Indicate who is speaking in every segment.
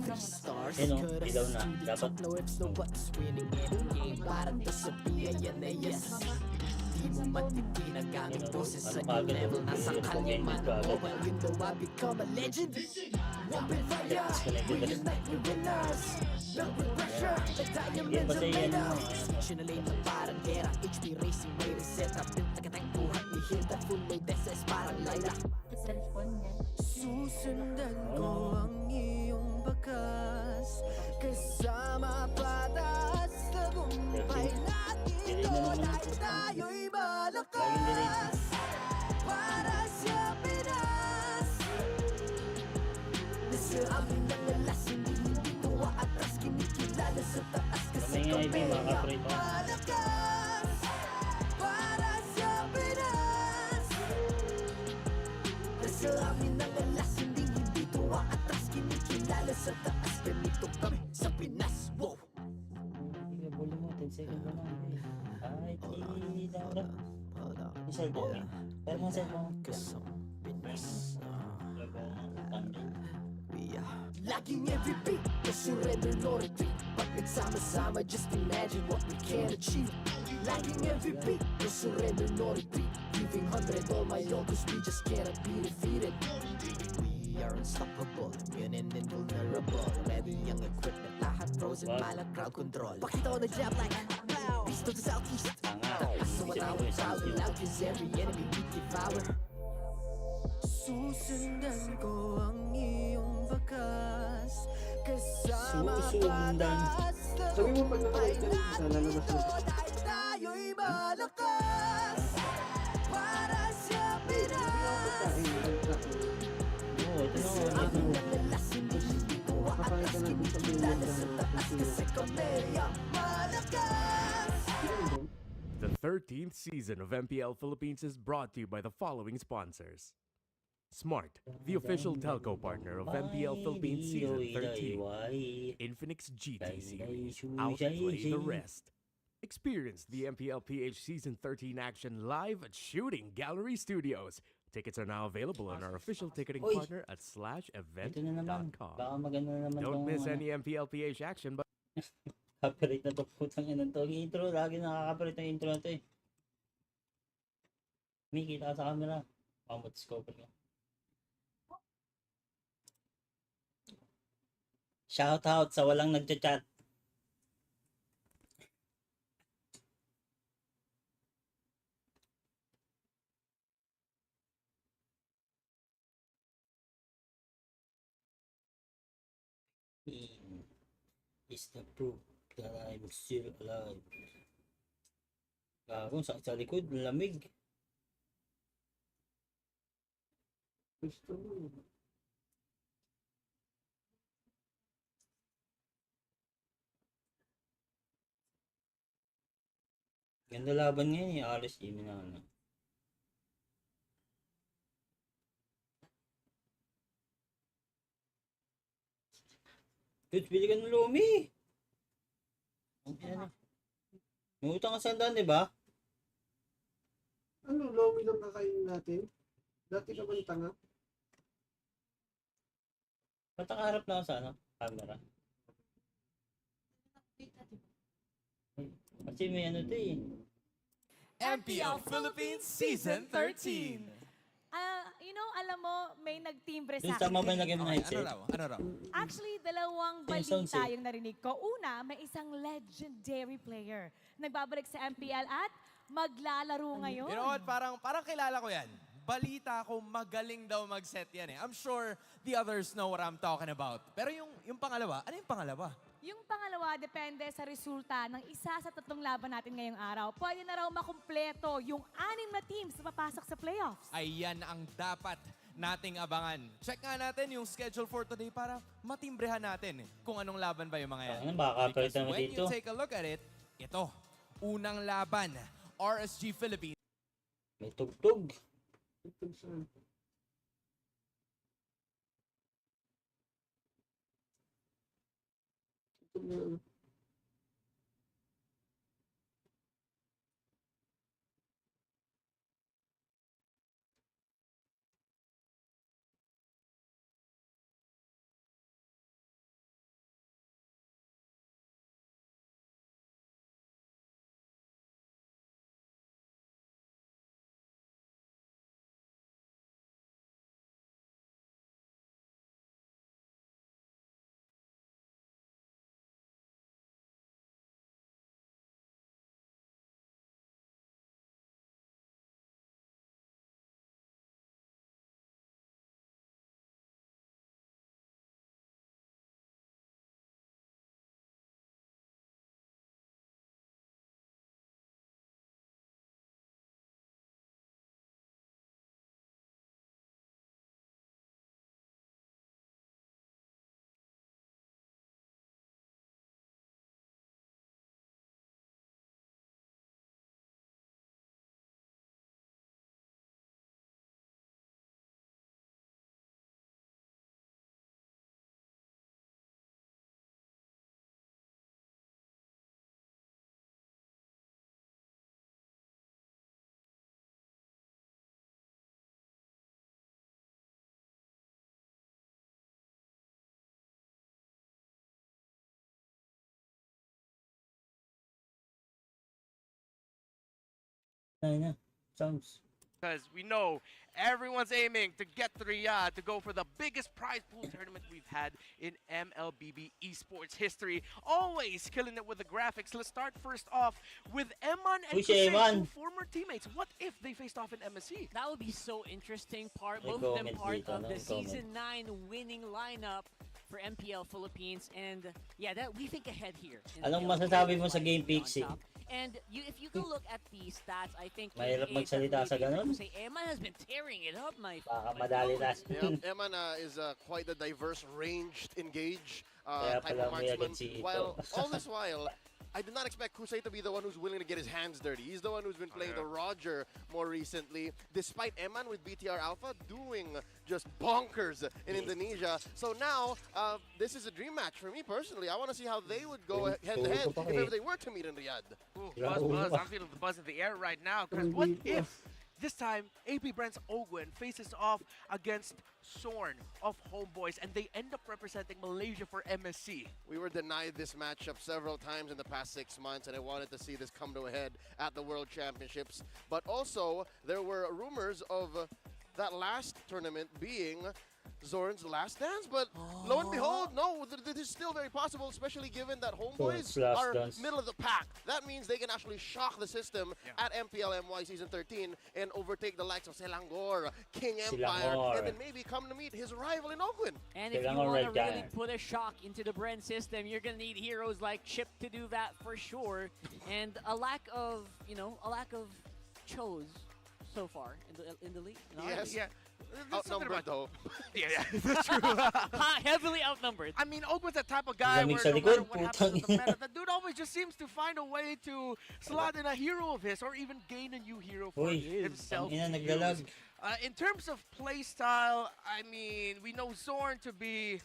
Speaker 1: Yan o, ilaw na. Dapat. Ano kagad o? Recommended ko agad. Disconnected na. Yan ba sa'yo yan?
Speaker 2: Susundan ko ang iyong bakas, kasama patas, tagumpay natin doon ay tayo'y malakas para sa Pinas. Nasa amin ang alas, hindi ko atras, kinikilala sa taas kasi kami ang malakas para sa Pinas. Nasa amin ang alas, hindi ko atras, kinikilala sa taas, ganito kami sa Pinas. Wow!
Speaker 1: Buli mo, 10 seconds mo lang. Ay, dapat. Yung cellphone. Pero yung cellphone.
Speaker 2: Laging every beat, no surrender, no retreat. Pag nagsama-sama, just imagine what we can achieve. Laging every beat, no surrender, no retreat. Giving 100 all my all, cause we just cannot be defeated. We are unstoppable, immune and invulnerable. Ready yung equipment, lahat frozen, malang crowd control. Pakita ko na jab like beast of the southeast. So what I was proud and loud, cause every enemy we devour. Susundan ko ang iyong bakas, kasama patas, tagumpay natin doon ay tayo'y malakas para sa Pinas. Sa amin ang lalas, hindi ko atras, kinikilala sa taas kasi kami ang malakas.
Speaker 3: The 13th season of MPL Philippines is brought to you by the following sponsors. Smart, the official telco partner of MPL Philippines Season 13. Infinix GT Series, outplay the rest. Experience the MPL PH Season 13 action live at Shooting Gallery Studios. Tickets are now available on our official ticketing partner at
Speaker 1: Ito na naman.
Speaker 3: /event.com.
Speaker 1: Baka maganda na naman
Speaker 3: Don't
Speaker 1: tong,
Speaker 3: miss any MPL PH action, but
Speaker 1: copyright na to. Putang ina to. Intro, lagi nakaka-copyright ng intro na to eh. May kita ka sa camera. Pamot-scope ko. Shoutout sa walang nagchat-chat. Is the proof that I'm still alive. Kung sakit sa likod, lamig.
Speaker 4: Gusto mo.
Speaker 1: Ganda laban ngayon eh, RSG minana. Dude, bili ka ng lumi. May utang ka sandaan, di ba?
Speaker 4: Ano, lomi lang kakainin natin? Dati ka ba yung tanga?
Speaker 1: Ba't nakaharap na ako sa ano? Camera. Kasi may ano to eh.
Speaker 5: MPL Philippines Season 13.
Speaker 6: Alam mo, may nagtimbre
Speaker 1: Doon
Speaker 6: sa
Speaker 1: tama ba
Speaker 6: akin.
Speaker 1: lagay mo ng headset?
Speaker 5: Ano raw?
Speaker 6: Actually, dalawang
Speaker 1: Yung sound
Speaker 6: balita
Speaker 1: safe.
Speaker 6: yung narinig ko. Una, may isang legendary player. Nagbabalik sa MPL at maglalaro ngayon.
Speaker 5: You know what? Parang kilala ko yan. Balita ko magaling daw mag-set yan eh. I'm sure the others know what I'm talking about. Pero yung pangalawa, ano yung pangalawa?
Speaker 6: Yung pangalawa, depende sa resulta ng isa sa tatlong laban natin ngayong araw. Pwede na raw makumpleto yung 6 na teams na papasok sa playoffs.
Speaker 5: Ayan ang dapat nating abangan. Check nga natin yung schedule for today para matimbrehan natin kung anong laban ba yung mga yan.
Speaker 1: Ano, makakapalit
Speaker 5: Because
Speaker 1: naman
Speaker 5: when
Speaker 1: dito.
Speaker 5: you take a look at it, ito, unang laban, RSG Philippines.
Speaker 1: May tugtog.
Speaker 4: Ito saan? Ito na.
Speaker 1: Ayun na. Sounds.
Speaker 7: Because we know everyone's aiming to get to Riyadh to go for the biggest prize pool tournament we've had in MLBB esports history. Always killing it with the graphics. Let's start first off with Eman and
Speaker 1: Uy, si
Speaker 7: Kusei,
Speaker 1: Eman.
Speaker 7: two former teammates. What if they faced off in MSC?
Speaker 8: That would be so interesting.
Speaker 1: May
Speaker 8: Both of them
Speaker 1: comment
Speaker 8: part
Speaker 1: dito,
Speaker 8: of
Speaker 1: no?
Speaker 8: the
Speaker 1: Comment.
Speaker 8: Season 9 winning lineup for MPL Philippines. And yeah, that we think ahead here. in
Speaker 1: Anong
Speaker 8: MPL
Speaker 1: masasabi mo
Speaker 8: Philippines
Speaker 1: sa game,
Speaker 8: to be on
Speaker 1: Pixie?
Speaker 8: top. And if you go look at the stats, I think
Speaker 1: Mahirap
Speaker 8: 88
Speaker 1: magsalita sa ganun.
Speaker 8: Say Emma has been tearing it up, my
Speaker 1: Baka madali na.
Speaker 9: Yeah, Eman is quite a diverse, ranged, engage
Speaker 1: Kaya
Speaker 9: type
Speaker 1: pala
Speaker 9: of
Speaker 1: may agad
Speaker 9: marksman.
Speaker 1: si Ito.
Speaker 9: While all this while, I did not expect Kusei to be the one who's willing to get his hands dirty. He's the one who's been playing the Roger more recently, despite Eman with BTR Alpha doing just bonkers in Indonesia. So now, this is a dream match for me personally. I want to see how they would go head-to-head if ever they were to meet in Riyadh.
Speaker 7: Ooh,
Speaker 1: Yeah,
Speaker 7: buzz.
Speaker 1: ooh.
Speaker 7: I'm feeling the buzz in the air right now. Because what if this time AP Brent's Ogwen faces off against Sorn of Homeboys and they end up representing Malaysia for MSC?
Speaker 9: We were denied this matchup several times in the past 6 months, and I wanted to see this come to a head at the World Championships. But also, there were rumors of that last tournament being Zorn's last dance, but lo and behold, no, this is still very possible, especially given that Homeboys
Speaker 1: Last
Speaker 9: are
Speaker 1: dance.
Speaker 9: middle of the pack. That means they can actually shock the system at MPL MY Season 13 and overtake the likes of Selangor, King Empire,
Speaker 1: Selangor.
Speaker 9: and then maybe come to meet his rival in Ogwen.
Speaker 8: And if you
Speaker 1: Kailangan
Speaker 8: want to
Speaker 1: red guy.
Speaker 8: really put a shock into the BREN system, you're going to need heroes like Chip to do that for sure. And a lack of chose so far in the league. in
Speaker 9: Yes.
Speaker 7: Yeah. There's something
Speaker 9: Outnumbered
Speaker 7: about
Speaker 9: though.
Speaker 7: Yeah, that's true.
Speaker 8: Heavily outnumbered.
Speaker 7: I mean, Ogwen's the type of guy
Speaker 1: Lamig
Speaker 7: where
Speaker 1: sa
Speaker 7: no
Speaker 1: likod,
Speaker 7: matter what happens
Speaker 1: putang
Speaker 7: with the
Speaker 1: ina.
Speaker 7: meta, the dude always just seems to find a way to slot in a hero of his or even gain a new hero for
Speaker 1: Uy,
Speaker 7: himself.
Speaker 1: tangina,
Speaker 7: to
Speaker 1: naglalag.
Speaker 7: use. In terms of playstyle, I mean, we know Zorn to be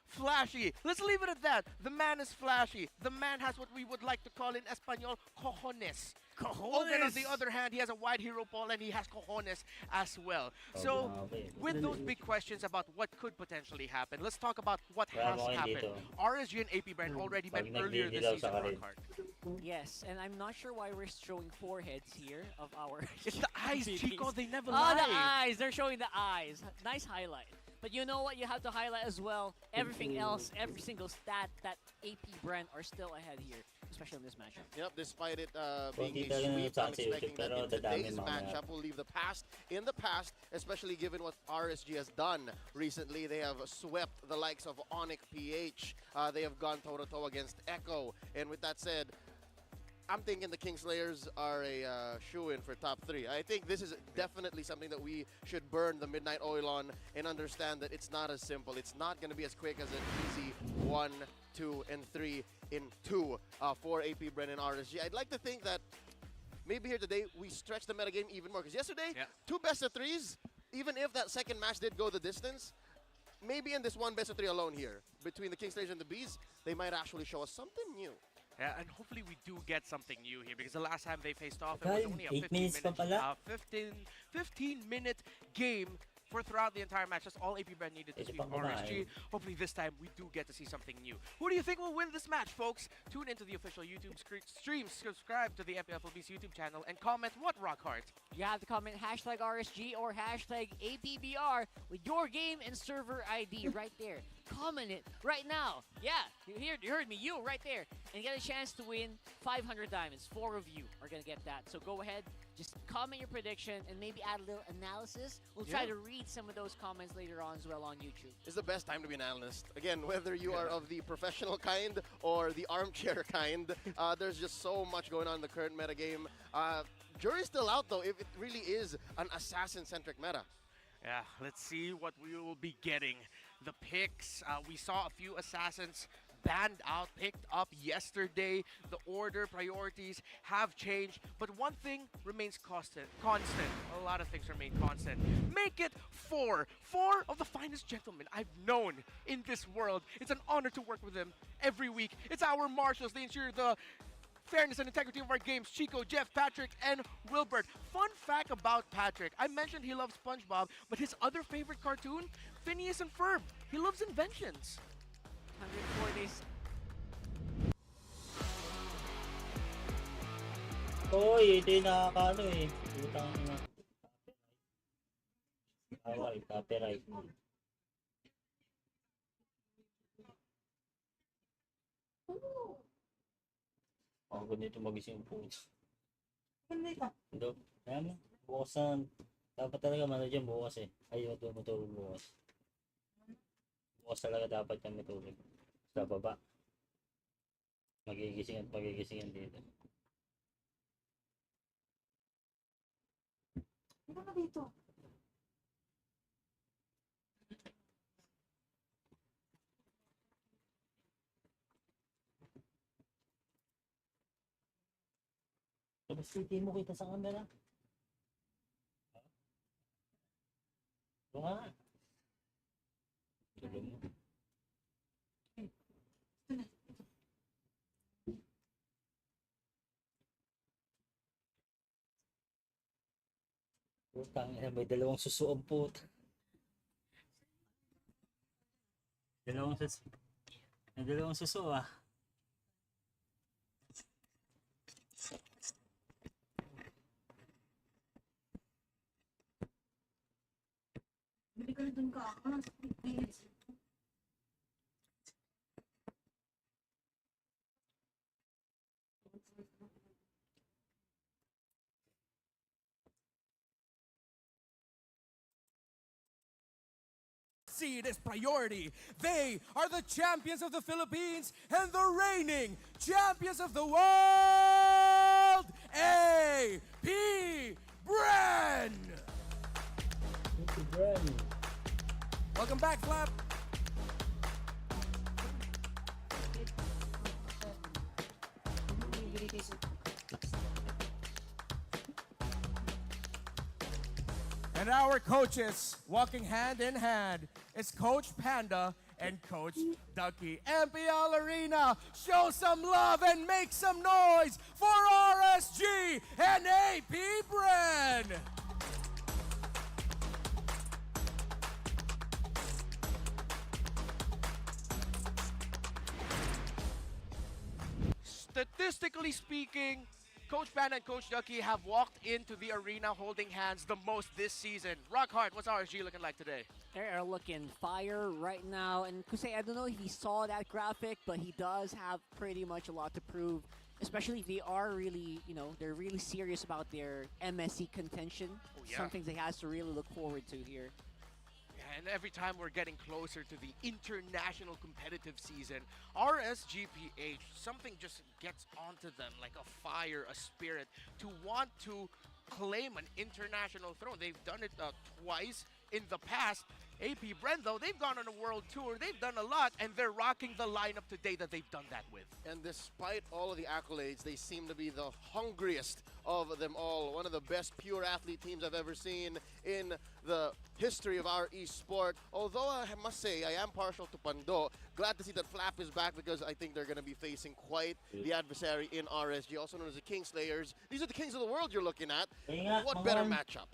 Speaker 7: flashy. Let's leave it at that. The man is flashy. The man has what we would like to call in Espanol cojones. Ogwen, on the other hand, he has a wide hero pool and he has cojones as well. So,
Speaker 1: grabe.
Speaker 7: with those big questions about what could potentially happen, let's talk about what
Speaker 1: Wala
Speaker 7: has
Speaker 1: mo kayo
Speaker 7: happened.
Speaker 1: dito.
Speaker 7: RSG and AP Brand already
Speaker 1: Pag
Speaker 7: met earlier this
Speaker 1: nagdidilaw
Speaker 7: season,
Speaker 1: sa karin.
Speaker 7: Rockhart.
Speaker 8: Yes, and I'm not sure why we're showing foreheads here of our.
Speaker 7: It's the eyes,
Speaker 8: BBs.
Speaker 7: Chico. They never
Speaker 8: Oh, the
Speaker 7: lie.
Speaker 8: eyes. They're showing the eyes. Nice highlight. But you know what? You have to highlight as well. Everything else, every single stat that AP BREN are still ahead here, especially in this matchup.
Speaker 9: Yep, despite it being
Speaker 1: Konti
Speaker 9: a
Speaker 1: talaga
Speaker 9: sweep,
Speaker 1: nanonood
Speaker 9: I'm
Speaker 1: sa
Speaker 9: expecting
Speaker 1: YouTube,
Speaker 9: that
Speaker 1: pero
Speaker 9: in
Speaker 1: dadami
Speaker 9: today's
Speaker 1: mga
Speaker 9: matchup will leave the past in the past, especially given what RSG has done recently. They have swept the likes of Onyx PH. They have gone toe-to-toe against Echo. And with that said, I'm thinking the Kingslayers are a shoe-in for top 3. I think this is definitely something that we should burn the midnight oil on and understand that it's not as simple. It's not going to be as quick as an easy 1, 2, and 3 in 2 for AP BREN and RSG. I'd like to think that maybe here today we stretch the metagame even more. Because yesterday, 2 best of 3s, even if that second match did go the distance, maybe in this one best of 3 alone here, between the Kingslayers and the Bees, they might actually show us something new.
Speaker 7: Yeah, and hopefully we do get something new here because the last time they faced off, it was
Speaker 1: Tagal,
Speaker 7: only a
Speaker 1: 8 minutes pa pala.
Speaker 7: 15-minute game for throughout the entire match. That's all AP Brand needed to
Speaker 1: Pwede
Speaker 7: sweep
Speaker 1: pang kumain.
Speaker 7: RSG. Hopefully this time we do get to see something new. Who do you think will win this match, folks? Tune into the official YouTube stream, subscribe to the MPL Philippines YouTube channel, and comment what, Rockhart?
Speaker 8: You have to comment hashtag RSG or hashtag APBR with your game and server ID right there. Comment it right now. Yeah, you heard me, you right there. And get a chance to win 500 diamonds. 4 of you are going to get that. So go ahead, just comment your prediction and maybe add a little analysis. We'll try to read some of those comments later on as well on YouTube.
Speaker 9: It's the best time to be an analyst. Again, whether you are of the professional kind or the armchair kind, there's just so much going on in the current metagame. Jury's still out, though, if it really is an assassin-centric meta.
Speaker 7: Yeah, let's see what we will be getting. The picks, we saw a few assassins banned out, picked up yesterday. The order, priorities have changed, but one thing remains constant. A lot of things remain constant. Make it 4 of the finest gentlemen I've known in this world. It's an honor to work with them every week. It's our marshals. They ensure the fairness and integrity of our games. Chico, Jeff, Patrick, and Wilbert. Fun fact about Patrick. I mentioned he loves SpongeBob, but his other favorite cartoon, Phineas and Ferb. He loves inventions.
Speaker 8: 104 days.
Speaker 1: Hoy, ito yung nakakaano eh. Utang na. Away, copyright. Ako ganito magising po. Hindi. Ayan mo. Bukas na. Dapat talaga ano dyan bukas eh. Ay, matulog bukas. Bukas talaga dapat yan matulog. Sa baba. Magigisingan dito.
Speaker 6: Ano na dito?
Speaker 1: Tapos hindi mo kita sa camera. Ito nga. Tulog mo. Putang ina, may dalawang suso ang puta. May dalawang suso ah.
Speaker 6: Bili ka na dun ka.
Speaker 5: Seed is priority. They are the champions of the Philippines and the reigning champions of the world, AP BREN. Welcome back, Flap. And our coaches walking hand in hand is Coach Panda and Coach Ducky. MPL Arena, show some love and make some noise for RSG and AP BREN.
Speaker 7: Statistically speaking, Coach Panda and Coach Ducky have walked into the arena holding hands the most this season. Rockhart, what's RSG looking like today?
Speaker 8: They are looking fire right now. And Kusei, I don't know if he saw that graphic, but he does have pretty much a lot to prove. Especially if they are really, they're really serious about their MSC contention.
Speaker 7: Oh, yeah.
Speaker 8: Something they has to really look forward to here.
Speaker 7: And every time we're getting closer to the international competitive season, RSGPH, something just gets onto them like a fire, a spirit, to want to claim an international throne. They've done it twice in the past. AP BREN, though, they've gone on a world tour. They've done a lot, and they're rocking the lineup today that they've done that with.
Speaker 9: And despite all of the accolades, they seem to be the hungriest of them all. One of the best pure athlete teams I've ever seen in the history of our esport. Although I must say, I am partial to Pando. Glad to see that Flap is back because I think they're going to be facing quite the adversary in RSG, also known as the Kingslayers. These are the kings of the world you're looking at. What better matchup?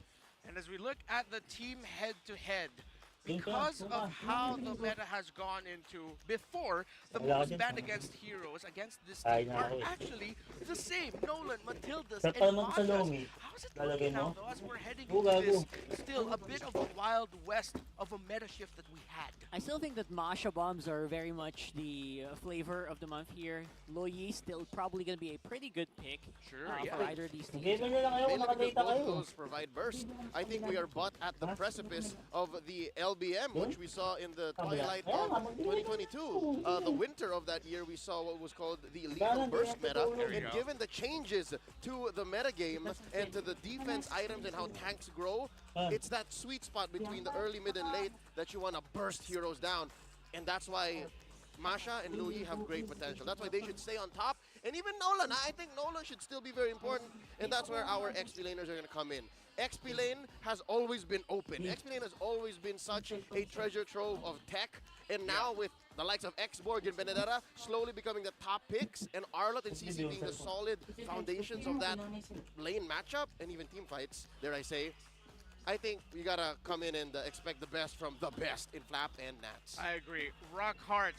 Speaker 7: And as we look at the team head-to-head, because of how the meta has gone into before, the moves banned against heroes against this team are actually the same. Nolan, Matildas, and Machas. How's it looking now, though, as we're heading into this still a bit of a wild west of a meta shift that we had?
Speaker 8: I still think that Masha bombs are very much the flavor of the month here. Loyi still probably going to be a pretty good pick for either of these teams.
Speaker 9: Both of those provide burst. I think we are but at the precipice of the LBM, which we saw in the twilight of 2022. The winter of that year, we saw what was called the lethal burst meta. And given the changes to the meta game and to the defense items and how tanks grow, it's that sweet spot between the early, mid, and late that you want to burst heroes down. And that's why Masha and Louis have great potential. That's why they should stay on top. And even Nolan, I think Nolan should still be very important. And that's where our XP laners are going to come in. XP lane has always been open. XP lane has always been such a treasure trove of tech. And now with the likes of Xborg and Benedetta slowly becoming the top picks, and Arlott and CC being the solid foundations of that lane matchup, and even team fights, dare I say, I think we gotta come in and expect the best from the best in Flap and Nats.
Speaker 7: I agree. Rockhart.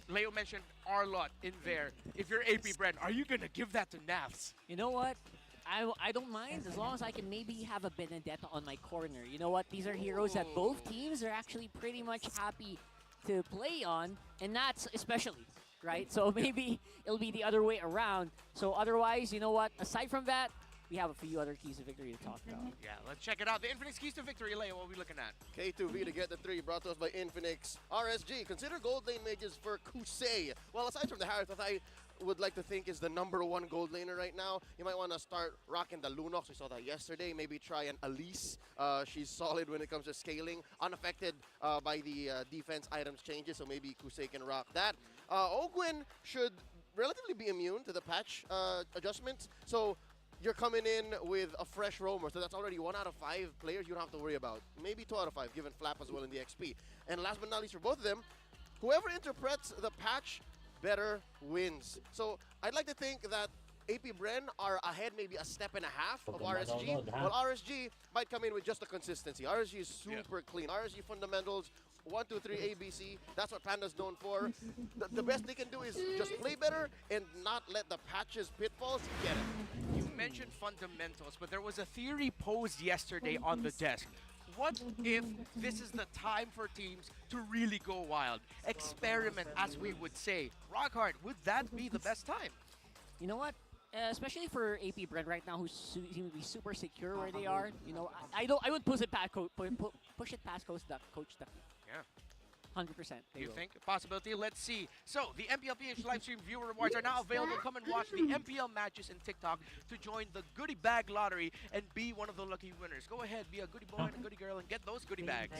Speaker 7: Leo mentioned Arlott in there. If you're AP BREN, are you gonna give that to Nats?
Speaker 8: You know what? I don't mind as long as I can maybe have a Benedetta on my corner. You know what? These are heroes that both teams are actually pretty much happy to play on, and Nats especially, right? So maybe it'll be the other way around. So otherwise, you know what? Aside from that, we have a few other keys to victory to talk about.
Speaker 7: Yeah, let's check it out. The Infinix keys to victory, Leo, what are we looking at?
Speaker 9: K2V to get the 3, brought to us by Infinix. RSG, consider gold lane mages for Kusei. Well, aside from the Harith, that I would like to think is the #1 gold laner right now, you might want to start rocking the Lunox. We saw that yesterday. Maybe try an Elise. She's solid when it comes to scaling, unaffected by the defense items changes, so maybe Kusei can rock that. Ogwin should relatively be immune to the patch adjustments, so you're coming in with a fresh roamer, so that's already 1 out of 5 players you don't have to worry about. Maybe 2 out of 5, given Flap as well in the XP. And last but not least for both of them, whoever interprets the patch better wins. So I'd like to think that AP BREN are ahead maybe a step and a half of RSG. Well, RSG might come in with just the consistency. RSG is super clean. RSG fundamentals, 1, 2, 3, ABC. That's what Panda's known for. The best they can do is just play better and not let the patches pitfalls get it.
Speaker 7: You mentioned fundamentals, but there was a theory posed yesterday on the desk. What if this is the time for teams to really go wild? Experiment, as we would say. Rockhard, would that be the best time?
Speaker 8: You know what? Especially for AP BREN right now, who seem to be super secure where they are. You know, I would push it past push it past Coach Ducky.
Speaker 7: Yeah.
Speaker 8: 100%.
Speaker 7: You think a possibility? Let's see. So the MPL PH livestream viewer rewards are now available. Come and watch the MPL matches in TikTok to join the goodie bag lottery and be one of the lucky winners. Go ahead, be a goodie boy and a goodie girl and get those goodie bags.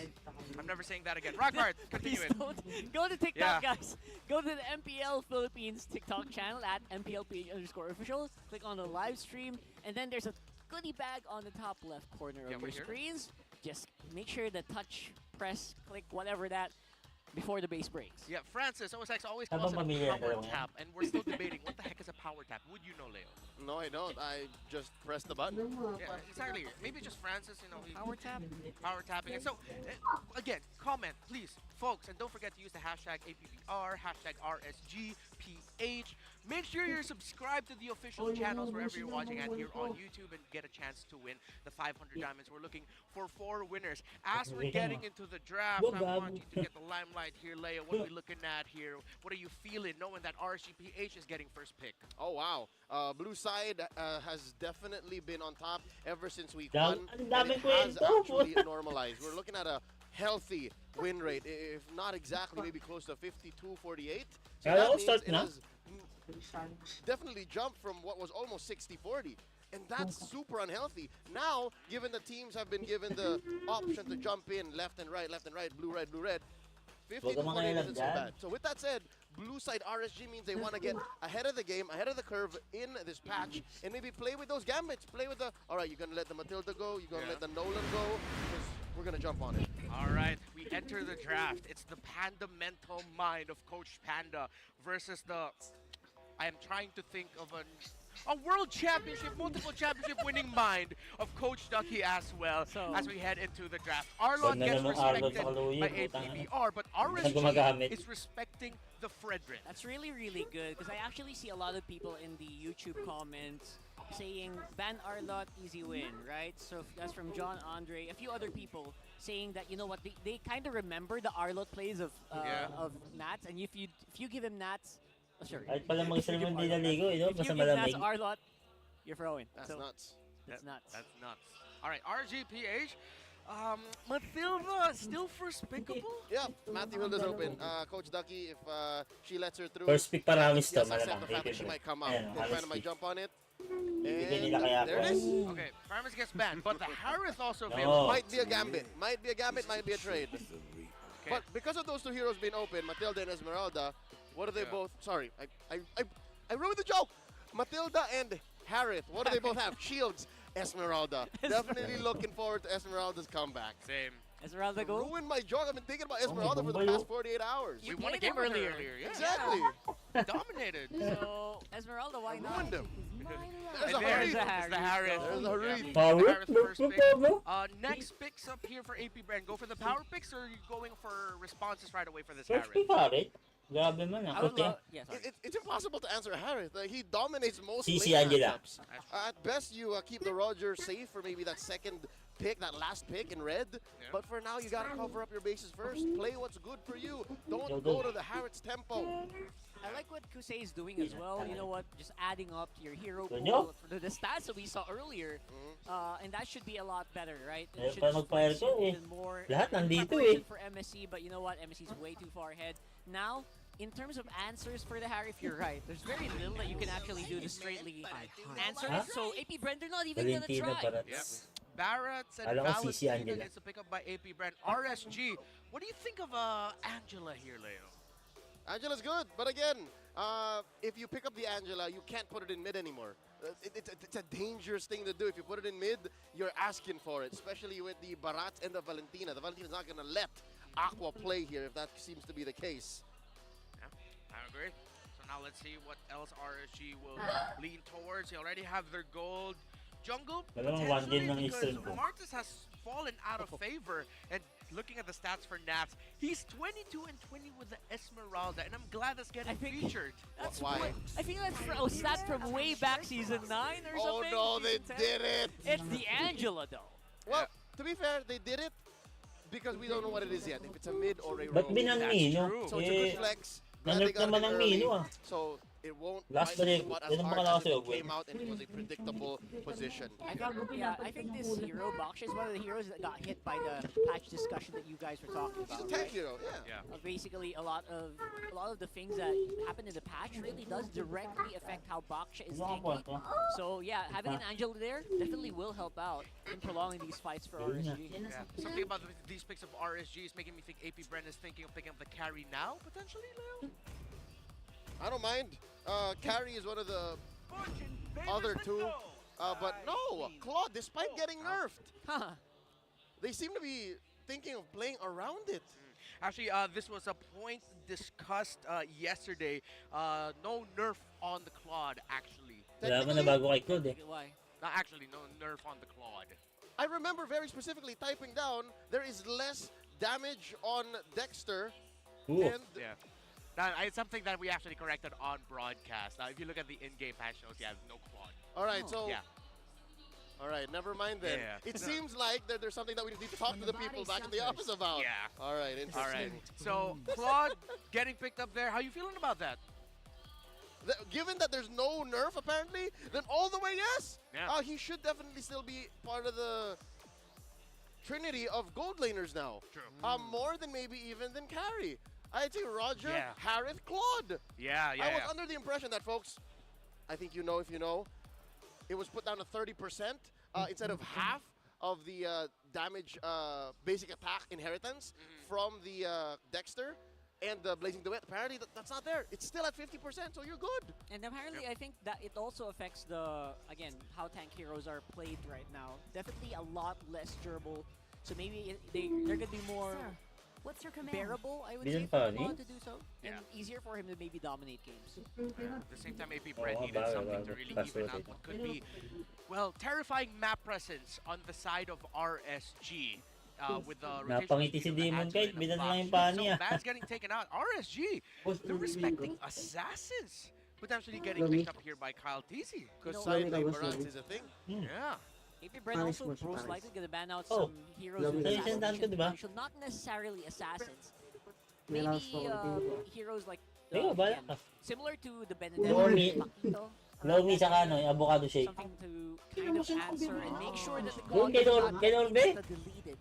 Speaker 7: I'm never saying that again. Rockhard, continue it.
Speaker 8: Go to TikTok, guys. Go to the MPL Philippines TikTok channel at MPLPH_official. Click on the live stream, and then there's a goodie bag on the top left corner of your screens. Just make sure to touch, press, click, whatever that, before the base breaks.
Speaker 7: Yeah, Francis, OSX always calls it a power tap, and we're still debating what the heck is a power tap. Would you know, Leo?
Speaker 9: No, I don't. I just press the button.
Speaker 7: Yeah, exactly. Maybe just Francis, you know.
Speaker 8: Power tap?
Speaker 7: Power tapping. And so, again, comment, please, folks, and don't forget to use the hashtag APBR, hashtag RSGPH. Make sure you're subscribed to the official channels wherever you're watching at here on YouTube and get a chance to win the 500 diamonds. We're looking for 4 winners. As we're getting into the draft, I want you to get the limelight here, Leia. What are we looking at here? What are you feeling knowing that RSGPH is getting first pick?
Speaker 9: Oh, wow. Blue side has definitely been on top ever since week 1. And it has actually normalized. We're looking at a healthy win rate, if not exactly, maybe close to 52-48. So that means it has definitely jumped from what was almost 60-40. And that's super unhealthy. Now, given the teams have been given the option to jump in left and right, blue, red, 50-48 isn't so bad. So with that said, blue side RSG means they want to get ahead of the game, ahead of the curve in this patch, and maybe play with those gambits. Play with the, all right, you're going to let the Matilda go, you're going to let the Nolan go, because we're going to jump on it.
Speaker 7: All right, we enter the draft. It's the Panda mental mind of Coach Panda versus the, I am trying to think of a world championship, multiple championship winning mind of Coach Ducky as well, as we head into the draft. Arlon gets respected by APBR, but RSG is respecting the Frederick.
Speaker 8: That's really, really good, because I actually see a lot of people in the YouTube comments saying, ban Arlot, easy win, right? So that's from John Andre, a few other people saying that, you know what, they kind of remember the Arlot plays of Nats, and if you give him Nats, sure.
Speaker 1: Kahit pala mag-isa naman di naligo,
Speaker 8: If you give Nats Arlot, you're throwing.
Speaker 9: That's nuts.
Speaker 8: That's nuts.
Speaker 7: That's nuts. All right, RGPH. Matilda still first pickable?
Speaker 9: Yeah, Matthew Hilda's open. Coach Ducky, if she lets her through,
Speaker 1: First pick Paramis to,
Speaker 9: accept
Speaker 1: malamang.
Speaker 9: the fact that she might come out.
Speaker 1: Ayan,
Speaker 9: Coach Panda might jump on it.
Speaker 1: Hindi
Speaker 9: And
Speaker 1: nila kaya
Speaker 9: there it is.
Speaker 7: Okay, Paramis gets banned, but the Harith also available.
Speaker 9: Might be a gambit. Might be a gambit, might be a trade. But because of those 2 heroes being open, Matilda and Esmeralda, what are they both? Sorry, I ruined the joke. Matilda and Harith, what do they both have? Shields. Esmeralda. Definitely looking forward to Esmeralda's comeback.
Speaker 7: Same.
Speaker 8: Esmeralda go?
Speaker 9: Ruined my joke. I've been thinking about Esmeralda for the past 48 hours.
Speaker 7: We won a game earlier. Yeah.
Speaker 9: Exactly.
Speaker 7: Dominated.
Speaker 8: So, Esmeralda, why not?
Speaker 9: Ruined him.
Speaker 7: There's
Speaker 9: a Harith.
Speaker 7: There's the Harith.
Speaker 9: There's a Harith.
Speaker 7: Harith first pick. Next picks up here for AP BREN. Go for the power picks, or are you going for responses right away for this
Speaker 1: First
Speaker 7: Harith?
Speaker 1: pick Harith. Grabe man
Speaker 8: I
Speaker 1: ah.
Speaker 8: would
Speaker 1: Okay.
Speaker 8: love. Yeah, sorry.
Speaker 9: It's impossible to answer Harith. He dominates most
Speaker 1: Si
Speaker 9: lane
Speaker 1: Angela.
Speaker 9: matchups. At best, you keep the Roger safe for maybe that second pick, that last pick in red. But for now, you gotta cover up your bases first. Play what's good for you. Don't go to the Harith's tempo.
Speaker 8: I like what Kusei is doing as well. You know what? Just adding up to your hero
Speaker 1: Good
Speaker 8: pool
Speaker 1: job.
Speaker 8: for the stats that we saw earlier, and that should be a lot better, right?
Speaker 1: Eh,
Speaker 8: It should
Speaker 1: pa
Speaker 8: just
Speaker 1: mag-fire
Speaker 8: place
Speaker 1: ko
Speaker 8: you
Speaker 1: eh.
Speaker 8: even more
Speaker 1: Lahat
Speaker 8: in
Speaker 1: nandito
Speaker 8: preparation
Speaker 1: eh.
Speaker 8: for MSC, but you know what? MSC is way too far ahead. Now, in terms of answers for the Harry, if you're right, there's very little that you can actually do the straight league answers.
Speaker 1: Huh?
Speaker 8: So AP Bren, they're not even gonna
Speaker 1: Valentina
Speaker 8: try.
Speaker 1: Barats.
Speaker 7: Barrett's and
Speaker 1: Alam ko si
Speaker 7: Valentina
Speaker 1: Angela.
Speaker 7: gets to pick up by AP Brand. RSG, what do you think of Angela here, Leo?
Speaker 9: Angela's good, but again, if you pick up the Angela, you can't put it in mid anymore. It's a dangerous thing to do. If you put it in mid, you're asking for it, especially with the Barat and the Valentina. The Valentina's not going to let Aqua play here if that seems to be the case.
Speaker 7: Yeah, I agree. So now let's see what else RSG will lean towards. They already have their gold. Jungle,
Speaker 1: Malamang one game ng
Speaker 7: because
Speaker 1: Eastern ko.
Speaker 7: Martis has fallen out of favor. And looking at the stats for Nats, he's 22 and 20 with the Esmeralda, and I'm glad that's getting featured.
Speaker 8: That's
Speaker 9: Why?
Speaker 8: I think that's a stat from way back season 9 or
Speaker 9: Oh
Speaker 8: something.
Speaker 9: no, they
Speaker 8: season 10.
Speaker 9: did it!
Speaker 8: It's the Angela though.
Speaker 9: Well, to be fair, they did it because we don't know what it is yet. If it's a mid or a
Speaker 1: Ba't
Speaker 9: rogue.
Speaker 1: binang Mino?
Speaker 9: So it's a
Speaker 1: Eh,
Speaker 9: good flex.
Speaker 1: nanurf
Speaker 9: They got it
Speaker 1: naman
Speaker 9: in
Speaker 1: ang
Speaker 9: early,
Speaker 1: Mino ah.
Speaker 9: So it won't
Speaker 1: Last
Speaker 9: bite
Speaker 1: balik,
Speaker 9: the butt as
Speaker 1: ganun pa
Speaker 9: hard
Speaker 1: kalakas
Speaker 9: as it
Speaker 1: yung
Speaker 9: came
Speaker 1: win.
Speaker 9: out, and it was a predictable position.
Speaker 8: I think this hero, Baksha, is one of the heroes that got hit by the patch discussion that you guys were talking
Speaker 9: He's a
Speaker 8: about.
Speaker 9: tank
Speaker 8: right?
Speaker 9: hero, yeah.
Speaker 8: Basically, a lot of the things that happen in the patch really does directly affect how Baksha is tanking. So yeah, having an Angela there definitely will help out in prolonging these fights for RSG.
Speaker 7: Yeah. Something about these picks of RSG is making me think AP Bren is thinking of picking up the carry now, potentially, Leo?
Speaker 9: I don't mind. Carry is one of the other two. But no, Claude, despite getting nerfed,
Speaker 8: Huh.
Speaker 9: they seem to be thinking of playing around it.
Speaker 7: Actually, this was a point discussed yesterday. No nerf on the Claude, actually.
Speaker 1: Wala man na bago kay Claude eh.
Speaker 8: Why?
Speaker 7: Not actually, no nerf on the Claude.
Speaker 9: I remember very specifically typing down there is less damage on Dexter.
Speaker 1: Ooh.
Speaker 9: And
Speaker 7: Yeah. Now, it's something that we actually corrected on broadcast. Now, if you look at the in-game patch notes, yeah, no Claude.
Speaker 9: all right, so
Speaker 7: Yeah.
Speaker 9: all right, never mind then.
Speaker 7: Yeah.
Speaker 9: It seems like that there's something that we need to talk to the people back in the office about.
Speaker 7: Yeah.
Speaker 9: All right, interesting.
Speaker 7: All right. So, Claude getting picked up there. How you feeling about that?
Speaker 9: Given that there's no nerf apparently, then all the way yes.
Speaker 7: Yeah.
Speaker 9: He should definitely still be part of the trinity of gold laners now.
Speaker 7: True.
Speaker 9: More than maybe even than carry. I'd say Roger,
Speaker 7: Yeah.
Speaker 9: Harith, Claude.
Speaker 7: Yeah,
Speaker 9: I was under the impression that, folks, I think you know if you know, it was put down to 30% instead of half of the damage basic attack inheritance from the Dexter and the Blazing Duet. Apparently, that's not there. It's still at 50%, so you're good.
Speaker 8: And apparently, I think that it also affects the, again, how tank heroes are played right now. Definitely a lot less durable. So maybe they're going to be more
Speaker 6: What's your command?
Speaker 8: bearable, I would
Speaker 1: Didn't
Speaker 8: say, for
Speaker 1: funny.
Speaker 8: Claude to do so.
Speaker 7: Yeah.
Speaker 8: And easier for him to maybe dominate games.
Speaker 7: At the same time, AP Brent
Speaker 1: Oo,
Speaker 7: needed
Speaker 1: bago,
Speaker 7: something to
Speaker 1: bago.
Speaker 7: really
Speaker 1: Fast
Speaker 7: even out
Speaker 1: rotate.
Speaker 7: what could be, well, terrifying map presence on the side of RSG. With the rotation
Speaker 1: Napangiti si
Speaker 7: of the
Speaker 1: Demon
Speaker 7: Angela
Speaker 1: kahit
Speaker 7: and the
Speaker 1: binan lang yung
Speaker 7: Baksha.
Speaker 1: paa niya.
Speaker 7: So, Man's getting taken out. RSG, they're respecting assassins. Potentially getting picked up here by Kyle TC.
Speaker 9: Because
Speaker 8: know,
Speaker 9: side lane
Speaker 4: Lami.
Speaker 9: balance is a thing.
Speaker 7: Yeah.
Speaker 8: AP Bren
Speaker 4: Paris
Speaker 8: also
Speaker 4: was
Speaker 8: most
Speaker 4: Paris.
Speaker 8: likely going to ban out
Speaker 1: Oh,
Speaker 8: some heroes
Speaker 4: Lami.
Speaker 8: with
Speaker 4: Ayun,
Speaker 1: sinasabi ko,
Speaker 8: assassination
Speaker 1: diba?
Speaker 8: potential. Not necessarily assassins.
Speaker 4: May
Speaker 8: Maybe
Speaker 4: last for
Speaker 8: heroes like
Speaker 1: Ikaw, bahala
Speaker 8: again,
Speaker 1: ka.
Speaker 8: similar to the Benedetto,
Speaker 1: Lomi.
Speaker 8: Paquito,
Speaker 1: Lomi sa ano, yung avocado shake.
Speaker 8: something to kind of answer and make sure that the
Speaker 1: Doon
Speaker 8: clock
Speaker 1: kay
Speaker 8: is
Speaker 1: Lor-
Speaker 8: not
Speaker 1: kay Lorbe?
Speaker 8: deleted.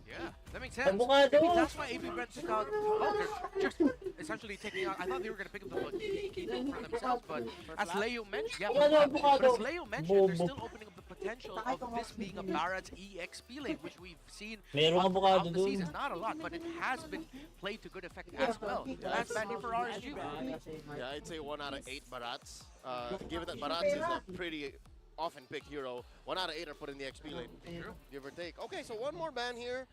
Speaker 7: Yeah, that makes sense.
Speaker 1: Avocado.
Speaker 7: That's why AP Brent took out. Oh, they're just essentially taking out. I thought they were going to pick up the Kito for themselves, but as Leo mentioned, yeah,
Speaker 1: Avocado,
Speaker 7: but
Speaker 1: avocado.
Speaker 7: as Leo mentioned, they're
Speaker 1: Bobo.
Speaker 7: still opening up the potential of this being a Barrett's EXP lane, which we've seen
Speaker 1: Merong
Speaker 7: throughout
Speaker 1: avocado
Speaker 7: the
Speaker 1: dun.
Speaker 7: season. Not a lot, but it has been played to good effect as well. That's bad here for RSG.
Speaker 9: Yeah, I'd say 1 out of 8 Barats. Given that Barats is a pretty often picked hero, 1 out of 8 are put in the XP lane. Give or take. Okay, so one more ban here.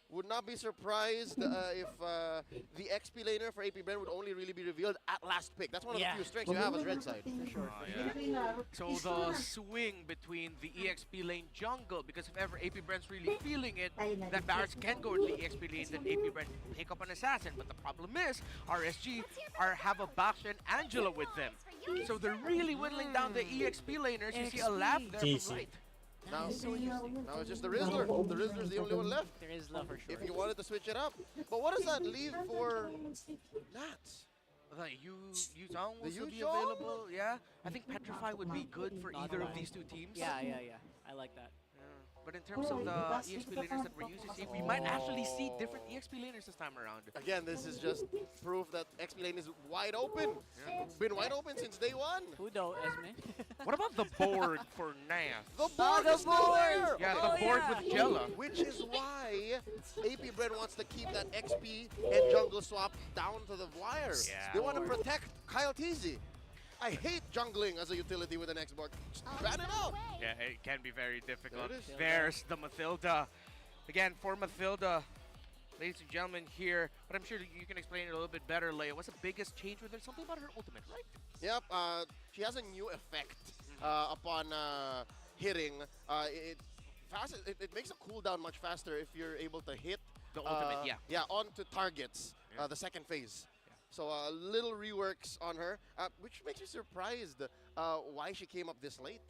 Speaker 9: Would not be surprised if the XP laner for AP BREN would only really be revealed at last pick. That's one of the few strengths you have as red side.
Speaker 8: For sure.
Speaker 7: So the swing between the EXP lane jungle, because if ever AP BREN's really feeling it, that Barrett can go to the EXP lane, then AP BREN pick up an assassin. But the problem is, RSG have a Bastion Angela with them. So they're really whittling down the EXP laners. You see a laugh there from right.
Speaker 9: Now it's just the Rizzler. The Rizzler's the only one left.
Speaker 8: There is love for sure.
Speaker 9: If you wanted to switch it up. But what does that leave for Nats?
Speaker 7: The Yuzong will
Speaker 9: The
Speaker 7: still be
Speaker 9: Yuzong?
Speaker 7: available. Yeah, I think Petrify would be good for either of these two teams.
Speaker 8: Yeah. I like that.
Speaker 7: But in terms of the EXP laners that we're used to seeing, we might actually see different EXP laners this time around.
Speaker 9: Again, this is just proof that XP lane is wide open. Been wide open since day one.
Speaker 8: Who though, Esme?
Speaker 7: What about the board for Nath?
Speaker 9: The board is still there.
Speaker 7: Yeah, the board with Jella.
Speaker 9: Which is why AP BREN wants to keep that XP and jungle swap down to the wire.
Speaker 7: Yeah.
Speaker 9: They want to protect Kyle Teasy. I hate jungling as a utility with an Xbox. Just ban it out.
Speaker 7: Yeah, it can be very difficult.
Speaker 9: There it is.
Speaker 7: There's the Mathilda. Again, for Mathilda, ladies and gentlemen here, but I'm sure you can explain it a little bit better, Leia. What's the biggest change with her? Something about her ultimate, right?
Speaker 9: Yep, she has a new effect upon hitting. It makes a cooldown much faster if you're able to hit
Speaker 7: The ultimate, yeah.
Speaker 9: Yeah, onto targets, the second phase. So little reworks on her, which makes me surprised why she came up this late.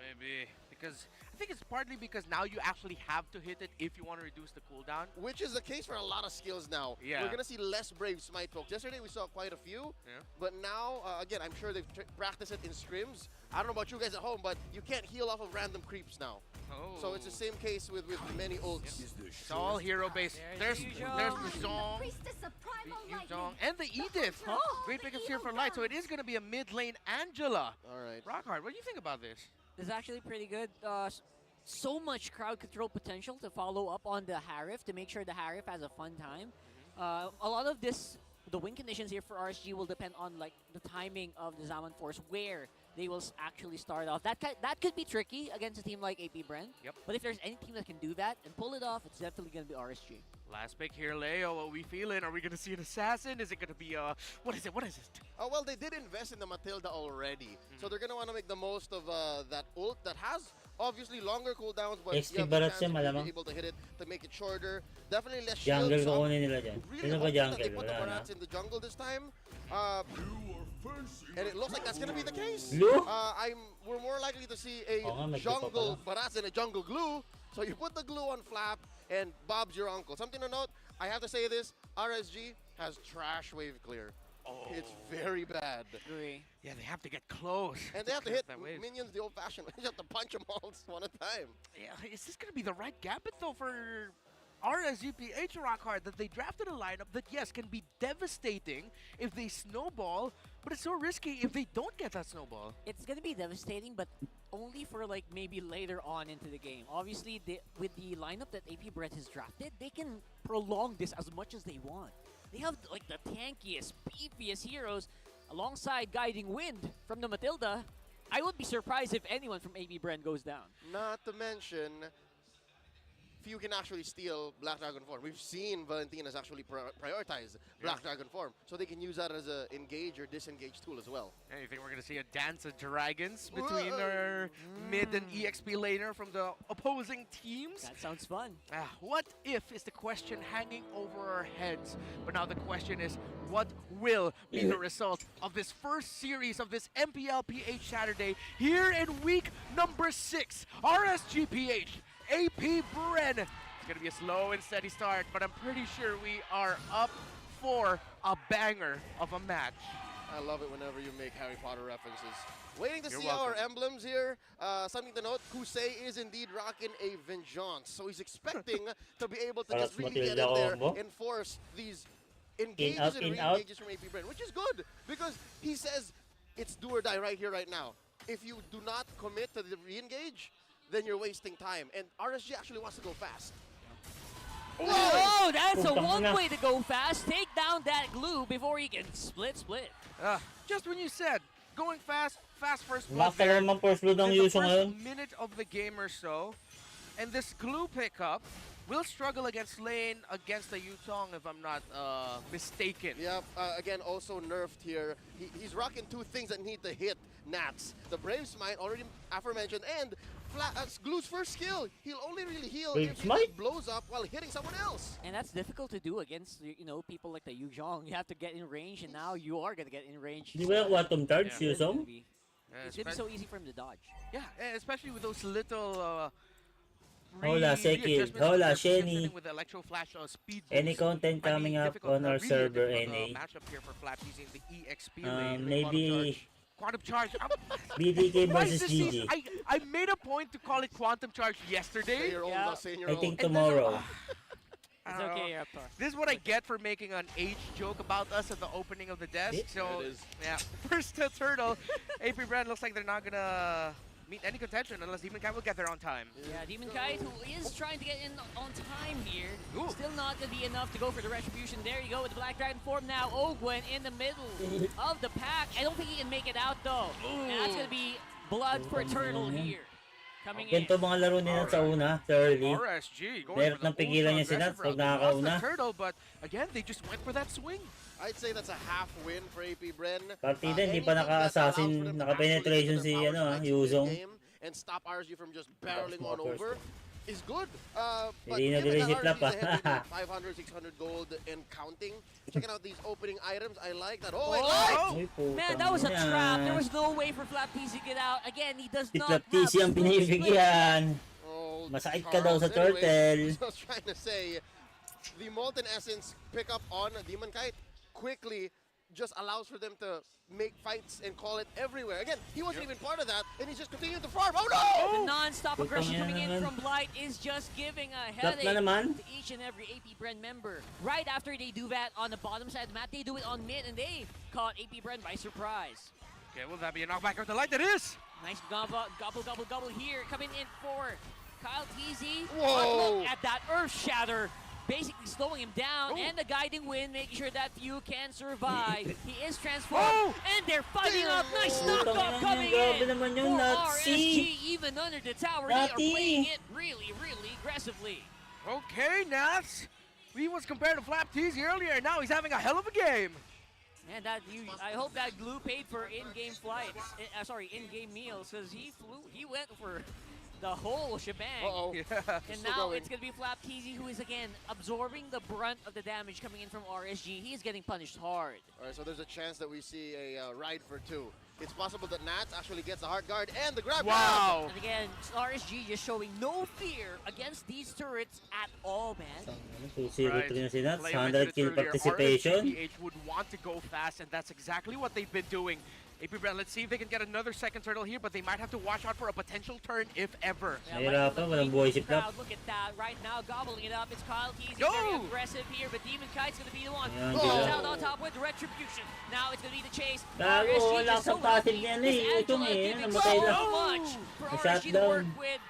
Speaker 7: Maybe because I think it's partly because now you actually have to hit it if you want to reduce the cooldown.
Speaker 9: Which is the case for a lot of skills now.
Speaker 7: Yeah.
Speaker 9: We're going to see less Brave Smite pokes. Yesterday we saw quite a few, but now, again, I'm sure they've practiced it in scrims. I don't know about you guys at home, but you can't heal off of random creeps now.
Speaker 7: Oh.
Speaker 9: So it's the same case with many ults.
Speaker 7: It's all hero-based. There's the Zong, and the Edith. Great pickups here for Light. So it is going to be a mid-lane Angela.
Speaker 9: All right.
Speaker 7: Rockhard, what do you think about this?
Speaker 8: This is actually pretty good. So much crowd control potential to follow up on the Harif to make sure the Harif has a fun time. A lot of this, the win conditions here for RSG will depend on like the timing of the Zaman Force, where they will actually start off. That could be tricky against a team like AP BREN.
Speaker 7: Yep.
Speaker 8: But if there's any team that can do that and pull it off, it's definitely going to be RSG.
Speaker 7: Last pick here, Leo. What are we feeling? Are we going to see an assassin? Is it going to be what is it? What is it?
Speaker 9: Oh, well, they did invest in the Matilda already. So they're going to want to make the most of that ult that has obviously longer cooldowns, but
Speaker 1: XP
Speaker 9: you have the
Speaker 1: Barat
Speaker 9: chance
Speaker 1: siya,
Speaker 9: to
Speaker 1: malamang.
Speaker 9: be able to hit it to make it shorter. Definitely less shield
Speaker 1: Jungle
Speaker 9: chop.
Speaker 1: kukunin nila dyan.
Speaker 9: Really
Speaker 1: Sino ba
Speaker 9: hoping that
Speaker 1: jungle?
Speaker 9: they put the
Speaker 1: Wala na.
Speaker 9: Barats in the jungle this time. And it looks like that's going to be the case.
Speaker 1: Glue?
Speaker 9: We're more likely to see a
Speaker 1: Oo nga, may glue pa
Speaker 9: jungle
Speaker 1: pala.
Speaker 9: Barats and a jungle glue. So you put the glue on Flap, and Bob's your uncle. Something to note, I have to say this, RSG has trash wave clear.
Speaker 7: Oh.
Speaker 9: It's very bad.
Speaker 8: Agree.
Speaker 7: Yeah, they have to get close.
Speaker 9: And they have to hit
Speaker 7: that wave.
Speaker 9: minions the old-fashioned way. You have to punch them all one at a time.
Speaker 7: Yeah, is this going to be the right gambit, though, for RSGPH Rockhard, that they drafted a lineup that, yes, can be devastating if they snowball, but it's so risky if they don't get that snowball.
Speaker 8: It's going to be devastating, but only for like maybe later on into the game. Obviously, with the lineup that AP BREN has drafted, they can prolong this as much as they want. They have like the tankiest, beefiest heroes alongside Guiding Wind from the Matilda. I would be surprised if anyone from AP BREN goes down.
Speaker 9: Not to mention, few can actually steal Black Dragon form. We've seen Valentina's actually prioritize Black Dragon form, so they can use that as a engage or disengage tool as well.
Speaker 7: And you think we're going to see a dance of dragons between our mid and EXP laner from the opposing teams?
Speaker 8: That sounds fun.
Speaker 7: What if is the question hanging over our heads. But now the question is, what will be the result of this first series of this MPL PH Saturday here in week number 6? RSGPH, AP BREN. It's going to be a slow and steady start, but I'm pretty sure we are up for a banger of a match.
Speaker 9: I love it whenever you make Harry Potter references. Waiting to
Speaker 7: You're
Speaker 9: see
Speaker 7: welcome.
Speaker 9: our emblems here. Something to note, Kusei is indeed rocking a Vengeance. So he's expecting to be able to
Speaker 1: Para
Speaker 9: just
Speaker 1: sa
Speaker 9: really get in
Speaker 1: Matilda
Speaker 9: there
Speaker 1: combo.
Speaker 9: and force these engages
Speaker 1: out,
Speaker 9: and
Speaker 1: in out.
Speaker 9: re-engages from AP BREN, which is good because he says it's do or die right here, right now. If you do not commit to the re-engage, then you're wasting time. And RSG actually wants to go fast.
Speaker 8: Oh, that's a
Speaker 1: Putang
Speaker 8: one
Speaker 1: ina.
Speaker 8: way to go fast. Take down that glue before he can split.
Speaker 7: Just when you said going fast first blood
Speaker 1: Master naman first blood ng
Speaker 7: in the
Speaker 1: Yuso ngayon.
Speaker 7: first minute of the game or so, and this glue pickup, will struggle against lane, against the Yutong, if I'm not mistaken.
Speaker 9: Yep, again, also nerfed here. He's rocking two things that need to hit Nats. The Brave Smite, already aforementioned, and Glue's first skill. He'll only really heal
Speaker 1: Brave
Speaker 9: if he
Speaker 1: Smite?
Speaker 9: blows up while hitting someone else.
Speaker 8: And that's difficult to do against, you know, people like the Yuzhong. You have to get in range, and now you are going to get in range.
Speaker 1: Di ba yung Quantum Charge,
Speaker 8: It's gonna
Speaker 1: Yuzong?
Speaker 8: be- It's going to be so easy for him to dodge.
Speaker 7: Yeah, and especially with those little
Speaker 1: Hola, Sekil. Hola, Shenny.
Speaker 7: with the Electro Flash speed
Speaker 1: Any
Speaker 7: boost.
Speaker 1: content
Speaker 7: Might be
Speaker 1: coming up
Speaker 7: difficult,
Speaker 1: on our
Speaker 7: really
Speaker 1: server,
Speaker 7: difficult,
Speaker 1: NA?
Speaker 7: matchup here for Flap using the EXP lane.
Speaker 1: Maybe
Speaker 7: Quantum Charge.
Speaker 1: BDK
Speaker 7: Why is
Speaker 1: versus
Speaker 7: this
Speaker 1: GG.
Speaker 7: season- I made a point to call it Quantum Charge yesterday.
Speaker 8: Yeah.
Speaker 1: I think tomorrow.
Speaker 7: I
Speaker 8: It's
Speaker 7: don't
Speaker 8: okay,
Speaker 7: know.
Speaker 8: you're up to.
Speaker 7: This is what I get for making an age joke about us at the opening of the desk.
Speaker 1: It
Speaker 7: So,
Speaker 9: is.
Speaker 7: yeah, first turtle. AP BREN looks like they're not gonna meet any contention unless Demon Kai will get there on time.
Speaker 8: Yeah, Demon Kite, who is trying to get in on time here.
Speaker 7: Ooh.
Speaker 8: Still not going to be enough to go for the Retribution. There you go with the Black Dragon form now. Ogwen in the middle of the pack. I don't think he can make it out, though. And that's going to be blood for Turtle here. Coming in.
Speaker 1: Ganito mga laro nila sa una, sa early.
Speaker 7: RSG going
Speaker 1: Meron
Speaker 7: for the
Speaker 1: ng pigilan niya si Nats pag nakakauna.
Speaker 7: turtle, but again, they just went for that swing.
Speaker 9: I'd say that's a half win for AP BREN.
Speaker 1: Partida, hindi
Speaker 9: Anything
Speaker 1: pa
Speaker 9: that allows for
Speaker 1: naka-assassin,
Speaker 9: them to
Speaker 1: naka-penetration
Speaker 9: actually
Speaker 1: si
Speaker 9: use their
Speaker 1: ano,
Speaker 9: powers next
Speaker 1: Yuzong.
Speaker 9: game and stop RSG from just barreling on
Speaker 1: First.
Speaker 9: over is good. But
Speaker 1: Hindi na
Speaker 9: given
Speaker 1: direct
Speaker 9: that
Speaker 1: hit lap,
Speaker 9: RSG is
Speaker 1: ah.
Speaker 9: ahead with 500, 600 gold and counting, checking out these opening items, I like that. Oh,
Speaker 8: Oh!
Speaker 9: wait, light!
Speaker 1: Uy, putang
Speaker 8: Man, that was a
Speaker 1: ina.
Speaker 8: trap. There was no way for Flap TC to get out. Again, he does
Speaker 1: Si
Speaker 8: not
Speaker 1: Flap
Speaker 8: have
Speaker 1: TC ang
Speaker 8: a split split.
Speaker 1: pinibigyan.
Speaker 9: Oh,
Speaker 1: Masakit ka daw sa
Speaker 9: Charles. Anyways,
Speaker 1: turtle.
Speaker 9: I was trying to say, the Molten Essence pick up on Demon Kite quickly just allows for them to make fights and call it everywhere. Again, he wasn't even part of that, and he's just continuing to farm. Oh no!
Speaker 8: The non-stop aggression
Speaker 1: Putang
Speaker 8: coming in
Speaker 1: ina
Speaker 8: from Blight is just giving a
Speaker 1: Flap na
Speaker 8: headache
Speaker 1: naman.
Speaker 8: to each and every AP BREN member. Right after they do that on the bottom side of the map, they do it on mid, and they caught AP BREN by surprise.
Speaker 7: Okay, will that be a knockback or the light? That is!
Speaker 8: Nice gobble here, coming in for Kyle TZ.
Speaker 9: Whoa.
Speaker 8: But look at that Earth Shatter, basically slowing him down,
Speaker 7: Oh.
Speaker 8: and the guiding wind, making sure that Few can survive. He is transformed,
Speaker 7: Oh.
Speaker 8: and they're fighting up. Nice
Speaker 1: Putang
Speaker 8: knockup
Speaker 1: ina,
Speaker 8: coming
Speaker 1: grabe
Speaker 8: in
Speaker 1: naman yung
Speaker 8: for
Speaker 1: Nazi.
Speaker 8: RSG, even under the tower. They are
Speaker 1: Nazi.
Speaker 8: playing it really, really aggressively.
Speaker 7: Okay, Nats. He was compared to Flap TZ earlier, now he's having a hell of a game.
Speaker 8: And I hope that Glue paid for in-game flights, in-game meals, because he went for the whole shebang.
Speaker 9: Uh-oh.
Speaker 7: Yeah.
Speaker 8: And
Speaker 9: Still
Speaker 8: now
Speaker 9: going.
Speaker 8: it's going to be Flap TZ, who is again absorbing the brunt of the damage coming in from RSG. He is getting punished hard.
Speaker 9: All right, so there's a chance that we see a ride for two. It's possible that Nats actually gets a hard guard and the grab.
Speaker 7: Wow.
Speaker 8: And again, RSG just showing no fear against these turrets at all, man.
Speaker 1: 2-0-3 na si Nats.
Speaker 7: Like I mentioned
Speaker 1: 100 kill
Speaker 7: earlier,
Speaker 1: participation.
Speaker 7: RSGPH would want to go fast, and that's exactly what they've been doing. AP BREN, let's see if they can get another second turtle here, but they might have to watch out for a potential turn, if ever.
Speaker 1: Nahirapan,
Speaker 8: the
Speaker 1: walang buhay si
Speaker 8: crowd,
Speaker 1: Flap.
Speaker 8: look at that. Right now, gobbling it up. It's Kyle TZ,
Speaker 7: Go!
Speaker 8: very aggressive here, but Demon Kite's going to be the one
Speaker 1: Ayan,
Speaker 8: who goes
Speaker 1: sila.
Speaker 8: out on top with Retribution. Now it's going to be the chase.
Speaker 1: Gago,
Speaker 8: RSG
Speaker 1: wala
Speaker 8: just so
Speaker 1: sa passive
Speaker 8: happy.
Speaker 1: niyan
Speaker 8: Miss
Speaker 1: eh. Utong
Speaker 8: Angela
Speaker 1: eh,
Speaker 8: giving
Speaker 1: namatay
Speaker 8: so
Speaker 1: lang.
Speaker 8: much for RSG to
Speaker 1: Na-shutdown.
Speaker 8: work with.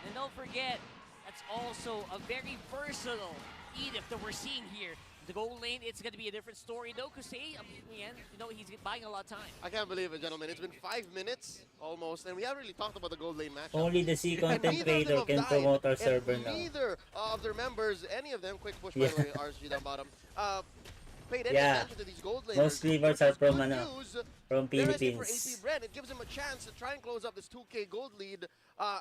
Speaker 8: And don't forget, that's also a very versatile Edith that we're seeing here. The gold lane, it's going to be a different story though, because he's buying a lot of time.
Speaker 9: I can't believe it, gentlemen. It's been 5 minutes almost, and we haven't really talked about the gold lane matchup.
Speaker 1: Only the C
Speaker 9: And
Speaker 1: content
Speaker 9: neither of them
Speaker 1: creator
Speaker 9: have
Speaker 1: can
Speaker 9: died,
Speaker 1: promote our
Speaker 9: and
Speaker 1: server now.
Speaker 9: Neither of their members, any of them, quick push by
Speaker 1: Yeah.
Speaker 9: the way, RSG down bottom, paid any
Speaker 1: Yeah.
Speaker 9: attention to these gold laners.
Speaker 1: Most cleavers are from
Speaker 9: Good
Speaker 1: ano,
Speaker 9: news.
Speaker 1: from
Speaker 9: They're asking for
Speaker 1: Philippines.
Speaker 9: AP BREN. It gives them a chance to try and close up this 2K gold lead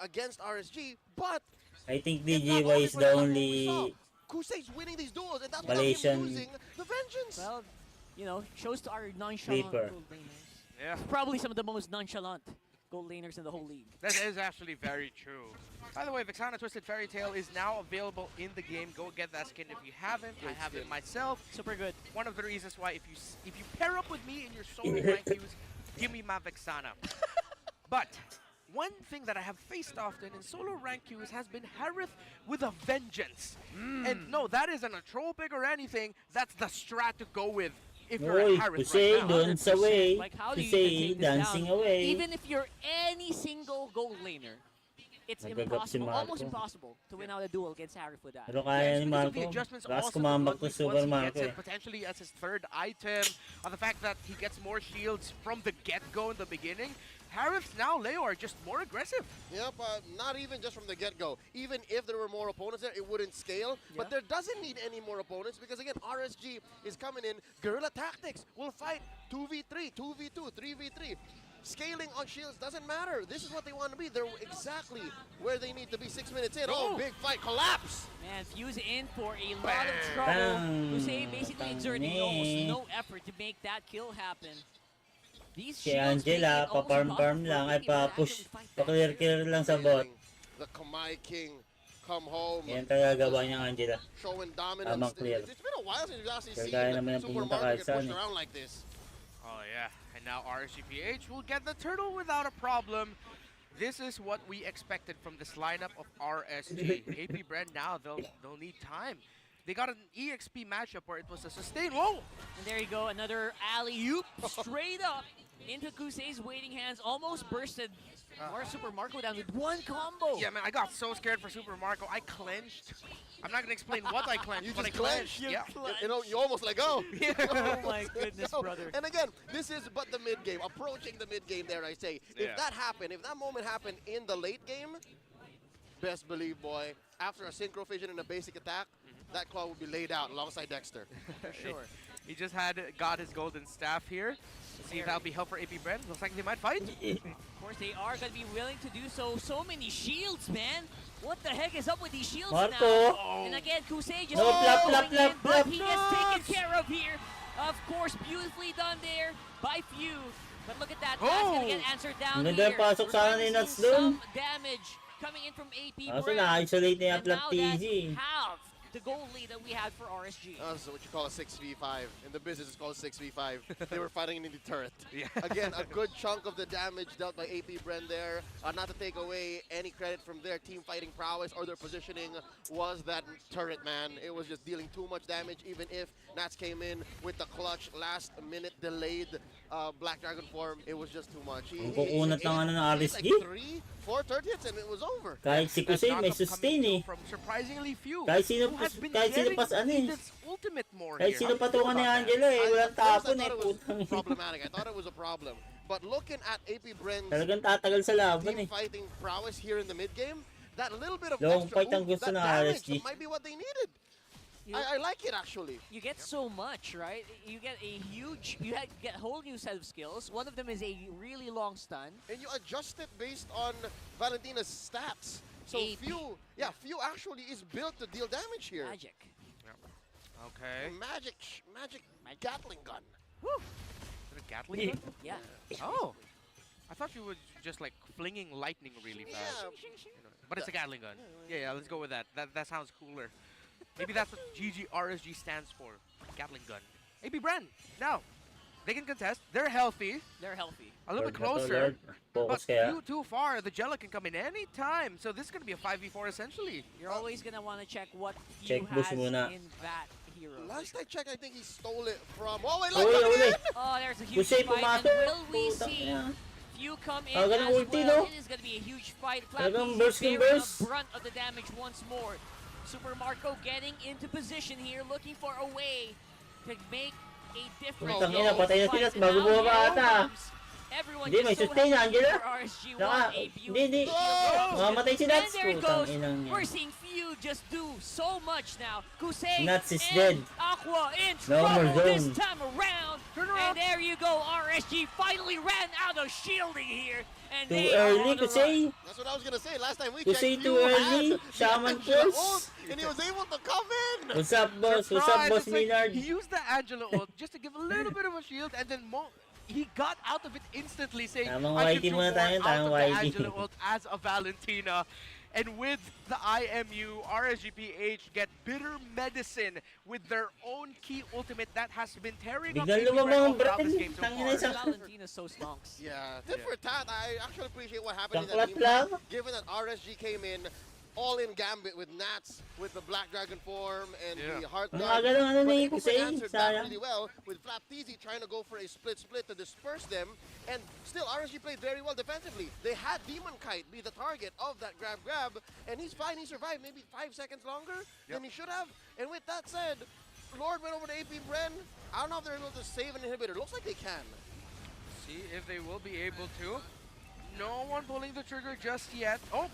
Speaker 9: against RSG, but
Speaker 1: I think
Speaker 9: it's not
Speaker 1: DJY is
Speaker 9: for
Speaker 1: the
Speaker 9: that. We
Speaker 1: only
Speaker 9: saw Kusei's winning these duels, and that's without him
Speaker 1: Malaysian
Speaker 9: using the vengeance.
Speaker 8: Well, shows to our nonchalant
Speaker 1: Sleeper.
Speaker 8: gold laners.
Speaker 7: Yeah,
Speaker 8: Probably some of the most nonchalant gold laners in the whole league.
Speaker 7: that is actually very true. By the way, Vexana Twisted Fairy Tail is now available in the game. Go get that skin if you haven't. I have it myself.
Speaker 8: Super good.
Speaker 7: One of the reasons why if you pair up with me in your solo rank queues, give me my Vexana. But one thing that I have faced often in solo rank queues has been Harith with a vengeance. And no, that isn't a troll pick or anything. That's the strat to go with if you're
Speaker 1: Oy,
Speaker 7: a Harith
Speaker 1: Kusei
Speaker 7: right now.
Speaker 1: dun sa way.
Speaker 8: Like, how do you even
Speaker 1: Kusei
Speaker 8: take this
Speaker 1: dancing
Speaker 8: down?
Speaker 1: away.
Speaker 8: Even if you're any single gold laner, it's
Speaker 1: Nagagap si
Speaker 8: impossible,
Speaker 1: Marco.
Speaker 8: almost impossible, to win out a duel against Harith with that.
Speaker 1: Pero kaya ni
Speaker 7: Because of
Speaker 1: Marco.
Speaker 7: the adjustments
Speaker 1: Ras
Speaker 7: also
Speaker 1: kumambak
Speaker 7: to
Speaker 1: to Super
Speaker 7: once he
Speaker 1: Marco
Speaker 7: gets it
Speaker 1: eh.
Speaker 7: potentially as his third item, on the fact that he gets more shields from the get-go in the beginning, Harif's now, Leo, are just more aggressive.
Speaker 9: Yep, not even just from the get-go. Even if there were more opponents there, it wouldn't scale. But there doesn't need any more opponents because, again, RSG is coming in. Guerrilla tactics will fight 2v3, 2v2, 3v3. Scaling on shields doesn't matter. This is what they want to be. They're exactly where they need to be 6 minutes in. Oh, big fight, collapse.
Speaker 8: Man, Fuse in for a lot of trouble. Hussein basically exerting almost no effort to make that kill happen. These
Speaker 1: Si Angela, pa-farm-farm lang, ay pa-push, pa-clear-clear lang sa bot.
Speaker 9: The Kamai King come home.
Speaker 1: Yan talaga gawa niyang Angela.
Speaker 9: Showing dominance.
Speaker 1: Clear.
Speaker 9: It's been a while since we've actually seen
Speaker 1: Kaya naman ang
Speaker 9: Super
Speaker 1: pumunta
Speaker 9: Mario get
Speaker 1: kalsaan
Speaker 9: pushed
Speaker 1: eh.
Speaker 9: around like this.
Speaker 7: Oh, yeah. And now RSGPH will get the turtle without a problem. This is what we expected from this lineup of RSG. AP BREN now, they'll need time. They got an EXP matchup where it was a sustain. Whoa!
Speaker 8: And there you go, another alley-oop straight up into Kusei's waiting hands. Almost bursted Super Marco down with one combo.
Speaker 7: Yeah, man, I got so scared for Super Marco. I clenched. I'm not going to explain what I clenched,
Speaker 9: You
Speaker 7: but I
Speaker 9: just
Speaker 7: clenched.
Speaker 9: clenched.
Speaker 7: Yeah.
Speaker 9: You know, you almost let go.
Speaker 8: Oh my goodness, brother.
Speaker 9: And again, this is but the mid game, approaching the mid game there, I say.
Speaker 7: Yeah.
Speaker 9: If that happened, if that moment happened in the late game, best believe, boy, after a synchro fission and a basic attack, that claw would be laid out alongside Dexter.
Speaker 8: For sure.
Speaker 7: He just got his golden staff here. Let's see if that'll be help for AP BREN. Looks like they might fight.
Speaker 8: Of course, they are going to be willing to do so. So many shields, man. What the heck is up with these shields
Speaker 1: Marco.
Speaker 8: now? And again, Kusei just
Speaker 1: No, plap,
Speaker 8: going
Speaker 1: plap,
Speaker 8: in,
Speaker 1: plap,
Speaker 8: but
Speaker 1: plap,
Speaker 8: he
Speaker 1: plap.
Speaker 8: gets taken care of here. Of course, beautifully done there by Few. But look at that. That's going to get answered down
Speaker 1: Ang
Speaker 8: here.
Speaker 1: ganda yung pasok sana ni
Speaker 8: We're
Speaker 1: Nuts
Speaker 8: seeing
Speaker 1: dun.
Speaker 8: some damage coming in from AP
Speaker 1: Kaso
Speaker 8: BREN.
Speaker 1: na-isolate niya yung
Speaker 8: And
Speaker 1: Flap
Speaker 8: now
Speaker 1: TZ.
Speaker 8: that's half the goal lead that we had for RSG.
Speaker 9: That's what you call a 6v5. In the business, it's called 6v5. They were fighting in the turret.
Speaker 7: Yeah.
Speaker 9: Again, a good chunk of the damage dealt by AP BREN there. Not to take away any credit from their team fighting prowess or their positioning was that turret, man. It was just dealing too much damage, even if Nats came in with the clutch last-minute delayed Black Dragon form. It was just too much.
Speaker 1: Ang kukunat lang ano ng RSG.
Speaker 9: Like 3-4 turret hits and it was over.
Speaker 1: Kahit si
Speaker 7: That
Speaker 1: Kusei may
Speaker 7: knockup
Speaker 1: sustain
Speaker 7: coming
Speaker 1: eh.
Speaker 7: from surprisingly few.
Speaker 1: Kahit sino
Speaker 7: who has been
Speaker 1: kahit sino
Speaker 7: getting
Speaker 1: pas ano eh.
Speaker 7: Eden's ultimate more
Speaker 1: Kahit
Speaker 7: here.
Speaker 1: sino
Speaker 7: How do you feel
Speaker 1: patungan ni
Speaker 7: about that?
Speaker 1: Angela eh. Walang
Speaker 9: At first, I
Speaker 1: tapon eh.
Speaker 9: thought it was
Speaker 1: Putang ina.
Speaker 9: problematic. I thought it was a problem. But looking at AP BREN's
Speaker 1: Talagang tatagal sa laban
Speaker 9: team
Speaker 1: eh.
Speaker 9: fighting prowess here in the mid game, that little bit of
Speaker 1: Long
Speaker 9: extra
Speaker 1: fight ang
Speaker 9: oomph,
Speaker 1: gusto
Speaker 9: that
Speaker 1: ng
Speaker 9: damage
Speaker 1: RSG.
Speaker 9: might be what they needed.
Speaker 8: You-
Speaker 9: I like it actually.
Speaker 8: You get so much, right? You get a huge, get a whole new set of skills. One of them is a really long stun.
Speaker 9: And you adjust it based on Valentina's stats. So
Speaker 8: AP.
Speaker 9: Few actually is built to deal damage here.
Speaker 8: Magic.
Speaker 7: Okay.
Speaker 9: Magic Gatling gun.
Speaker 7: Is it a Gatling gun?
Speaker 8: Yeah.
Speaker 7: Oh. I thought you were just like flinging lightning really fast.
Speaker 9: Yeah.
Speaker 7: You know, but it's a Gatling gun. Yeah, let's go with that. That sounds cooler. Maybe that's what GGRSG stands for. Gatling gun. AP BREN. Now, they can contest. They're healthy.
Speaker 8: They're healthy.
Speaker 7: A little bit
Speaker 1: Lord na to,
Speaker 7: closer.
Speaker 1: Lord.
Speaker 7: But
Speaker 1: Focus kaya.
Speaker 7: too far. The Jella can come in any time. So this is going to be a 5v4 essentially.
Speaker 8: You're always gonna want to check what
Speaker 1: Check
Speaker 8: you
Speaker 1: bush
Speaker 8: has
Speaker 1: muna.
Speaker 8: in that hero.
Speaker 9: Last I checked, I think he stole it from. Oh wait,
Speaker 1: Uli,
Speaker 9: coming
Speaker 1: uli.
Speaker 9: in!
Speaker 8: Oh, there's a huge
Speaker 1: Kusei
Speaker 8: fight. And
Speaker 1: pumasok.
Speaker 8: will we
Speaker 1: Putang
Speaker 8: see
Speaker 1: ina.
Speaker 8: Few come in
Speaker 1: Ah, ganun
Speaker 8: as
Speaker 1: ulti,
Speaker 8: well?
Speaker 1: no?
Speaker 8: It is gonna be a huge fight.
Speaker 1: Talagang
Speaker 8: Flappies
Speaker 1: burst
Speaker 8: bearing
Speaker 1: king burst.
Speaker 8: the brunt of the damage once more. Super Marco getting into position here, looking for a way to make a difference.
Speaker 1: Putang
Speaker 9: ina,
Speaker 1: patay na sila,
Speaker 8: And
Speaker 1: bago
Speaker 8: now
Speaker 1: bumaba
Speaker 8: here
Speaker 1: ata.
Speaker 8: comes Everyone
Speaker 1: Hindi, may
Speaker 8: just so
Speaker 1: sustain na,
Speaker 8: happy
Speaker 1: Angela.
Speaker 8: for RSG.
Speaker 1: Saka,
Speaker 8: What a
Speaker 1: hindi.
Speaker 8: beautiful shield.
Speaker 1: Mamamatay si
Speaker 8: And
Speaker 1: Nuts.
Speaker 8: there it
Speaker 1: Putang
Speaker 8: goes.
Speaker 1: inang yan.
Speaker 8: We're seeing Few just do so much now. Kusei
Speaker 1: Nuts is
Speaker 8: and
Speaker 1: dead.
Speaker 8: Aqua in
Speaker 1: No more
Speaker 8: trouble this
Speaker 1: zone.
Speaker 8: time around. And there you go. RSG finally ran out of shielding here. And
Speaker 1: Too
Speaker 8: they are
Speaker 1: early,
Speaker 8: on the run.
Speaker 1: Kusei.
Speaker 9: That's what I was gonna say. Last time we
Speaker 1: Kusei
Speaker 9: checked,
Speaker 1: too
Speaker 9: Few
Speaker 1: early.
Speaker 9: had
Speaker 1: Shaman
Speaker 9: the Angela
Speaker 1: first.
Speaker 9: ult, and he was able to come in.
Speaker 1: What's up, boss? What's up,
Speaker 7: Surprise,
Speaker 1: boss
Speaker 7: it's like
Speaker 1: Minard?
Speaker 7: he used the Angela ult just to give a little bit of a shield, and then he got out of it instantly, saying,
Speaker 1: Tamang
Speaker 7: I
Speaker 1: YT
Speaker 7: can do
Speaker 1: muna
Speaker 7: more
Speaker 1: tayo,
Speaker 7: out
Speaker 1: tamang
Speaker 7: of the
Speaker 1: YT.
Speaker 7: Angela ult as a Valentina. And with the IMU, RSGPH get bitter medicine with their own key ultimate that has been tearing up
Speaker 1: Biglang
Speaker 7: AP BREN
Speaker 1: lumabang
Speaker 7: all throughout
Speaker 1: Bren.
Speaker 7: this game so
Speaker 1: Tangina
Speaker 7: far.
Speaker 1: isang-
Speaker 8: Valentina's so stonks.
Speaker 9: Yeah, tip for tat. I actually appreciate what happened in
Speaker 1: Taklat
Speaker 9: that team
Speaker 1: lang.
Speaker 9: fight, given that RSG came in all in gambit with Nats, with the Black Dragon form and the Heart
Speaker 1: Ang
Speaker 9: Guard.
Speaker 1: aga ng ano
Speaker 9: But
Speaker 1: ni
Speaker 9: Able
Speaker 1: Kusei,
Speaker 9: answered back
Speaker 1: sayang.
Speaker 9: really well with Flaptizi trying to go for a split to disperse them, and still RSG played very well defensively. They had Demon Kite be the target of that grab, and he's fine. He survived maybe 5 seconds longer than he should have. And with that said, Lord went over to AP BREN. I don't know if they're able to save an inhibitor. Looks like they can.
Speaker 7: See if they will be able to. No one pulling the trigger just yet. Oh,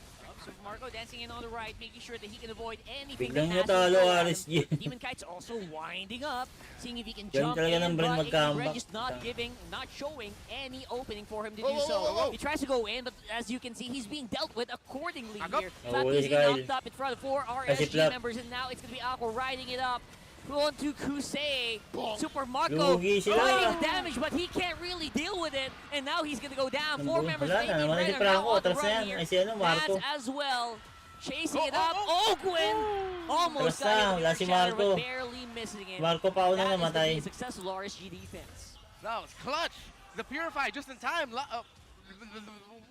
Speaker 8: So Marco dancing in on the right, making sure that he can avoid anything
Speaker 1: Biglang
Speaker 8: that has to
Speaker 1: natalo
Speaker 8: throw at him.
Speaker 1: RSG.
Speaker 8: Demon Kite's also winding up, seeing if he can
Speaker 1: Yan
Speaker 8: jump
Speaker 1: talaga
Speaker 8: in,
Speaker 1: ng Bren
Speaker 8: but
Speaker 1: mag-comeback.
Speaker 8: Bren just not showing any opening for him to do
Speaker 9: Whoa, whoa,
Speaker 8: so.
Speaker 9: whoa, whoa.
Speaker 8: He tries to go in, but as you can see, he's being dealt with accordingly
Speaker 7: Agap.
Speaker 8: here.
Speaker 1: Oh,
Speaker 8: Flat
Speaker 1: wala si
Speaker 8: easy
Speaker 1: Kyle.
Speaker 8: knocked up in front of 4
Speaker 1: Kasi
Speaker 8: RSG
Speaker 1: Flap.
Speaker 8: members, and now it's going to be Aqua riding it up. On to Kusei. Super Marco
Speaker 1: Lugi sila.
Speaker 8: fighting damage, but he can't really deal with it. And now he's going to go down. 4 members of
Speaker 1: Wala na,
Speaker 8: AB
Speaker 1: naman
Speaker 8: Bren
Speaker 1: si
Speaker 8: are now
Speaker 1: Franco.
Speaker 8: on the
Speaker 1: Atras na
Speaker 8: run
Speaker 1: yan.
Speaker 8: here.
Speaker 1: Ay si ano, Marco.
Speaker 8: Vance as well. Chasing it up. Oh, Gwen! Almost
Speaker 1: Atras
Speaker 8: got
Speaker 1: na,
Speaker 8: him
Speaker 1: wala
Speaker 8: with
Speaker 1: si
Speaker 8: the shatter,
Speaker 1: Marco.
Speaker 8: but barely missing it.
Speaker 1: Marco pa una
Speaker 8: That is gonna
Speaker 1: namatay.
Speaker 8: be a successful RSG defense.
Speaker 7: that was clutch. The Purify just in time.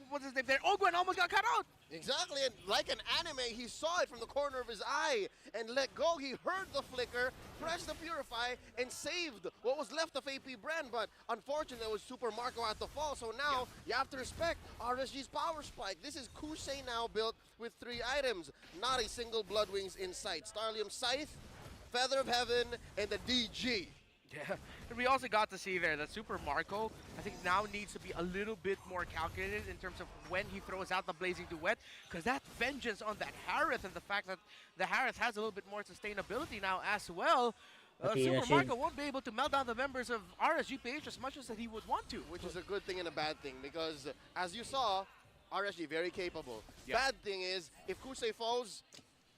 Speaker 7: What's his name there? Oh, Gwen almost got cut out.
Speaker 9: Exactly, and like an anime, he saw it from the corner of his eye and let go. He heard the flicker, pressed the Purify, and saved what was left of AP Bren. But unfortunately, it was Super Marco at the fall. So now you have to respect RSG's power spike. This is Kusei now built with 3 items, not a single Blood Wings in sight. Starlium Scythe, Feather of Heaven, and the DG.
Speaker 7: Yeah, and we also got to see there that Super Marco, I think now needs to be a little bit more calculated in terms of when he throws out the Blazing Duet, because that vengeance on that Harith and the fact that the Harith has a little bit more sustainability now as well, Super Marco won't be able to melt down the members of RSGPH as much as that he would want to.
Speaker 9: Which is a good thing and a bad thing, because as you saw, RSG very capable.
Speaker 7: Yeah.
Speaker 9: Bad thing is, if Kusei falls,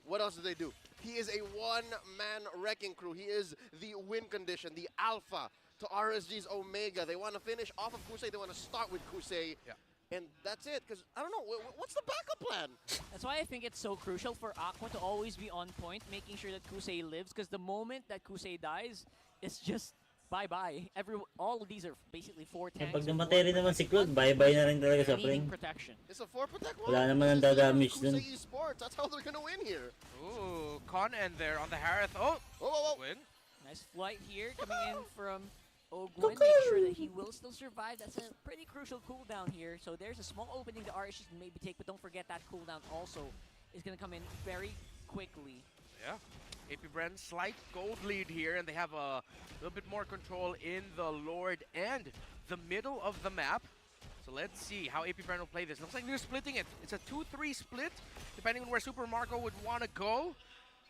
Speaker 9: what else do they do? He is a one-man wrecking crew. He is the win condition, the alpha to RSG's Omega. They want to finish off of Kusei. They want to start with Kusei.
Speaker 7: Yeah.
Speaker 9: And that's it, because I don't know, what's the backup plan?
Speaker 8: That's why I think it's so crucial for Aqua to always be on point, making sure that Kusei lives, because the moment that Kusei dies, it's just bye-bye. All of these are basically 4 tanks.
Speaker 1: Pag namatay rin naman si Claude, bye-bye na rin talaga sa
Speaker 8: Needing
Speaker 1: Pring.
Speaker 8: protection.
Speaker 9: It's a 4 protect 1.
Speaker 1: Wala naman ang
Speaker 9: This is
Speaker 1: dadamage dun.
Speaker 9: Kusei Esports. That's how they're going to win here.
Speaker 7: Ooh, Con End there on the Harith. Oh,
Speaker 9: Whoa, whoa, whoa.
Speaker 7: Gwen.
Speaker 8: Nice flight here coming in from Ogwen. Make sure that he will still survive. That's a pretty crucial cooldown here. So there's a small opening the RSG can maybe take, but don't forget that cooldown also is going to come in very quickly.
Speaker 7: Yeah. AP Bren, slight gold lead here, and they have a little bit more control in the Lord and the middle of the map. So let's see how AP Bren will play this. Looks like they're splitting it. It's a 2-3 split, depending on where Super Marco would want to go.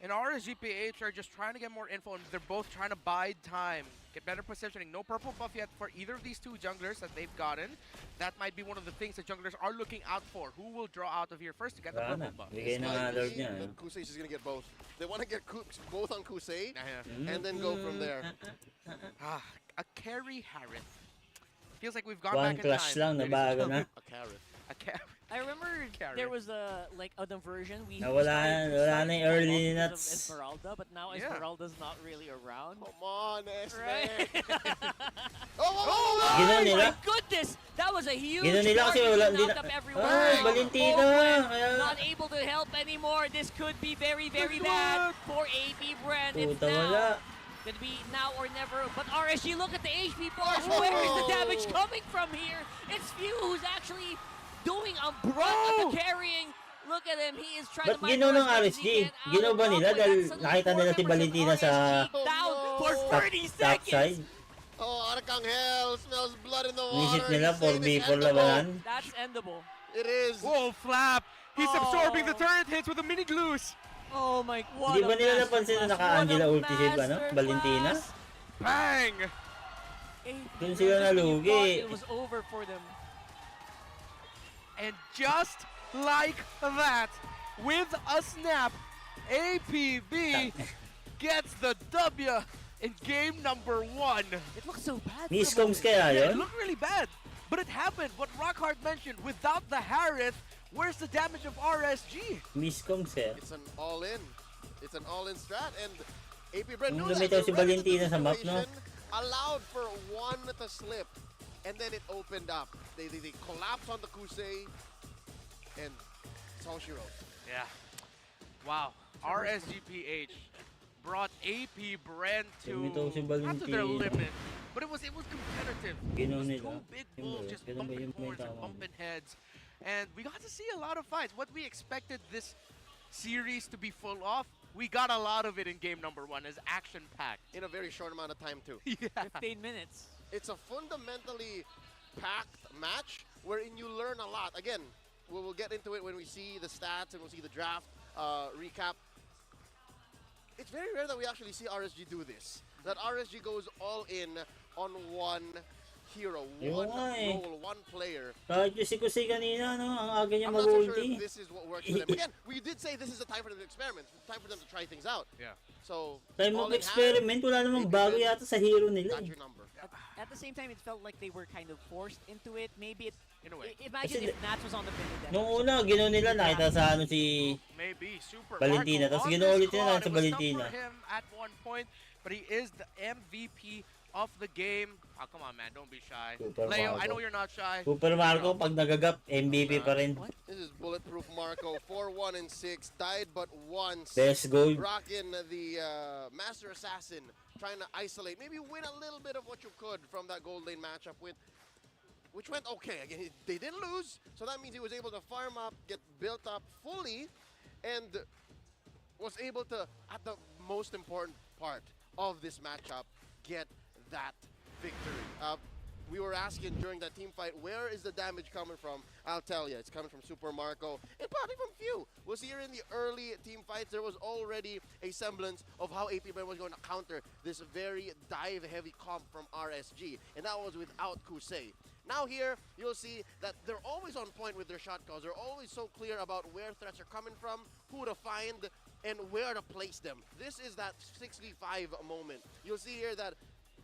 Speaker 7: And RSGPH are just trying to get more info, and they're both trying to bide time, get better positioning. No purple buff yet for either of these 2 junglers that they've gotten. That might be one of the things that junglers are looking out for. Who will draw out of here first to get the purple buff?
Speaker 1: Bigay na nga Lord niya.
Speaker 9: But Kusei's just going to get both. They want to get both on Kusei
Speaker 7: Yeah.
Speaker 9: and then go from there.
Speaker 7: A carry Harith. Feels like we've gone
Speaker 1: One
Speaker 7: back in
Speaker 1: clash
Speaker 7: time.
Speaker 1: lang, nabago na.
Speaker 9: A carrot.
Speaker 7: A carry.
Speaker 8: I remember
Speaker 7: Carry.
Speaker 8: there was a version we
Speaker 1: Wala na yung early nuts.
Speaker 8: Esmeralda, but now
Speaker 7: Yeah.
Speaker 8: Esmeralda's not really around.
Speaker 9: Come on, Esme.
Speaker 8: Right?
Speaker 9: Oh,
Speaker 1: Ginawa
Speaker 8: Oh
Speaker 1: nila.
Speaker 8: my goodness! That was a huge
Speaker 1: Ginawa nila kasi
Speaker 8: target.
Speaker 1: wala,
Speaker 8: He
Speaker 1: hindi
Speaker 8: knocked
Speaker 1: na.
Speaker 8: up everyone.
Speaker 1: Ay, Valentina.
Speaker 8: Ogwen
Speaker 1: Kaya,
Speaker 8: not able to help anymore. This could be very, very bad for AP Bren. It's
Speaker 1: puta wala.
Speaker 8: now gonna be now or never. But RSG, look at the HP bars. Where is the damage coming from here? It's Few who's actually doing a brunt of the carrying. Look at him. He is trying
Speaker 1: Ba't
Speaker 8: to mine
Speaker 1: ginawa ng
Speaker 8: as much as
Speaker 1: RSG?
Speaker 8: he can out
Speaker 1: Ginawa
Speaker 8: of
Speaker 1: ba nila
Speaker 8: Ogwen.
Speaker 1: dahil
Speaker 8: That's
Speaker 1: nakita
Speaker 8: four
Speaker 1: nila si
Speaker 8: members of
Speaker 1: Valentina sa
Speaker 8: RSG down for 30
Speaker 1: top
Speaker 8: seconds.
Speaker 1: side?
Speaker 9: Oh, Arcangel smells blood in the water.
Speaker 1: Inisip nila
Speaker 9: He's saying it's
Speaker 1: 4v4
Speaker 9: endable.
Speaker 1: labanan.
Speaker 8: That's endable.
Speaker 9: It is.
Speaker 7: Whoa, Flap! He's absorbing the
Speaker 8: Oh.
Speaker 7: turret hits with a mini glues.
Speaker 8: Oh my god.
Speaker 1: Hindi ba nila napansin na naka-Angela ulti si Valentina?
Speaker 7: Bang!
Speaker 1: Dun sila nalugi.
Speaker 8: It was over for them.
Speaker 7: And just like that, with a snap, APB gets the W in game number 1.
Speaker 8: It looks so bad. for
Speaker 1: Miscoms
Speaker 8: them.
Speaker 1: kaya
Speaker 7: Yeah, it
Speaker 1: yun?
Speaker 7: looked really bad, but it happened. What Rockhard mentioned, without the Harith, where's the damage of RSG?
Speaker 1: Miscoms kaya.
Speaker 9: It's an all-in. It's an all-in strat, and AP Bren
Speaker 1: Nung
Speaker 9: knew that.
Speaker 1: lumitaw si
Speaker 9: They read the
Speaker 1: Valentina sa map, no?
Speaker 9: situation, allowed for one to slip, and then it opened up. They collapsed on the Kusei, and it's all she wrote.
Speaker 7: Yeah. Wow. RSGPH brought AP Bren
Speaker 1: Lumitaw si
Speaker 7: not to their
Speaker 1: Valentina.
Speaker 7: limit, but it was competitive.
Speaker 1: Ginawa
Speaker 7: It was
Speaker 1: nila.
Speaker 7: two big
Speaker 1: Yun
Speaker 7: bulls
Speaker 1: ba?
Speaker 7: just
Speaker 1: Ganun ba
Speaker 7: bumping
Speaker 1: yung may
Speaker 7: horns and
Speaker 1: tama?
Speaker 7: bumping heads. And we got to see a lot of fights. What we expected this series to be full of, we got a lot of it in game number 1 as action-packed.
Speaker 9: In a very short amount of time, too.
Speaker 7: Yeah.
Speaker 8: 15 minutes.
Speaker 9: It's a fundamentally packed match, wherein you learn a lot. Again, we'll get into it when we see the stats and we'll see the draft recap. It's very rare that we actually see RSG do this. That RSG goes all in on one hero, one role, one player.
Speaker 1: Kahit yung si Kusay kanina, no? Ang aga niya
Speaker 9: I'm not so sure
Speaker 1: mag-ulti.
Speaker 9: if this is what works for them. Again, we did say this is the time for them to experiment. It's time for them to try things out.
Speaker 5: Yeah.
Speaker 9: So,
Speaker 1: Time
Speaker 9: all
Speaker 1: of
Speaker 9: in hand,
Speaker 1: experiment, wala namang bago yata sa hero nila.
Speaker 9: got
Speaker 1: Eh.
Speaker 9: your number.
Speaker 8: At the same time, it felt like they were kind of forced into it. Maybe it.
Speaker 7: In a way.
Speaker 8: Imagine if Nats was on the bench.
Speaker 1: Nung una, ginawa nila, nakita sa ano si
Speaker 7: Maybe Super
Speaker 1: Valentina,
Speaker 7: Marco
Speaker 1: tapos
Speaker 7: on
Speaker 1: ginawa
Speaker 7: this
Speaker 1: ulit nila
Speaker 7: squad.
Speaker 1: sa
Speaker 7: It was tough
Speaker 1: Valentina.
Speaker 7: for him at one point, but he is the MVP of the game. Oh, come on, man. Don't be shy.
Speaker 1: Super
Speaker 7: Leo, I
Speaker 1: Marco.
Speaker 7: know you're not shy.
Speaker 1: Super Marco, pag nagagap, MVP pa rin.
Speaker 9: This is Bulletproof Marco, 4-1-6, died but once.
Speaker 1: Best gold.
Speaker 9: Rockin' the Master Assassin, trying to isolate, maybe win a little bit of what you could from that gold lane matchup which went okay. Again, they didn't lose, so that means he was able to farm up, get built up fully, and was able to, at the most important part of this matchup, get that victory. We were asking during that team fight, where is the damage coming from? I'll tell you, it's coming from Super Marco and probably from Few. We'll see here in the early team fights, there was already a semblance of how AP BREN was going to counter this very dive-heavy comp from RSG, and that was without Kusei. Now here, you'll see that they're always on point with their shot calls. They're always so clear about where threats are coming from, who to find, and where to place them. This is that 6v5 moment. You'll see here that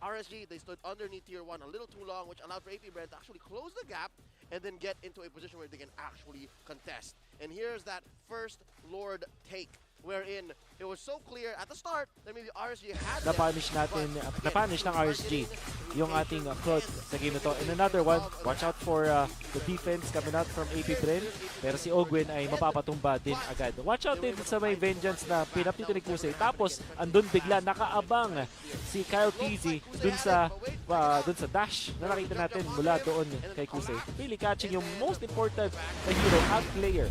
Speaker 9: RSG, they stood underneath tier 1 a little too long, which allowed for AP BREN to actually close the gap and then get into a position where they can actually contest. And here's that first Lord take, wherein it was so clear at the start that maybe RSG had them,
Speaker 10: Na-punish natin, na-punish ng RSG yung ating Claude sa game na to. And another one, watch out for the defense coming out from AP BREN. Pero si Ogwen ay mapapatumba din agad. Watch out din sa may vengeance na pinap dito ni Kusei. Tapos, andun bigla, nakaabang si Kyle TZ dun sa dash na nakita natin mula doon kay Kusei. Really catching yung most important na hero at player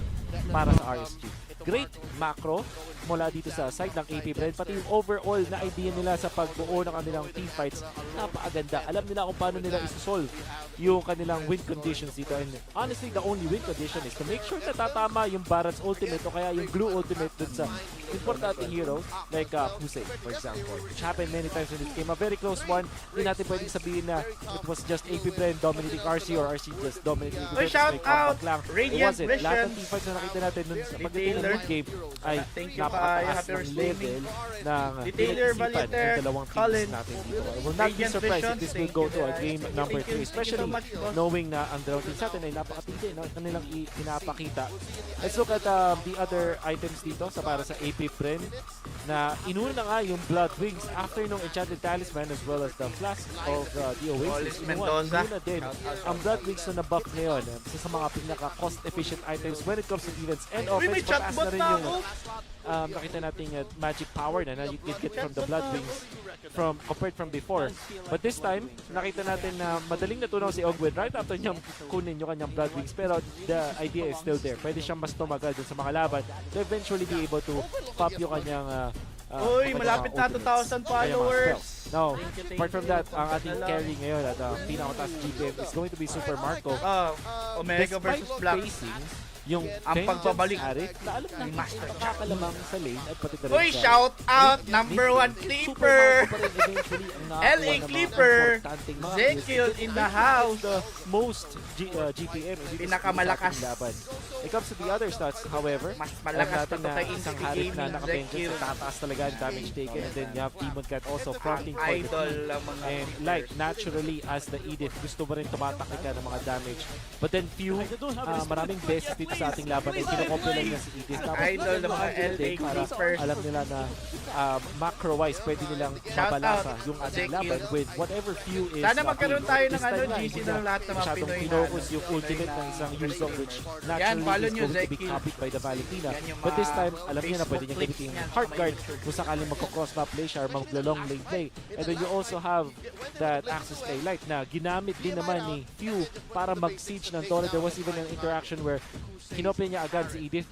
Speaker 10: para sa RSG. Great macro mula dito sa side ng AP BREN, pati yung overall na idea nila sa pagbuo ng kanilang team fights, napakaganda. Alam nila kung paano nila isosolve yung kanilang win conditions dito. And honestly, the only win condition is to make sure na tatama yung Baron's ultimate o kaya yung Glue ultimate dun sa importante hero like Kusei, for example. Which happened many times in this game. A very close one. Hindi natin pwedeng sabihin na it was just AP BREN dominating RC or RC just dominating AP BREN.
Speaker 11: Shout out! Radiant
Speaker 10: It wasn't. Lahat ng
Speaker 11: Visions!
Speaker 10: team fights na nakita natin dun sa pagdating ng
Speaker 11: Retailer.
Speaker 10: mid-game ay
Speaker 11: Thank you,
Speaker 10: napakataas
Speaker 11: Happy
Speaker 10: ng level ng
Speaker 11: Retailer,
Speaker 10: pinag-isipan
Speaker 11: Valiter,
Speaker 10: ng dalawang teams
Speaker 11: Colin.
Speaker 10: natin dito. I will not be
Speaker 11: Radiant
Speaker 10: surprised if
Speaker 11: Visions,
Speaker 10: this will
Speaker 11: thank
Speaker 10: go
Speaker 11: you,
Speaker 10: to a
Speaker 11: guys.
Speaker 10: game number
Speaker 11: Thank you
Speaker 10: 3,
Speaker 11: so
Speaker 10: especially
Speaker 11: much, boss.
Speaker 10: knowing na ang dalawang teams natin ay napakatindi na kanilang pinapakita. Let's look at the other items dito sa para sa AP BREN na inuna na nga yung Blood Wings after nung Enchanted Talisman as well as the Flask of the Oasis.
Speaker 11: Mendoza.
Speaker 10: Inuna din ang Blood Wings na nabuff ngayon. Isa sa mga pinaka-cost-efficient items when it comes to defense and
Speaker 11: Uy, may
Speaker 10: offense. Mataas na
Speaker 11: chatbot
Speaker 10: rin
Speaker 11: na
Speaker 10: yung
Speaker 11: ako!
Speaker 10: nakita nating magic power na you can get from the Blood Wings compared from before. But this time, nakita natin na madaling natunaw si Ogwen right after niyang kunin yung kanyang Blood Wings. Pero the idea is still there. Pwede siyang mas tumagal dun sa mga laban to eventually be able to pop yung kanyang
Speaker 11: Uy, malapit na 2,000 followers!
Speaker 10: Now, apart from that, ang ating carry ngayon at pinakataas GPM is going to be Super Marco.
Speaker 11: Omega versus Black.
Speaker 10: Yung
Speaker 11: ang pagbabalik
Speaker 10: Arik, na alam na
Speaker 11: Master
Speaker 10: nakakalamang sa lane at pati na rin
Speaker 11: Uy,
Speaker 10: sa
Speaker 11: shout out! Number 1 Clipper! LA Clipper! Zekil in the house!
Speaker 10: The most GPM.
Speaker 11: Pinakamalakas.
Speaker 10: Laban. It comes to the other stats, however.
Speaker 11: Mas malakas pa
Speaker 10: natin
Speaker 11: to
Speaker 10: na
Speaker 11: kay
Speaker 10: isang
Speaker 11: Inspi
Speaker 10: harit na
Speaker 11: Gaming,
Speaker 10: nakabenches
Speaker 11: Zekil.
Speaker 10: sa tataas talaga ang damage taken, and then you have Demon Cat also fronting for the
Speaker 11: Idol
Speaker 10: team.
Speaker 11: lang mga
Speaker 10: And like naturally as the Edith, gusto mo rin tumatakli ka ng mga damage. But then few, maraming beses dito sa ating laban ay kinokopya lang niya si Edith. Tapos
Speaker 11: Idol ng mga LA
Speaker 10: para
Speaker 11: Clippers.
Speaker 10: alam nila na macro-wise pwede nilang
Speaker 11: Shout
Speaker 10: mabalasa
Speaker 11: out,
Speaker 10: yung ating
Speaker 11: Zekil.
Speaker 10: laban with whatever few is
Speaker 11: Sana magkaroon tayo ng
Speaker 10: this time
Speaker 11: ano,
Speaker 10: nga,
Speaker 11: GC
Speaker 10: hindi
Speaker 11: ng lahat ng mga
Speaker 10: masyadong
Speaker 11: Pinoy na
Speaker 10: pinocus
Speaker 11: ano.
Speaker 10: yung ultimate ng isang Yuzong which
Speaker 11: Yan,
Speaker 10: naturally
Speaker 11: follow
Speaker 10: is
Speaker 11: nyo,
Speaker 10: going to be
Speaker 11: Zekil.
Speaker 10: copied by the Valentina.
Speaker 11: Yan yung
Speaker 10: But this
Speaker 11: mga
Speaker 10: time, alam niya na pwede niya
Speaker 11: Facebook
Speaker 10: gamitin
Speaker 11: clips
Speaker 10: yung
Speaker 11: niyan.
Speaker 10: heart guard kung sakaling magkocross map play siya or mag-long lane play. And then you also have that access play light na ginamit din naman ni Few para mag-siege ng Dora. There was even an interaction where kinopya niya agad si Edith.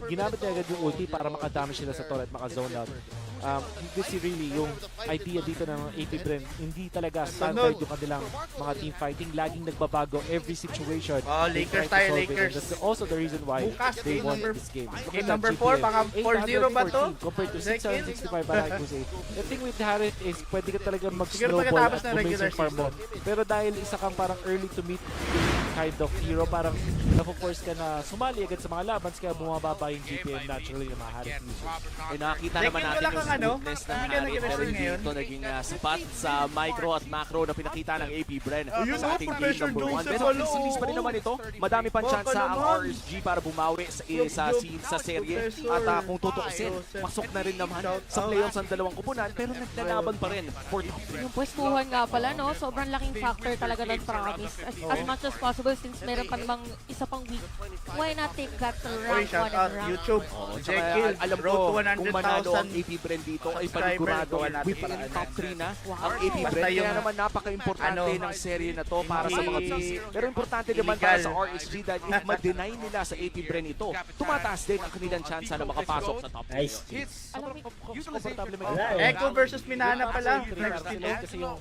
Speaker 10: Ginamit niya agad yung ulti para makadamage sila sa turret, maka-zone out. You can see really yung idea dito ng AP BREN, hindi talaga standard yung kanilang mga team fighting. Laging nagbabago every situation.
Speaker 11: Oh,
Speaker 10: They
Speaker 11: Lakers
Speaker 10: try to
Speaker 11: tayo,
Speaker 10: solve it, and
Speaker 11: Lakers.
Speaker 10: that's also the reason why
Speaker 11: Bukas,
Speaker 10: they
Speaker 11: game
Speaker 10: won
Speaker 11: number-
Speaker 10: this game.
Speaker 11: game number 4, baka 4-0 ba to?
Speaker 10: Compared to
Speaker 11: Zekil?
Speaker 10: 665 para Jose. The thing with Harriet is pwede ka talaga
Speaker 11: Siguro
Speaker 10: mag-snowball
Speaker 11: pagkatapos
Speaker 10: at
Speaker 11: ng
Speaker 10: bumase
Speaker 11: regular
Speaker 10: yung farm mo. Pero dahil isa kang parang early to meet kind of hero, parang napo-force ka na sumali agad sa mga labans, kaya bumababa yung GPM naturally ng mga Harriet users.
Speaker 12: Eh, nakita
Speaker 11: Zekil,
Speaker 12: naman natin
Speaker 11: wala
Speaker 12: yung
Speaker 11: kang ano?
Speaker 12: smoothness ng
Speaker 11: Hindi ka
Speaker 12: Harriet,
Speaker 11: nag-reserve
Speaker 12: pero hindi
Speaker 11: ngayon?
Speaker 12: ito naging sapat sa micro at macro na pinakita ng AP BREN
Speaker 11: Ayun
Speaker 12: sa
Speaker 11: na,
Speaker 12: ating game
Speaker 11: Professor
Speaker 12: number 1.
Speaker 11: Joseph,
Speaker 12: Pero
Speaker 11: ano?
Speaker 12: sinis pa rin naman ito. Madami pang
Speaker 11: Baka
Speaker 12: chance ang
Speaker 11: naman.
Speaker 12: RSG para bumawi sa serye.
Speaker 11: Professor
Speaker 12: At kung tutuusin,
Speaker 11: Joseph.
Speaker 12: pasok na rin naman
Speaker 11: Shout
Speaker 12: sa
Speaker 11: out.
Speaker 12: playoffs ang dalawang kupunan, pero naglalaban pa rin for top 3.
Speaker 6: Yung pwestuhan nga pala, no? Sobrang laking factor talaga ng promise. As much as possible, since meron pa namang isa pang week, why not take that to
Speaker 11: Oy,
Speaker 6: rank 1
Speaker 11: shout out
Speaker 6: and rank
Speaker 11: YouTube.
Speaker 12: Oh,
Speaker 11: Zekil,
Speaker 12: alam
Speaker 11: road
Speaker 12: ko,
Speaker 11: to
Speaker 12: kung manalo ang
Speaker 11: 100,000
Speaker 12: AP BREN dito ay
Speaker 11: subscribers,
Speaker 12: panigurado
Speaker 11: gawa natin
Speaker 12: within
Speaker 11: paraan.
Speaker 12: top 3 na ang
Speaker 6: Wow.
Speaker 12: AP
Speaker 11: Basta
Speaker 12: BREN.
Speaker 11: yung,
Speaker 12: Kaya naman napaka-importante
Speaker 11: ano,
Speaker 12: ng serye na to para sa mga
Speaker 11: hindi
Speaker 12: teams. Pero importante naman para
Speaker 11: illegal.
Speaker 12: sa RSG dahil if ma-deny nila sa AP BREN ito, tumataas din ang kanilang chance na makapasok sa top 3.
Speaker 1: Nice.
Speaker 6: Alam mo,
Speaker 10: Komportable may
Speaker 1: Wala eh.
Speaker 11: Echo versus Minana pala.
Speaker 10: Next
Speaker 11: Next
Speaker 10: to
Speaker 11: ito.
Speaker 10: kasi yung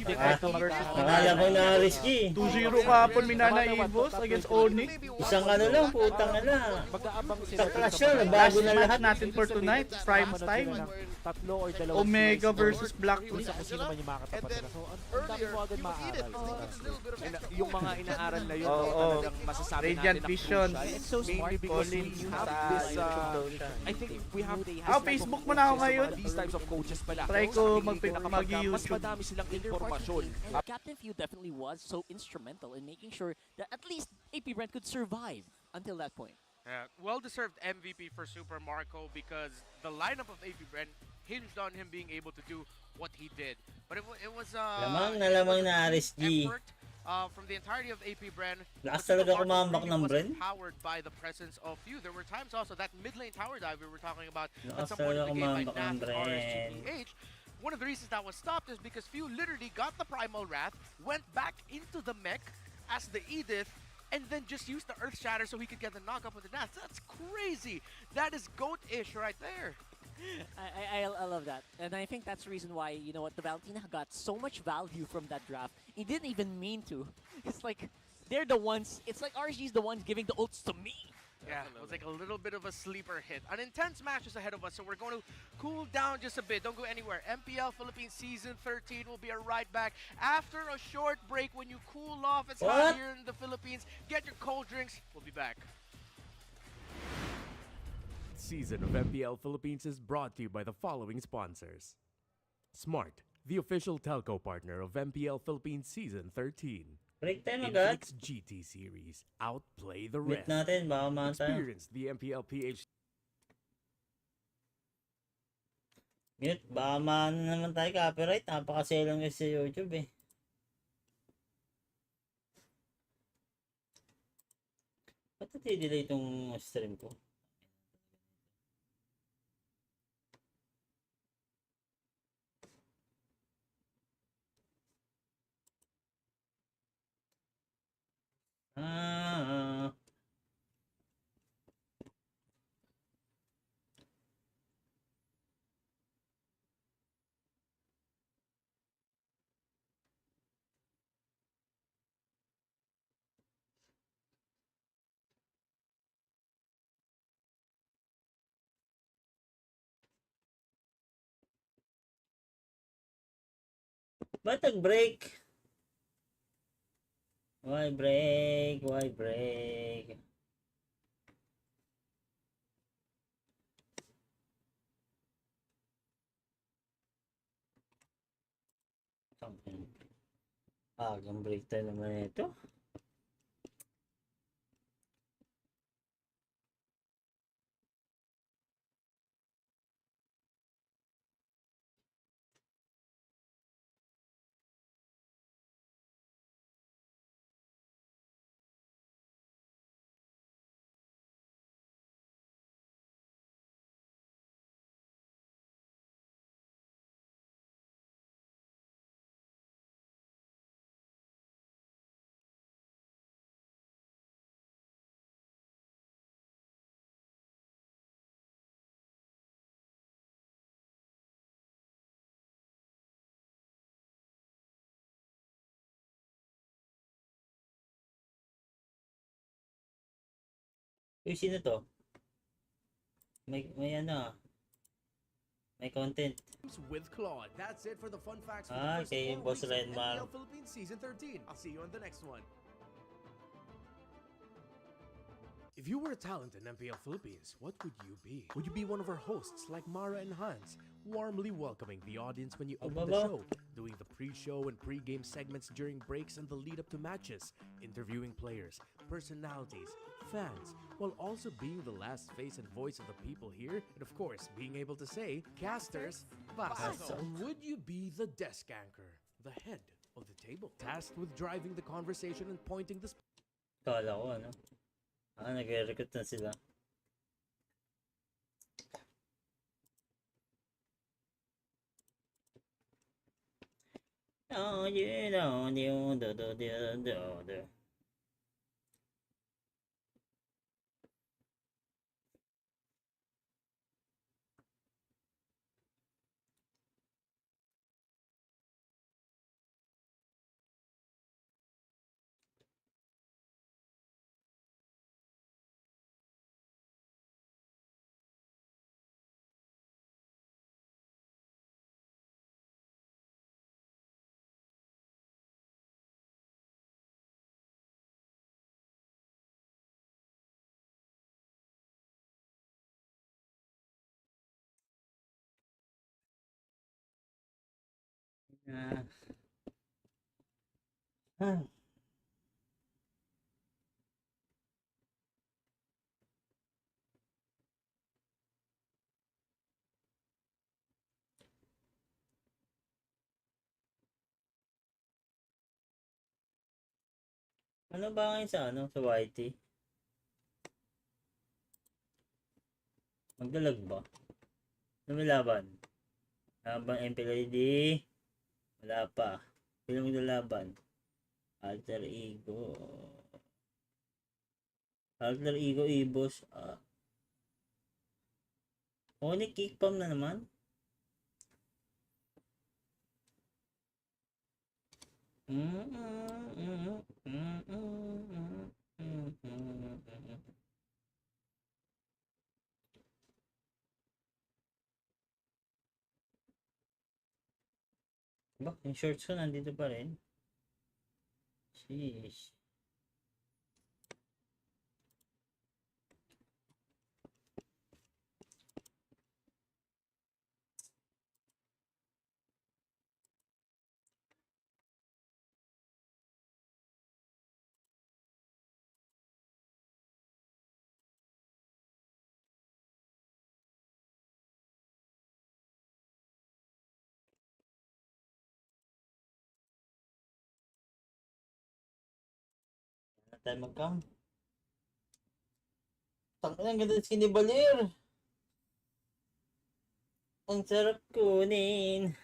Speaker 11: Echo versus
Speaker 1: Akala ko na risky.
Speaker 11: 2-0 kahapon Minana Evos against Onyx.
Speaker 1: Isang ano lang, putang na.
Speaker 10: mag-aabang sila.
Speaker 1: Sa clash yun,
Speaker 11: Last
Speaker 1: bago na
Speaker 11: match
Speaker 1: lahat.
Speaker 11: natin for tonight, prime time.
Speaker 10: Tatlo or dalawang
Speaker 11: Omega
Speaker 10: series
Speaker 11: versus
Speaker 10: kung
Speaker 11: Blackwood.
Speaker 10: sa kung sino man yung makakatapat nila. So, ang dami mo agad maaaral.
Speaker 12: And yung mga inaaral na yun,
Speaker 11: Oo.
Speaker 12: talagang masasabi
Speaker 11: Radiant
Speaker 12: natin na
Speaker 11: Vision.
Speaker 12: crucial.
Speaker 10: It's so smart.
Speaker 12: Mainly because
Speaker 11: Collins
Speaker 12: we
Speaker 11: sa
Speaker 12: have this,
Speaker 11: YouTube daw siya.
Speaker 12: I think we have
Speaker 11: Facebook mo na ako ngayon.
Speaker 12: These types of coaches pala.
Speaker 11: Try ko
Speaker 12: Sa tingin na kapag mas
Speaker 11: mag-YouTube.
Speaker 12: madami silang informasyon.
Speaker 8: And Captain Few definitely was so instrumental in making sure that at least AP BREN could survive until that point.
Speaker 7: Well-deserved MVP for Super Marco because the lineup of AP BREN hinged on him being able to do what he did. But it was
Speaker 1: Lamang na lamang na RSG.
Speaker 7: effort from the entirety of AP BREN.
Speaker 1: Lakas
Speaker 7: But
Speaker 1: talaga
Speaker 7: Super Marco
Speaker 1: kumambak
Speaker 7: really
Speaker 1: ng
Speaker 7: wasn't
Speaker 1: Bren.
Speaker 7: powered by the presence of Few. There were times also that mid lane tower dive we were talking about
Speaker 1: Lakas
Speaker 7: at some point
Speaker 1: talaga
Speaker 7: in the game by
Speaker 1: kumambak ng
Speaker 7: Nath
Speaker 1: Bren.
Speaker 7: RSGPH. One of the reasons that was stopped is because Few literally got the Primal Wrath, went back into the mech as the Edith, and then just used the Earth Shatter so he could get the knock up with the Nath. That's crazy. That is GOAT-ish right there.
Speaker 8: I love that. And I think that's the reason why, you know what, the Valentina got so much value from that draft. He didn't even mean to. It's like, they're the ones, it's like RSG's the ones giving the ults to me.
Speaker 7: Yeah, it was like a little bit of a sleeper hit. An intense match is ahead of us, so we're going to cool down just a bit. Don't go anywhere. MPL Philippines Season 13 will be right back after a short break. When you cool off, it's hot here in the Philippines. Get your cold drinks. We'll be back.
Speaker 3: Season of MPL Philippines is brought to you by the following sponsors. Smart, the official telco partner of MPL Philippines Season 13.
Speaker 1: Break time agad.
Speaker 3: Infinix GT Series, outplay the
Speaker 1: Mute
Speaker 3: rest.
Speaker 1: natin, baka mata.
Speaker 3: Experience the MPL
Speaker 1: Mute, baka maano naman tayo copyright. Napakaselang kasi sa YouTube eh. Ba't nati-delay itong stream ko? Ah. Ba't nag-break? Why break? Why break? Agang break time naman ito. Uy, sino to? May ano, may content.
Speaker 3: With Claude. That's it for the fun facts for
Speaker 1: Ah,
Speaker 3: the first
Speaker 1: kay
Speaker 3: 4
Speaker 1: Boss
Speaker 3: weeks of
Speaker 1: Renmar.
Speaker 3: MPL Philippines Season 13. I'll see you on the next one. If you were a talent in MPL Philippines, what would you be? Would you be one of our hosts like Mara and Hans, warmly welcoming the audience when you open the show, doing the pre-show and pre-game segments during breaks and the lead-up to matches, interviewing players, personalities, fans, while also being the last face and voice of the people here, and of course, being able to say, casters, Vaso. Or would you be the desk anchor, the head of the table, tasked with driving the conversation and pointing the
Speaker 1: Kala ko, ano? Ah, nagre-recruit na sila. Oh, you know, do. Ah. Ah. Ano ba ngayon sa ano? Sa YT? Magdalag ba? Lumilaban. Laban MPLAD. Wala pa. Sino maglalaban? Alter Ego. Alter Ego Ibos. Ah. Oh, ni kick pam na naman. Ba, yung shorts ko nandito pa rin. Sheesh. Na tayo mag-cam. Tangin ang ganda skin ni Balir. Ang sarap kunin.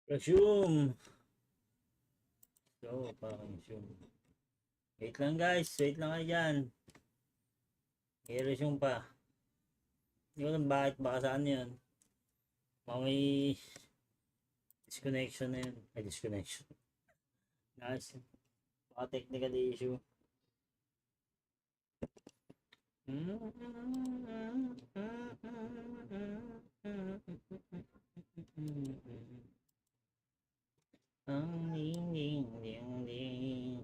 Speaker 1: Resume! So, parang resume. Wait lang guys, wait lang kayo dyan. I-resume pa. Hindi ko alam bakit, baka saan yun. Baka may disconnection na yun. Ay, disconnection. Nice. Baka technical issue. Ding ding ding ding.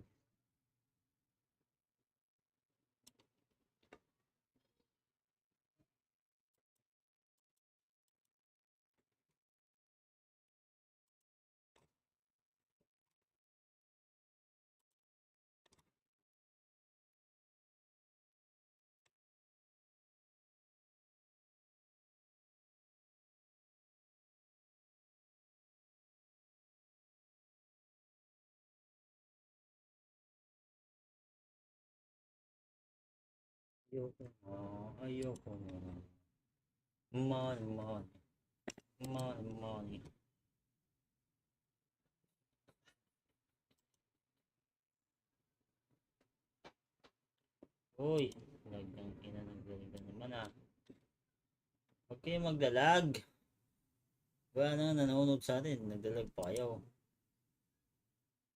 Speaker 1: Ayoko na, ayoko na. Money, money, money, money. Uy, nagdang ina ng galing naman ah. Huwag kayo magdalag. Ba na nanonood sa atin, nagdalag pa kayo.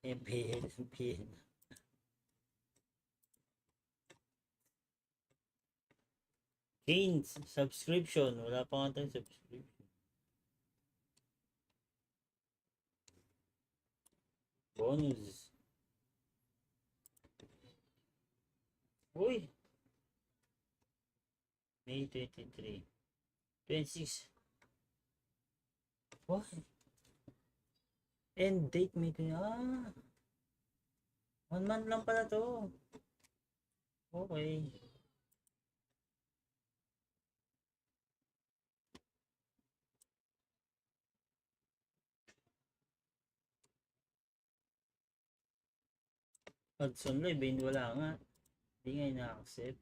Speaker 1: MPL, MPL. Gain subscription. Wala pa nga tayong subscription. Bonus. Uy! May 23. 26. What? End date may 1 month lang pala to. Okay. Hudson Live, hindi wala nga. Hindi nga ina-accept.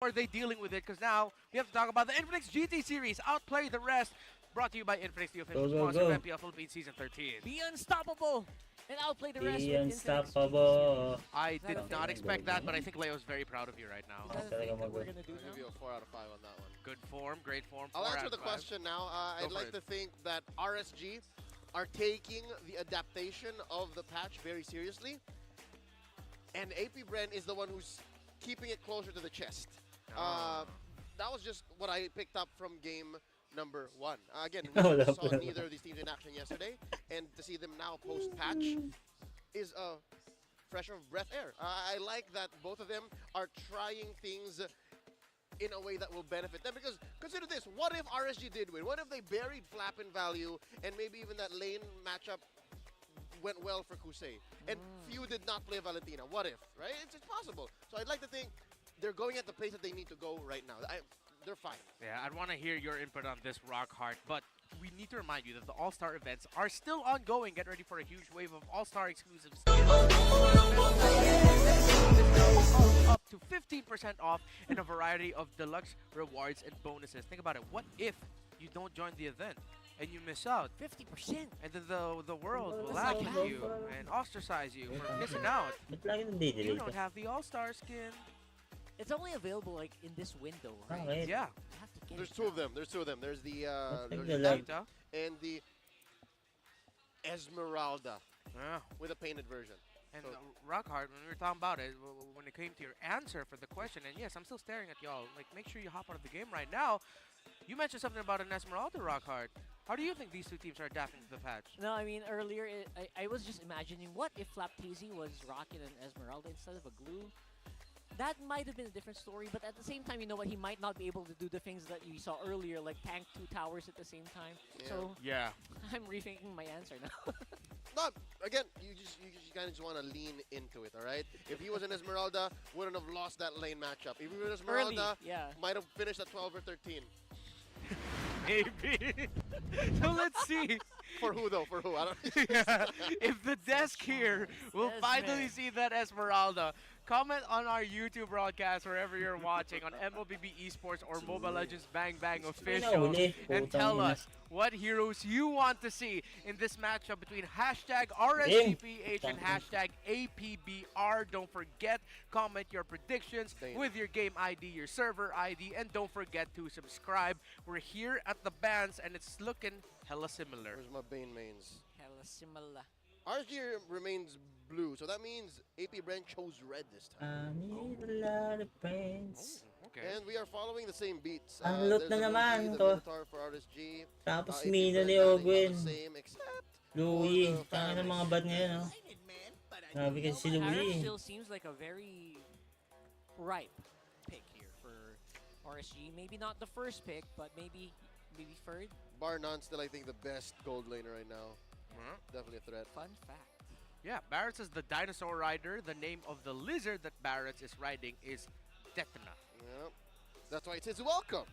Speaker 7: Are they dealing with it? Because now we have to talk about the Infinix GT series. Outplay the rest. Brought to you by Infinix, the official sponsor of MPL Philippines Season 13.
Speaker 8: Be unstoppable and outplay the rest.
Speaker 1: Be
Speaker 8: with
Speaker 1: unstoppable.
Speaker 7: I did not expect that, but I think Leo's very proud of you right now.
Speaker 8: We're gonna do
Speaker 9: I'll give you a 4 out of 5 on that one.
Speaker 7: Good form, great form.
Speaker 9: I'll
Speaker 7: 4
Speaker 9: answer
Speaker 7: out
Speaker 9: the
Speaker 7: of 5.
Speaker 9: question now. I'd like to think that RSG are taking the adaptation of the patch very seriously. And AP BREN is the one who's keeping it closer to the chest. That was just what I picked up from game number 1. Again, we saw neither of these teams in action yesterday, and to see them now post-patch is a fresh of breath air. I like that both of them are trying things in a way that will benefit them, because consider this, what if RSG did win? What if they buried Flap in value, and maybe even that lane matchup went well for Kusei, and few did not play Valentina? What if, right? It's possible. So I'd like to think they're going at the pace that they need to go right now. They're fine.
Speaker 7: Yeah, I'd want to hear your input on this, Rockhart, but we need to remind you that the All-Star events are still ongoing. Get ready for a huge wave of All-Star exclusives. Up to 15% off and a variety of deluxe rewards and bonuses. Think about it. What if you don't join the event and you miss out?
Speaker 8: 50%.
Speaker 7: And then the world will laugh at you and ostracize you for missing out. You don't have the All-Star skin.
Speaker 8: It's only available like in this window, right?
Speaker 7: Yeah.
Speaker 9: There's two of them. There's the
Speaker 7: Delta
Speaker 9: and the Esmeralda.
Speaker 7: Yeah.
Speaker 9: With a painted version.
Speaker 7: And Rockhart, when we were talking about it, when it came to your answer for the question, and yes, I'm still staring at y'all. Like, make sure you hop out of the game right now. You mentioned something about an Esmeralda, Rockhart. How do you think these two teams are adapting to the patch?
Speaker 8: No, I mean, earlier, I was just imagining, what if Flapteasy was rocking an Esmeralda instead of a glue? That might have been a different story, but at the same time, you know what, he might not be able to do the things that you saw earlier, like tank 2 towers at the same time.
Speaker 9: Yeah.
Speaker 8: So,
Speaker 7: yeah,
Speaker 8: I'm rethinking my answer now.
Speaker 9: No, again, you kind of just want to lean into it, all right? If he was an Esmeralda, wouldn't have lost that lane matchup. If he was an Esmeralda,
Speaker 8: yeah,
Speaker 9: might have finished at 12 or 13.
Speaker 7: maybe. So let's see.
Speaker 9: For who though? For who? I don't.
Speaker 7: Yeah, if the desk here will finally see that Esmeralda. Comment on our YouTube broadcast wherever you're watching on MLBB Esports or Mobile Legends Bang Bang Official and tell us what heroes you want to see in this matchup between hashtag RSGPH and hashtag APBR. Don't forget, comment your predictions with your game ID, your server ID, and don't forget to subscribe. We're here at the bands and it's looking hella similar.
Speaker 9: Where's my Bane mains?
Speaker 8: Hella similar.
Speaker 9: RSG remains blue, so that means AP BREN chose red this time.
Speaker 1: I need a lot of friends.
Speaker 7: Okay.
Speaker 9: And we are following the same beats.
Speaker 1: Ang loot na naman to.
Speaker 9: For RSG.
Speaker 1: Tapos
Speaker 9: AP
Speaker 1: Mina
Speaker 9: BREN
Speaker 1: ni
Speaker 9: running
Speaker 1: Ogwin.
Speaker 9: the same except
Speaker 1: Louie.
Speaker 9: for the
Speaker 1: Tangin ng mga
Speaker 9: families.
Speaker 1: bad ngayon, no? Grabe kasi si
Speaker 8: Harris
Speaker 1: Louie.
Speaker 8: still seems like a very ripe pick here for RSG. Maybe not the first pick, but maybe third.
Speaker 9: Bar none, still I think the best gold laner right now. Definitely a threat.
Speaker 8: Fun fact.
Speaker 7: Yeah, Barretts is the dinosaur rider. The name of the lizard that Barretts is riding is Detona.
Speaker 9: Yep. That's why it says welcome.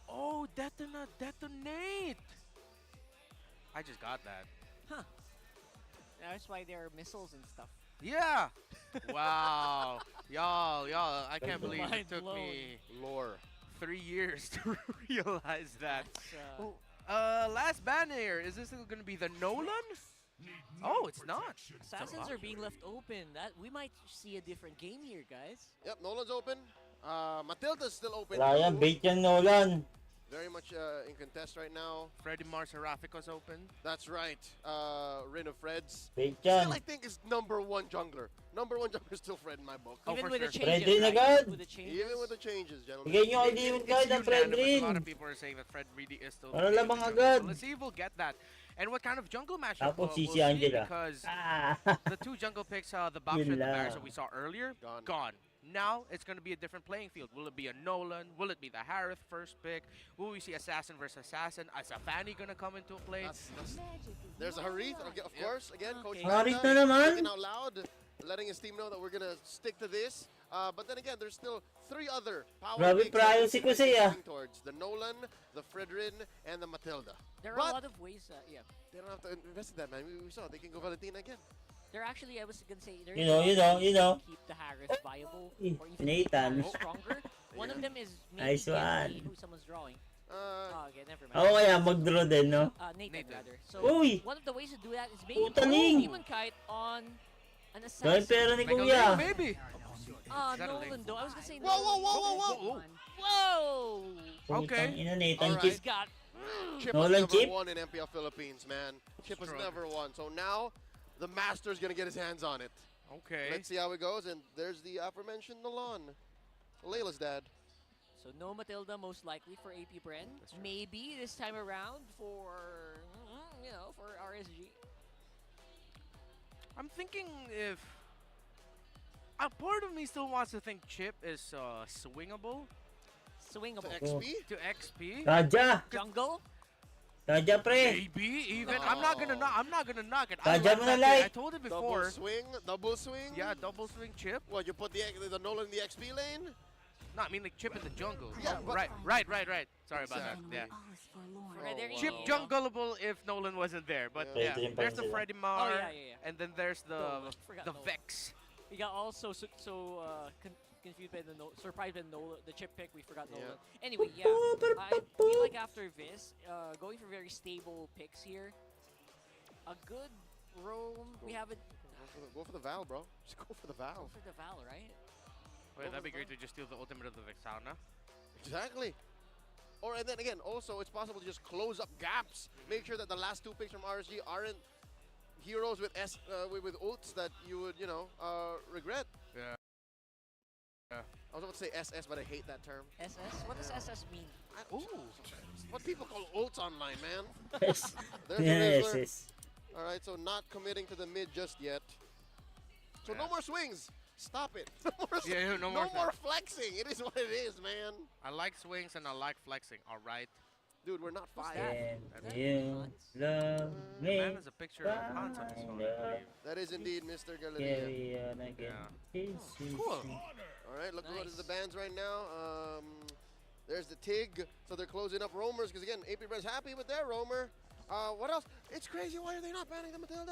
Speaker 7: Oh, Detona, detonate! I just got that.
Speaker 8: Huh. That's why there are missiles and stuff.
Speaker 7: Yeah! Wow. Y'all, I can't believe it
Speaker 8: Mind
Speaker 7: took
Speaker 8: blown.
Speaker 7: me
Speaker 9: Lore.
Speaker 7: 3 years to realize that.
Speaker 8: That's,
Speaker 7: Last banner. Is this going to be the Nolan? Oh, it's not.
Speaker 8: Assassins are being left open. That we might see a different game here, guys.
Speaker 9: Yep, Nolan's open. Matilda's still open.
Speaker 1: Wala yan, bait yan Nolan.
Speaker 9: Very much in contest right now.
Speaker 7: Freddy Mars Seraphicos open.
Speaker 9: That's right. Rin of Freds.
Speaker 1: Bait
Speaker 9: Still,
Speaker 1: yan.
Speaker 9: I think is number one jungler. Number one jungler is still Fred in my book.
Speaker 7: Oh,
Speaker 8: Even
Speaker 7: for
Speaker 8: with the
Speaker 7: sure.
Speaker 8: changes,
Speaker 1: Freddy na
Speaker 8: right?
Speaker 1: agad.
Speaker 8: With the changes.
Speaker 9: Even with the changes, gentlemen.
Speaker 1: Bigay nyo ID yung guide ng Fred
Speaker 7: unanimous. A lot
Speaker 1: Rin.
Speaker 7: of people are saying that Fred really is still
Speaker 1: Para
Speaker 7: the
Speaker 1: lamang
Speaker 7: jungler.
Speaker 1: agad.
Speaker 7: So let's see if we'll get that. And what kind of jungle matchup
Speaker 1: Tapos
Speaker 7: we'll
Speaker 1: si
Speaker 7: see
Speaker 1: Angela.
Speaker 7: because
Speaker 1: Ah.
Speaker 7: the two jungle picks, the Bakshi and the Barriers that we saw earlier,
Speaker 9: Gone.
Speaker 7: Now it's going to be a different playing field. Will it be a Nolan? Will it be the Harith first pick? Will we see Assassin versus Assassin? Is a Fanny going to come into play?
Speaker 9: There's a Harith, of course. Again, Coach
Speaker 1: Harith
Speaker 9: Panda
Speaker 1: na naman.
Speaker 9: speaking out loud, letting his team know that we're going to stick to this. But then again, there's still 3 other power
Speaker 1: Grabe
Speaker 9: picks
Speaker 1: privacy ko siya.
Speaker 9: towards the Nolan, the Fredrin, and the Matilda.
Speaker 8: There are a lot of ways. Yeah.
Speaker 9: They don't have to invest in that, man. We saw they can go Valentina again.
Speaker 8: There actually, I was gonna say, there's
Speaker 1: You know.
Speaker 8: keep the Harris viable or even
Speaker 1: Nathan.
Speaker 8: Harris stronger. One of them is maybe
Speaker 1: Nice one.
Speaker 8: who someone's drawing. Okay, never mind.
Speaker 1: Ako kaya mag-draw din, no?
Speaker 8: Nathan rather. So
Speaker 1: Uy!
Speaker 8: one of the ways to do that is maybe
Speaker 1: Putaling!
Speaker 8: Demon Kite on an
Speaker 1: Dahil
Speaker 8: assassin.
Speaker 1: pera ni
Speaker 7: Like a
Speaker 1: Kuya.
Speaker 7: Leo, maybe.
Speaker 8: Nolan though. I was gonna say
Speaker 9: Whoa,
Speaker 8: Nolan.
Speaker 9: whoa.
Speaker 8: Whoa!
Speaker 7: Okay.
Speaker 1: Putang ina, Nathan
Speaker 9: Alright.
Speaker 1: Chip.
Speaker 8: He's got
Speaker 9: Chip
Speaker 1: Nolan
Speaker 9: has never
Speaker 1: Chip?
Speaker 9: won in MPL Philippines, man. Chip has
Speaker 7: Strong.
Speaker 9: never won. So now the Master's going to get his hands on it.
Speaker 7: Okay.
Speaker 9: Let's see how it goes. And there's the aforementioned Nolan, Layla's dad.
Speaker 8: so no Matilda most likely for AP BREN. Maybe this time around for for RSG.
Speaker 7: I'm thinking if a part of me still wants to think Chip is swingable
Speaker 8: Swingable.
Speaker 9: To XP?
Speaker 7: to XP.
Speaker 1: Raja!
Speaker 8: Jungle.
Speaker 1: Raja, pre!
Speaker 7: Maybe even I'm not gonna knock it.
Speaker 1: Raja mo na,
Speaker 7: that pick.
Speaker 1: like.
Speaker 7: I told it
Speaker 9: Double
Speaker 7: before.
Speaker 9: swing, double swing.
Speaker 7: Yeah, double swing Chip.
Speaker 9: What, you put the Nolan in the XP lane?
Speaker 7: No, I mean like Chip in the jungle.
Speaker 9: Yeah, but-
Speaker 7: right. Sorry about that. Yeah.
Speaker 8: There
Speaker 7: Chip
Speaker 8: you go.
Speaker 7: jungleable if Nolan wasn't there, but
Speaker 1: Yeah.
Speaker 7: yeah,
Speaker 1: Pwede rin
Speaker 7: there's
Speaker 1: pala
Speaker 7: the
Speaker 1: sila.
Speaker 7: Freddy Mar,
Speaker 8: Oh, yeah.
Speaker 7: and then there's
Speaker 8: Nolan.
Speaker 7: the
Speaker 8: Forgot
Speaker 7: the
Speaker 8: Nolan.
Speaker 7: Vex.
Speaker 8: We got also confused by surprised by the chip pick. We forgot
Speaker 9: Yeah.
Speaker 8: Nolan. Anyway, yeah. I feel like after this, going for very stable picks here. A good roam. We have it.
Speaker 9: Go for the Val, bro. Just go for the
Speaker 8: Go
Speaker 9: Val.
Speaker 8: for the Val, right?
Speaker 7: Wait, that'd be great to just steal the ultimate of the Vexana.
Speaker 9: Exactly. Or, and then again, also, it's possible to just close up gaps. Make sure that the last 2 picks from RSG aren't heroes with with ults that you would, regret.
Speaker 7: Yeah.
Speaker 9: I was about to say SS, but I hate that term.
Speaker 8: SS? What does SS mean?
Speaker 9: Ooh. What people call ults online, man.
Speaker 1: Yes.
Speaker 9: There's the
Speaker 1: Yes,
Speaker 9: Rizzler.
Speaker 1: yes.
Speaker 9: All right, so not committing to the mid just yet. So no more swings. Stop it. No more flexing. It is what it is, man.
Speaker 7: I like swings and I like flexing. All right.
Speaker 9: Dude, we're not
Speaker 8: Who's
Speaker 9: 5.
Speaker 8: that?
Speaker 1: And you love me.
Speaker 7: Man, there's a picture of Hans on his phone, I believe.
Speaker 9: That is indeed Mr. Galeria.
Speaker 1: Carry on again.
Speaker 7: Yeah. Cool.
Speaker 9: All right, look what is the bands right now. There's the Tig. So they're closing up roamers because, again, AP BREN's happy with their roamer. What else? It's crazy. Why are they not banning the Matilda?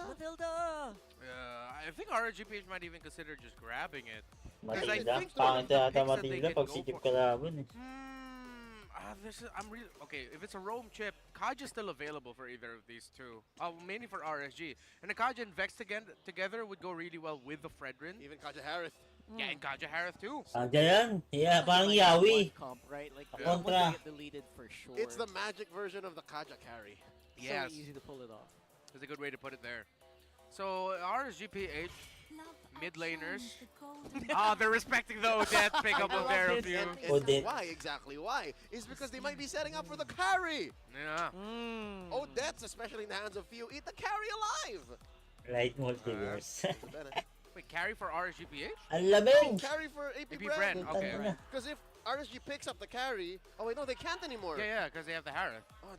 Speaker 7: I think RSGPH might even consider just grabbing it.
Speaker 1: Matilda.
Speaker 7: think
Speaker 1: Pangit
Speaker 7: the
Speaker 1: yata
Speaker 7: picks that they
Speaker 1: Matilda
Speaker 7: can
Speaker 1: pag
Speaker 7: go
Speaker 1: si Chip
Speaker 7: for-
Speaker 1: kalaban eh.
Speaker 7: I'm really okay. If it's a roam chip, Kaja's still available for either of these two. Mainly for RSG. And the Kaja and Vex together would go really well with the Fredrin.
Speaker 9: Even Kaja Harith.
Speaker 7: Yeah, and Kaja Harith too.
Speaker 1: Andiyan yan. Yeah, parang
Speaker 8: Like
Speaker 1: yawi.
Speaker 8: one comp, right? Like
Speaker 1: Yeah.
Speaker 8: someone's
Speaker 1: Kontra.
Speaker 8: gonna get deleted for sure.
Speaker 9: It's the magic version of the Kaja carry.
Speaker 7: Yes.
Speaker 8: So easy to pull it off.
Speaker 7: That's a good way to put it there. So RSGPH mid laners. They're respecting the Odette pickup of their few.
Speaker 9: And
Speaker 1: Odette.
Speaker 9: why exactly? Why? Is because they might be setting up for the carry.
Speaker 7: Yeah.
Speaker 9: Odette's, especially in the hands of few, eat the carry alive.
Speaker 1: Light multiverse.
Speaker 7: Wait, carry for RSGPH?
Speaker 1: Ang lamig!
Speaker 9: Carry for AP
Speaker 7: AP
Speaker 9: BREN.
Speaker 7: BREN, okay.
Speaker 1: Puta na.
Speaker 9: Because if RSG picks up the carry, oh wait, no, they can't anymore.
Speaker 7: Yeah, because they have the Harith.
Speaker 9: Oh,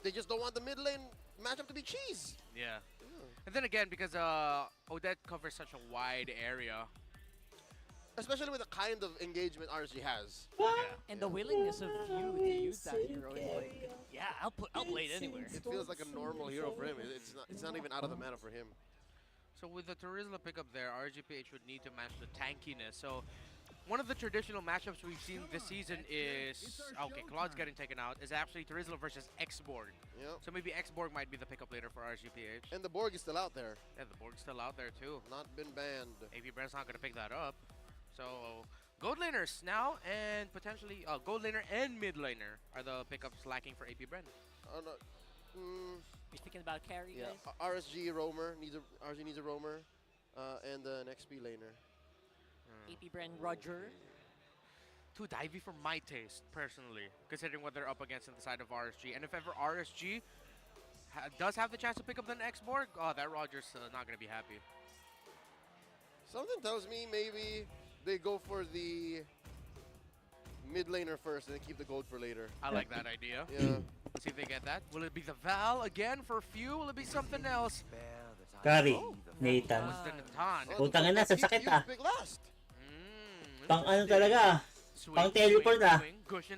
Speaker 9: they just don't want the mid lane matchup to be cheese.
Speaker 7: Yeah. And then again, because Odette covers such a wide area.
Speaker 9: Especially with the kind of engagement RSG has.
Speaker 8: And the willingness of you to use that hero is like, yeah, I'll play it anywhere.
Speaker 9: It feels like a normal hero for him. It's not even out of the meta for him.
Speaker 7: So with the Terizla pickup there, RGPH would need to match the tankiness. So one of the traditional matchups we've seen this season is, okay, Claude's getting taken out, is actually Terizla versus X-Borg.
Speaker 9: Yep.
Speaker 7: So maybe X-Borg might be the pickup later for RGPH.
Speaker 9: And the Borg is still out there.
Speaker 7: Yeah, the Borg's still out there too.
Speaker 9: Not been banned.
Speaker 7: AP BREN's not going to pick that up. So gold laners now, and potentially gold laner and mid laner are the pickups lacking for AP BREN.
Speaker 9: Oh, no.
Speaker 8: You're thinking about carry,
Speaker 9: Yeah,
Speaker 8: guys?
Speaker 9: RSG roamer RSG needs a roamer, and an XP laner.
Speaker 8: AP BREN Roger.
Speaker 7: Too divey for my taste, personally, considering what they're up against on the side of RSG. And if ever RSG does have the chance to pick up the X-Borg, that Roger's not going to be happy.
Speaker 9: Something tells me maybe they go for the mid laner first and then keep the gold for later.
Speaker 7: I like that idea.
Speaker 9: Yeah.
Speaker 7: Let's see if they get that. Will it be the Val again for a few? Will it be something else?
Speaker 1: Kari. Nathan.
Speaker 7: Was the Natan?
Speaker 1: Putang ina, sa sakit ah.
Speaker 9: Pick last.
Speaker 1: Pang ano talaga? Pang teleport ah.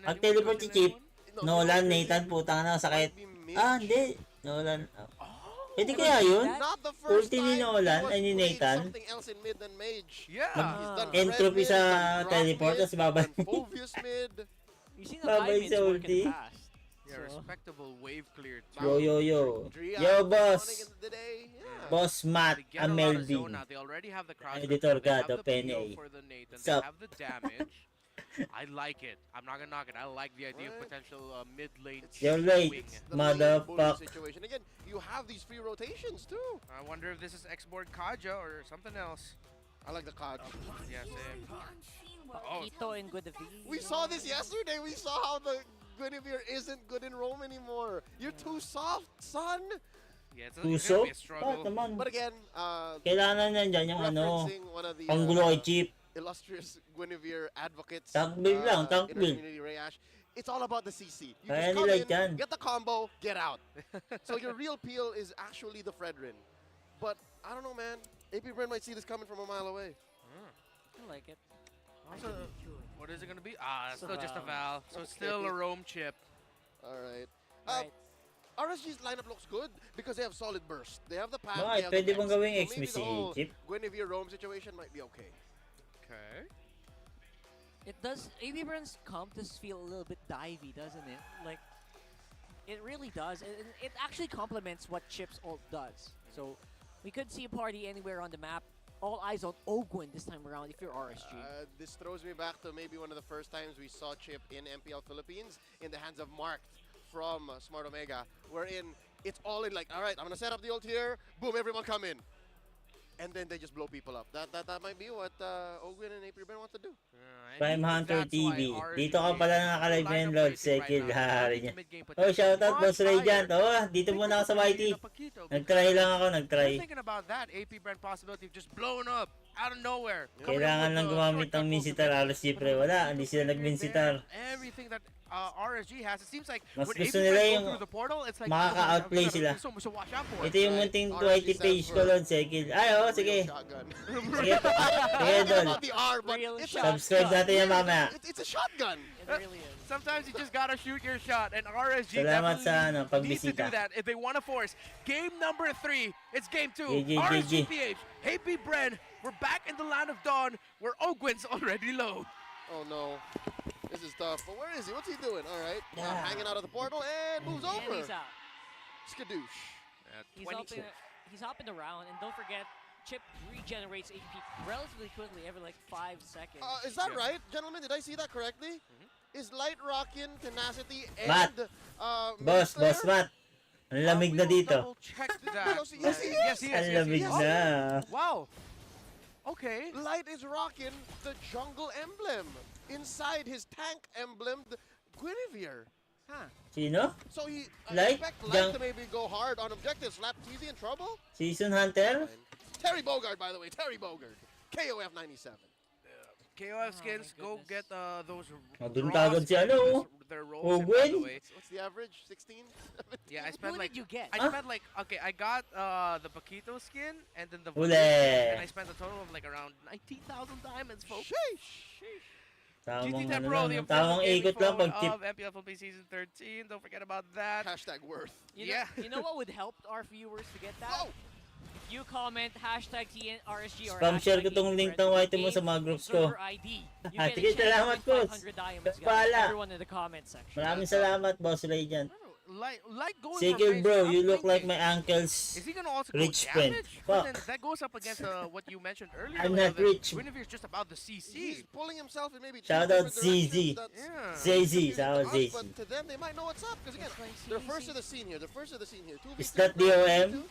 Speaker 1: Pang teleport si Chip. Nolan, Nathan, putang na, sakit. Hindi. Nolan. Pwede kaya yun?
Speaker 9: Not the first
Speaker 1: Ulti ni
Speaker 9: time
Speaker 1: Nolan,
Speaker 9: he was
Speaker 1: ay ni
Speaker 9: playing
Speaker 1: Nathan.
Speaker 9: something else in mid than mage.
Speaker 7: Yeah.
Speaker 9: He's done
Speaker 1: Entropy
Speaker 9: red
Speaker 1: sa
Speaker 9: mid, he's done rock
Speaker 1: teleport,
Speaker 9: mid,
Speaker 1: tapos babay.
Speaker 9: he's done Phobius mid.
Speaker 8: You've seen the
Speaker 1: Babay
Speaker 8: high mids
Speaker 1: sa
Speaker 8: work in
Speaker 1: ulti.
Speaker 8: the past.
Speaker 7: Yeah, respectable wave clear too.
Speaker 1: Yo.
Speaker 9: Dria
Speaker 1: Yo,
Speaker 9: running
Speaker 1: boss.
Speaker 9: in the day. Yeah.
Speaker 1: Boss Matt
Speaker 7: They get a lot of zone
Speaker 1: Amelding.
Speaker 7: now. They already have the crouch.
Speaker 1: Editor
Speaker 7: control, they have
Speaker 1: Gato,
Speaker 7: the PO
Speaker 1: Pene.
Speaker 7: for the Nathan.
Speaker 1: What's
Speaker 7: They
Speaker 1: up?
Speaker 7: have the damage. I like it. I'm not gonna knock it. I like the idea of potential mid lane
Speaker 1: You're late,
Speaker 7: swing.
Speaker 9: The lane bully
Speaker 1: motherfuck.
Speaker 9: situation. Again, you have these free rotations too.
Speaker 7: I wonder if this is X-Borg Kaja or something else.
Speaker 9: I like the card.
Speaker 7: Yeah, same.
Speaker 8: Ito and Guinevere.
Speaker 9: We saw this yesterday. We saw how the Guinevere isn't good in Rome anymore. You're too soft, son.
Speaker 7: Yeah, it's
Speaker 1: Too
Speaker 7: it's gonna
Speaker 1: soft?
Speaker 7: be a struggle.
Speaker 1: naman.
Speaker 9: But again,
Speaker 1: Kailangan nandyan yung ano,
Speaker 9: referencing one of the
Speaker 1: panggulo kay Chip.
Speaker 9: illustrious Guinevere advocates
Speaker 1: Tank build lang, tank
Speaker 9: in our
Speaker 1: build.
Speaker 9: community, Rayash. It's all about the CC. You
Speaker 1: Kaya
Speaker 9: just come
Speaker 1: nila
Speaker 9: in,
Speaker 1: dyan.
Speaker 9: get the combo, get out. So your real peel is actually the Fredrin. But I don't know, man. AP BREN might see this coming from a mile away.
Speaker 8: I like it.
Speaker 7: Also, what is it gonna be? It's
Speaker 8: It's a
Speaker 7: still just a
Speaker 8: Val.
Speaker 7: Val. So it's still a roam chip.
Speaker 9: All right.
Speaker 8: Right.
Speaker 9: RSG's lineup looks good because they have solid burst. They have the path.
Speaker 1: Bakit?
Speaker 9: they have
Speaker 1: Pwede
Speaker 9: the
Speaker 1: bang
Speaker 9: Vex.
Speaker 1: gawing
Speaker 9: So
Speaker 1: XP
Speaker 9: maybe
Speaker 1: si
Speaker 9: the whole
Speaker 1: Chip?
Speaker 9: Guinevere Rome situation might be okay.
Speaker 7: Okay.
Speaker 8: It does. AB BREN's comp does feel a little bit divey, doesn't it? Like, it really does. It actually complements what Chip's ult does. So, we could see a party anywhere on the map. All eyes on Ogwin this time around if you're RSG.
Speaker 9: This throws me back to maybe one of the first times we saw Chip in MPL Philippines in the hands of Mark from Smart Omega, wherein it's all in like, all right, I'm going to set up the ult here, boom, everyone come in. And then they just blow people up. That might be what Ogwin and AP BREN want to do.
Speaker 1: Prime Hunter TV. Dito ka pala nakaka-live ngayon, Lord Sekil. Hari niya. Oh, shoutout, Boss Radiant. Oh, dito muna ako sa YT. Nag-try lang ako, nag-try.
Speaker 7: Thinking about that AP BREN possibility of just blowing up out of nowhere.
Speaker 1: Kailangan lang gumamit ng Minsitar RSG pre. Wala, hindi sila nag-Minsitar.
Speaker 7: Everything that RSG has, it seems like
Speaker 1: Mas
Speaker 7: when
Speaker 1: gusto
Speaker 7: AP
Speaker 1: nila
Speaker 7: Bren go
Speaker 1: yung
Speaker 7: through the portal, it's like
Speaker 1: makaka-outplay sila.
Speaker 7: so much to watch out for.
Speaker 1: Ito yung munting 20 page ko, Lord Sekil. Ay, oo, sige.
Speaker 9: Shotgun.
Speaker 1: Sige, sige, Dol.
Speaker 9: Not the R, but
Speaker 8: Real
Speaker 9: it's
Speaker 8: shotgun.
Speaker 1: Subscribe natin yan mamaya.
Speaker 9: It's a shotgun.
Speaker 8: It really is.
Speaker 7: Sometimes you just gotta shoot your shot, and RSG
Speaker 1: Salamat sa
Speaker 7: definitely needs to do
Speaker 1: pagbisita.
Speaker 7: that if they want to force. Game number 3, it's game 2.
Speaker 1: GG.
Speaker 7: RSG PH, AP Bren, we're back in the land of dawn where Ogwen's already low.
Speaker 9: Oh no. This is tough. But where is he? What's he doing? All right. Hanging out of the portal and moves
Speaker 8: And
Speaker 9: over.
Speaker 8: he's out.
Speaker 9: Skadoosh.
Speaker 8: He's hopping around, and don't forget, Chip regenerates AP relatively quickly, every like 5 seconds.
Speaker 9: Is that right, gentlemen? Did I see that correctly? Is Light Rockin, Tenacity,
Speaker 1: Matt.
Speaker 9: and
Speaker 1: Boss, boss Matt. Ang lamig na dito.
Speaker 7: Double-check that.
Speaker 9: Yes, he is.
Speaker 7: Yes, he is.
Speaker 1: Ang
Speaker 7: Yes, he
Speaker 1: lamig
Speaker 7: is.
Speaker 1: na.
Speaker 7: Wow. Okay.
Speaker 9: Light is rocking the jungle emblem. Inside his tank emblem, the Guinevere. Huh.
Speaker 1: Sino?
Speaker 9: So he
Speaker 1: Light?
Speaker 9: expect Light to maybe go hard on objectives. Slap TZ in trouble?
Speaker 1: Season Hunter?
Speaker 9: Terry Bogard, by the way. Terry Bogard. KOF 97.
Speaker 7: KOF skins, go get those
Speaker 1: Dun
Speaker 7: raw
Speaker 1: kagad si
Speaker 7: skins,
Speaker 1: ano.
Speaker 7: their rolls, and by
Speaker 1: Ogwen?
Speaker 7: the way.
Speaker 9: What's the average? 16?
Speaker 7: Yeah, I spent
Speaker 8: Who
Speaker 7: like
Speaker 8: did you get?
Speaker 7: I spent like okay, I got the Paquito skin and then the
Speaker 1: Ule.
Speaker 7: Valusion, and I spent a total of like around 19,000 diamonds, folks.
Speaker 1: Tamang
Speaker 7: GT
Speaker 1: ano
Speaker 7: Pro,
Speaker 1: lang,
Speaker 7: the
Speaker 1: tamang
Speaker 7: official
Speaker 1: ikot lang
Speaker 7: gaming
Speaker 1: pag
Speaker 7: phone
Speaker 1: tip.
Speaker 7: of MPL Philippines Season 13. Don't forget about that.
Speaker 9: Hashtag worth.
Speaker 8: You know what would help our viewers to get that?
Speaker 9: Oh!
Speaker 8: If you comment hashtag TNRSG or
Speaker 1: Spam share ko
Speaker 8: hashtag
Speaker 1: tong link ng white mo sa mga groups ko.
Speaker 8: server ID, you
Speaker 1: Ah,
Speaker 8: get a
Speaker 1: sige,
Speaker 8: chance to
Speaker 1: salamat,
Speaker 8: win
Speaker 1: boss.
Speaker 8: 500 diamonds, guys.
Speaker 1: Pala.
Speaker 8: Everyone in the comment section.
Speaker 1: Maraming salamat, Boss Radiant.
Speaker 7: Like going
Speaker 1: Sikil
Speaker 7: from
Speaker 1: bro,
Speaker 7: base,
Speaker 1: you
Speaker 7: I'm
Speaker 1: look like
Speaker 7: thinking,
Speaker 1: my uncle's
Speaker 7: Is he gonna also
Speaker 1: rich
Speaker 7: go
Speaker 1: friend.
Speaker 7: damage? But
Speaker 1: Fuck.
Speaker 7: then that goes up against what you mentioned earlier.
Speaker 1: I'm
Speaker 7: like,
Speaker 1: not rich.
Speaker 7: Guinevere's just about the CC.
Speaker 9: He's pulling himself in maybe
Speaker 1: Shout
Speaker 9: two
Speaker 1: out
Speaker 9: different
Speaker 1: ZZ.
Speaker 9: directions. That's
Speaker 7: Yeah.
Speaker 1: ZZ,
Speaker 9: confusing
Speaker 1: shout out
Speaker 9: to us,
Speaker 1: ZZ.
Speaker 9: But to them, they might know what's up. Because again, they're first of the scene here. They're first of the scene here.
Speaker 1: Is that DOM?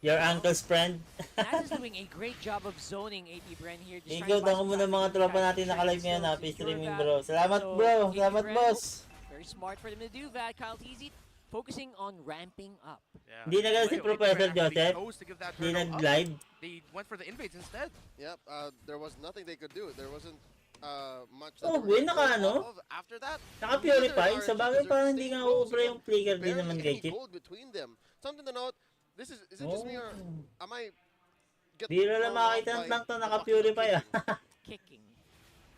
Speaker 1: Your uncle's friend?
Speaker 8: Naz is doing a great job of zoning AP Bren here. Just
Speaker 1: Ikaw,
Speaker 8: trying to
Speaker 1: dako
Speaker 8: buy
Speaker 1: muna
Speaker 8: some
Speaker 1: mga
Speaker 8: traffic,
Speaker 1: tropa
Speaker 8: trying
Speaker 1: natin
Speaker 8: to
Speaker 1: naka-live
Speaker 8: secure
Speaker 1: ngayon, happy
Speaker 8: that.
Speaker 1: streaming
Speaker 8: So,
Speaker 1: bro. Salamat
Speaker 8: AP
Speaker 1: bro,
Speaker 8: Bren,
Speaker 1: salamat boss.
Speaker 8: Very smart for them to do that. Kyle TZ focusing on ramping up.
Speaker 7: Yeah.
Speaker 1: Hindi na ganun si
Speaker 7: Well,
Speaker 1: Professor
Speaker 7: Guinevere actually
Speaker 1: Joseph.
Speaker 7: chose to give that
Speaker 1: Hindi
Speaker 7: hurdle up.
Speaker 1: nag-live.
Speaker 7: They went for the invades instead.
Speaker 9: Yep. There was nothing they could do. There wasn't much
Speaker 1: Oh,
Speaker 9: that they were
Speaker 1: win
Speaker 9: able to
Speaker 1: naka
Speaker 9: go
Speaker 1: ano?
Speaker 9: off of. After that,
Speaker 1: Naka-purify.
Speaker 9: neither
Speaker 1: Sa bagay
Speaker 9: RSG
Speaker 1: parang
Speaker 9: deserved
Speaker 1: hindi
Speaker 9: to
Speaker 1: nga
Speaker 9: stay close.
Speaker 1: ubra yung flicker din
Speaker 9: Barely
Speaker 1: naman
Speaker 9: any
Speaker 1: kay Chip.
Speaker 9: gold between them. Something to note. Is it just me or am I get
Speaker 1: Biro lang
Speaker 9: thrown off
Speaker 1: makita ng
Speaker 9: by
Speaker 1: tank to
Speaker 9: the
Speaker 1: naka-purify ah.
Speaker 8: Kicking.